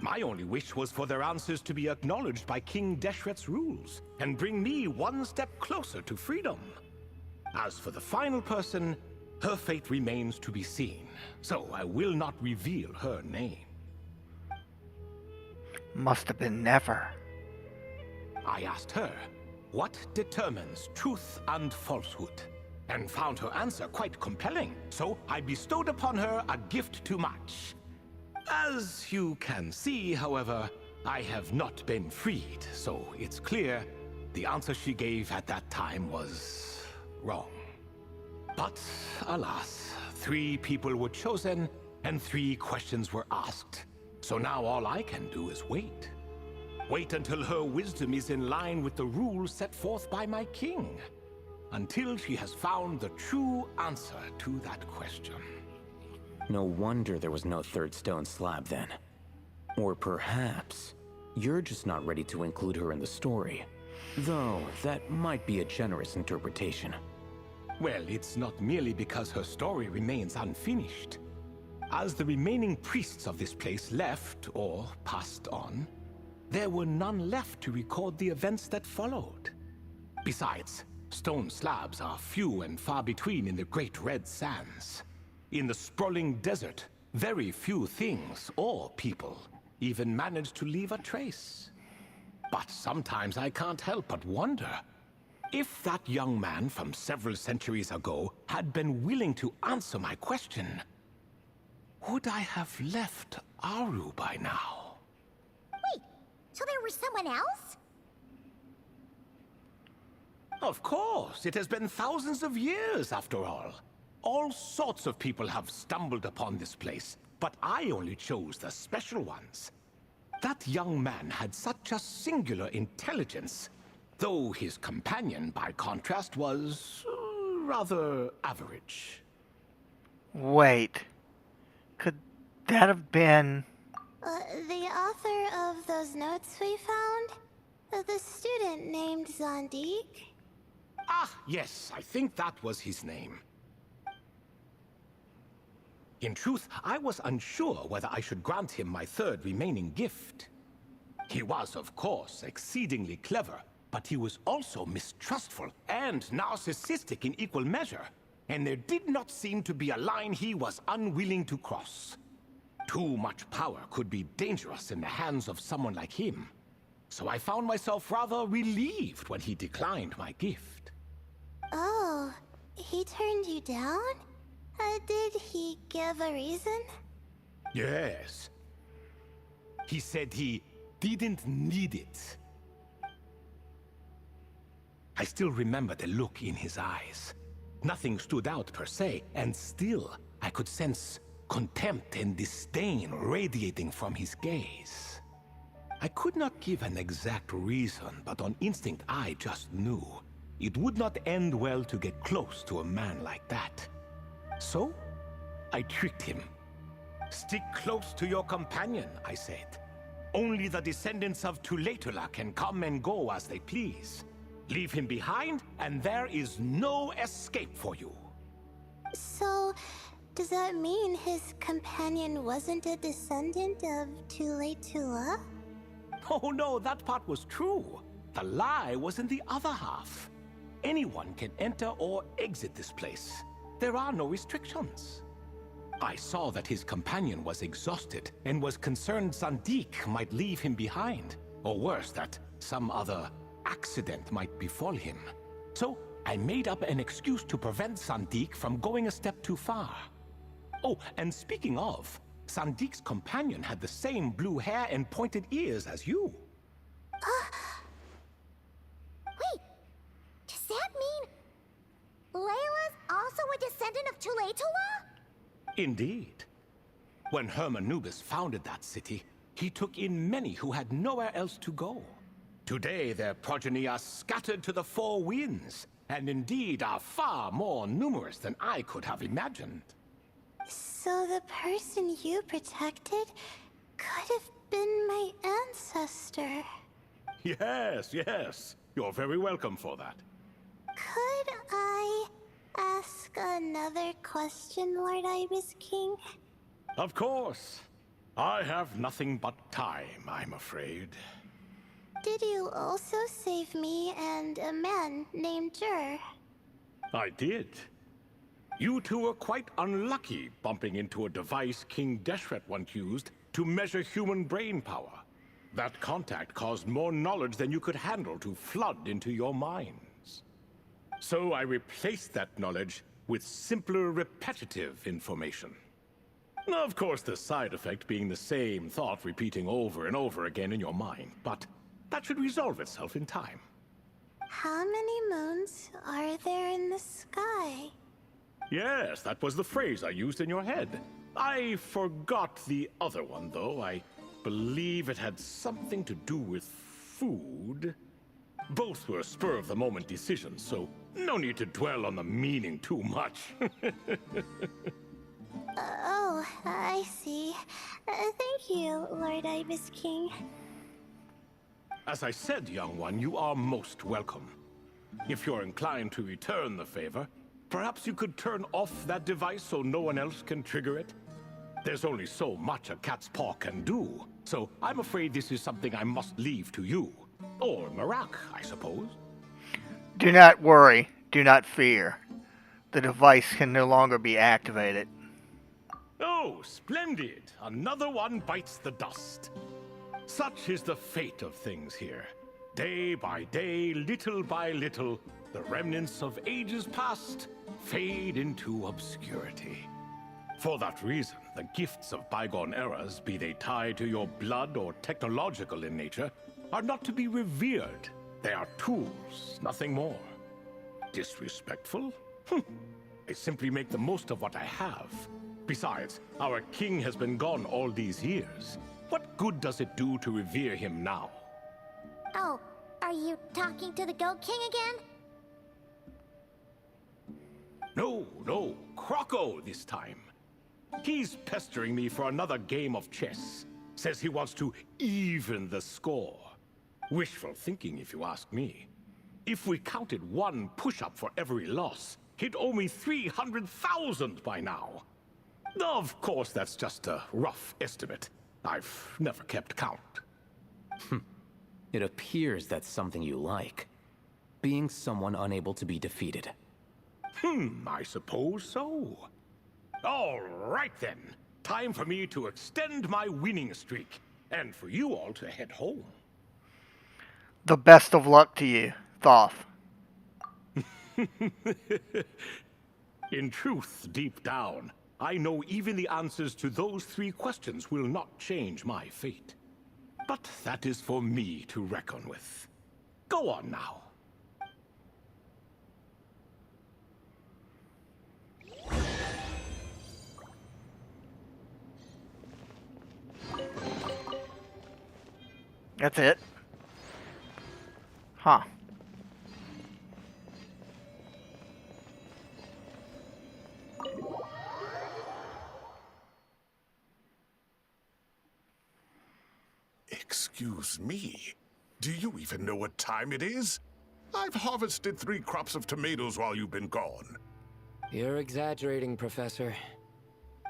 My only wish was for their answers to be acknowledged by King Deshret's rules, and bring me one step closer to freedom. As for the final person, her fate remains to be seen, so I will not reveal her name. Must have been never. I asked her, "What determines truth and falsehood?" and found her answer quite compelling, so I bestowed upon her a gift to match. As you can see, however, I have not been freed, so it's clear the answer she gave at that time was wrong. But alas, 3 people were chosen and 3 questions were asked. So now all I can do is wait. Wait until her wisdom is in line with the rules set forth by my king. Until she has found the true answer to that question. No wonder there was no 3rd stone slab then. Or perhaps you're just not ready to include her in the story. Though that might be a generous interpretation. Well, it's not merely because her story remains unfinished. As the remaining priests of this place left, or passed on, there were none left to record the events that followed. Besides, stone slabs are few and far between in the Great Red Sands. In the sprawling desert, very few things or people even manage to leave a trace. But sometimes I can't help but wonder, if that young man from several centuries ago had been willing to answer my question, would I have left Aaru by now? Wait, so there was someone else? Of course, it has been thousands of years after all. All sorts of people have stumbled upon this place, but I only chose the special ones. That young man had such a singular intelligence, though his companion, by contrast, was rather average. Wait. Could that have been... The author of those notes we found? The student named Zondik? Ah, yes, I think that was his name. In truth, I was unsure whether I should grant him my 3rd remaining gift. He was, of course, exceedingly clever, but he was also mistrustful and narcissistic in equal measure, and there did not seem to be a line he was unwilling to cross. Too much power could be dangerous in the hands of someone like him, so I found myself rather relieved when he declined my gift. Oh, he turned you down? Did he give a reason? Yes. He said he didn't need it. I still remember the look in his eyes. Nothing stood out per se, and still I could sense contempt and disdain radiating from his gaze. I could not give an exact reason, but on instinct I just knew it would not end well to get close to a man like that. So, I tricked him. "Stick close to your companion," I said. "Only the descendants of Tuletula can come and go as they please. Leave him behind, and there is no escape for you. So, does that mean his companion wasn't a descendant of Tula? Oh no, that part was true. The lie was in the other half. Anyone can enter or exit this place. There are no restrictions. I saw that his companion was exhausted and was concerned Zandik might leave him behind, or worse, that some other accident might befall him. So I made up an excuse to prevent Zandik from going a step too far. Oh, and speaking of, Sandik's companion had the same blue hair and pointed ears as you. Wait, does that mean Layla's also a descendant of Tula? Indeed. When Hermanubis founded that city, he took in many who had nowhere else to go. Today, their progeny are scattered to the four winds, and indeed are far more numerous than I could have imagined. So the person you protected could have been my ancestor. Yes, yes. You're very welcome for that. Could I ask another question, Lord Ibis King? Of course. I have nothing but time, I'm afraid. Did you also save me and a man named Jur? I did. You two were quite unlucky bumping into a device King Deshret once used to measure human brain power. That contact caused more knowledge than you could handle to flood into your minds. So I replaced that knowledge with simpler, repetitive information. Of course, the side effect being the same thought repeating over and over again in your mind, but that should resolve itself in time. How many moons are there in the sky? Yes, that was the phrase I used in your head. I forgot the other one, though. I believe it had something to do with food. Both were spur-of-the-moment decisions, so no need to dwell on the meaning too much. Oh, I see. Thank you, Lord Ibis King. As I said, young one, you are most welcome. If you're inclined to return the favor, perhaps you could turn off that device so no one else can trigger it? There's only so much a cat's paw can do, so I'm afraid this is something I must leave to you. Or Marak, I suppose. Do not worry. Do not fear. The device can no longer be activated. Oh, splendid! Another one bites the dust. Such is the fate of things here. Day by day, little by little, the remnants of ages past fade into obscurity. For that reason, the gifts of bygone eras, be they tied to your blood or technological in nature, are not to be revered. They are tools, nothing more. Disrespectful? I simply make the most of what I have. Besides, our king has been gone all these years. What good does it do to revere him now? Oh, are you talking to the Goat King again? No, Croco this time. He's pestering me for another game of chess. Says he wants to even the score. Wishful thinking, if you ask me. If we counted one push-up for every loss, he'd owe me 300,000 by now. Of course, that's just a rough estimate. I've never kept count. It appears that's something you like. Being someone unable to be defeated. I suppose so. All right then. Time for me to extend my winning streak, and for you all to head home. The best of luck to you, Thoth. In truth, deep down, I know even the answers to those 3 questions will not change my fate. But that is for me to reckon with. Go on now. That's it? Huh. Excuse me. Do you even know what time it is? I've harvested 3 crops of tomatoes while you've been gone. You're exaggerating, Professor.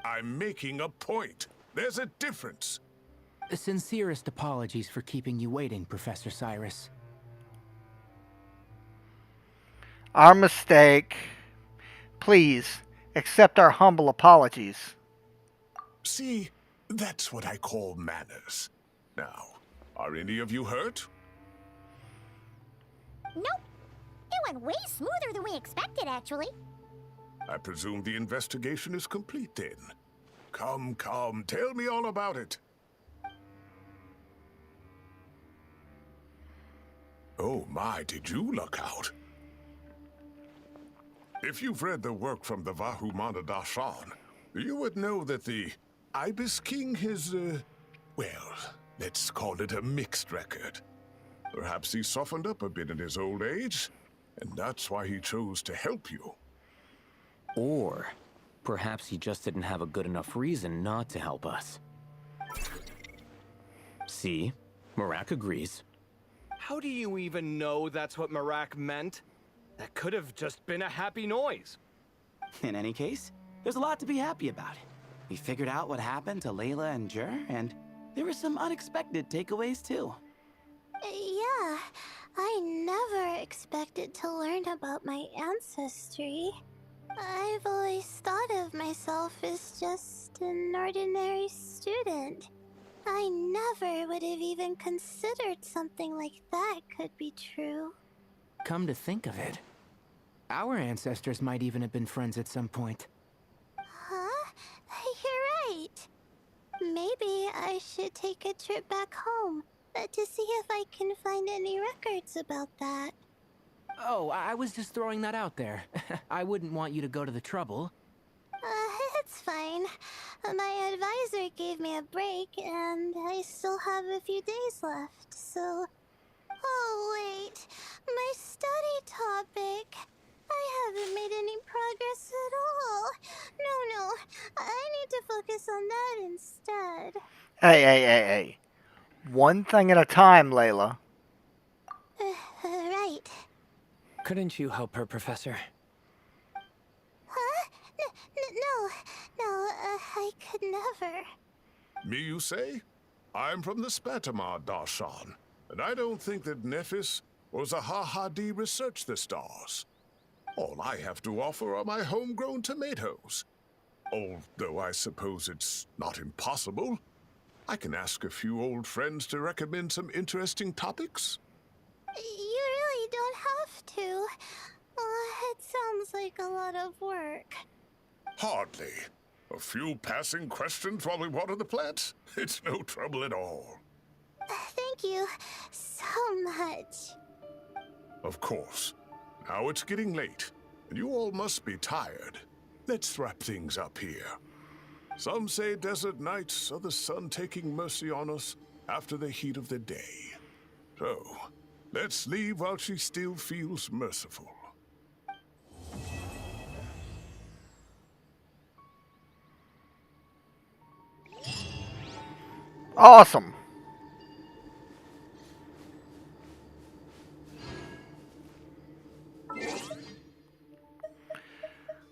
I'm making a point. There's a difference. The sincerest apologies for keeping you waiting, Professor Cyrus. Our mistake. Please, accept our humble apologies. See, that's what I call manners. Now, are any of you hurt? Nope. It went way smoother than we expected, actually. I presume the investigation is complete then. Come, tell me all about it. Oh my, did you luck out? If you've read the work from the Vahumana Darshan, you would know that the Ibis King has, well, let's call it a mixed record. Perhaps he softened up a bit in his old age, and that's why he chose to help you. Or perhaps he just didn't have a good enough reason not to help us. See? Marak agrees. How do you even know that's what Marak meant? That could have just been a happy noise. In any case, there's a lot to be happy about. We figured out what happened to Layla and Jur, and there were some unexpected takeaways too. Yeah, I never expected to learn about my ancestry. I've always thought of myself as just an ordinary student. I never would have even considered something like that could be true. Come to think of it, our ancestors might even have been friends at some point. Huh? You're right. Maybe I should take a trip back home to see if I can find any records about that. Oh, I was just throwing that out there. I wouldn't want you to go to the trouble. It's fine. My advisor gave me a break, and I still have a few days left, so... Oh, wait. My study topic. I haven't made any progress at all. No. I need to focus on that instead. Hey. One thing at a time, Layla. Right. Couldn't you help her, Professor? Huh? No, I could never. Me, you say? I'm from the Spatamar Darshan, and I don't think that Nephis or Zahahadi researched the stars. All I have to offer are my homegrown tomatoes. Although I suppose it's not impossible. I can ask a few old friends to recommend some interesting topics. You really don't have to. It sounds like a lot of work. Hardly. A few passing questions while we water the plants? It's no trouble at all. Thank you so much. Of course. Now it's getting late, and you all must be tired. Let's wrap things up here. Some say desert nights are the sun taking mercy on us after the heat of the day. So, let's leave while she still feels merciful. Awesome.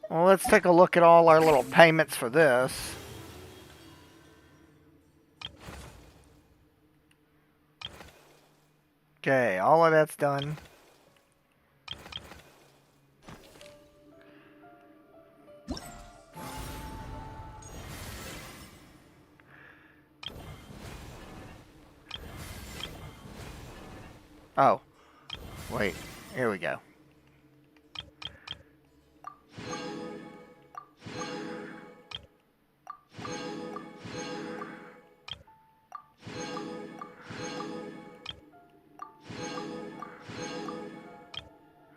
Well, let's take a look at all our little payments for this. Okay, all of that's done. Oh, wait, here we go.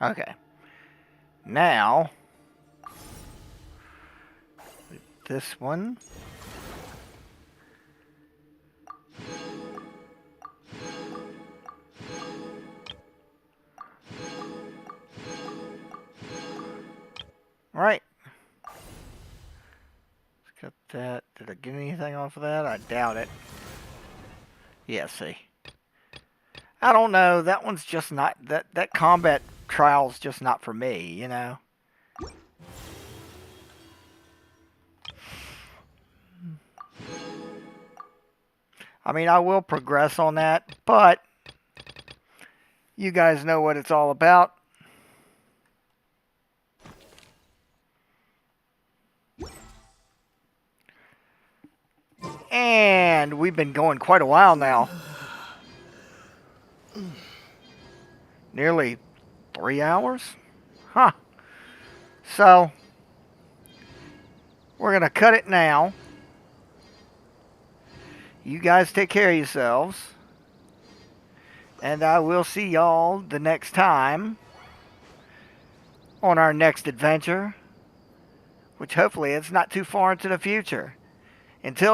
Okay. Now, this one. Right. Let's cut that. Did I get anything off of that? I doubt it. Yeah, see. I don't know. That one's just not that combat trial's just not for me, you know. I mean, I will progress on that, but you guys know what it's all about. And we've been going quite a while now. Nearly 3 hours? Huh. So, we're going to cut it now. You guys take care of yourselves. And I will see y'all the next time on our next adventure, which hopefully it's not too far into the future. Until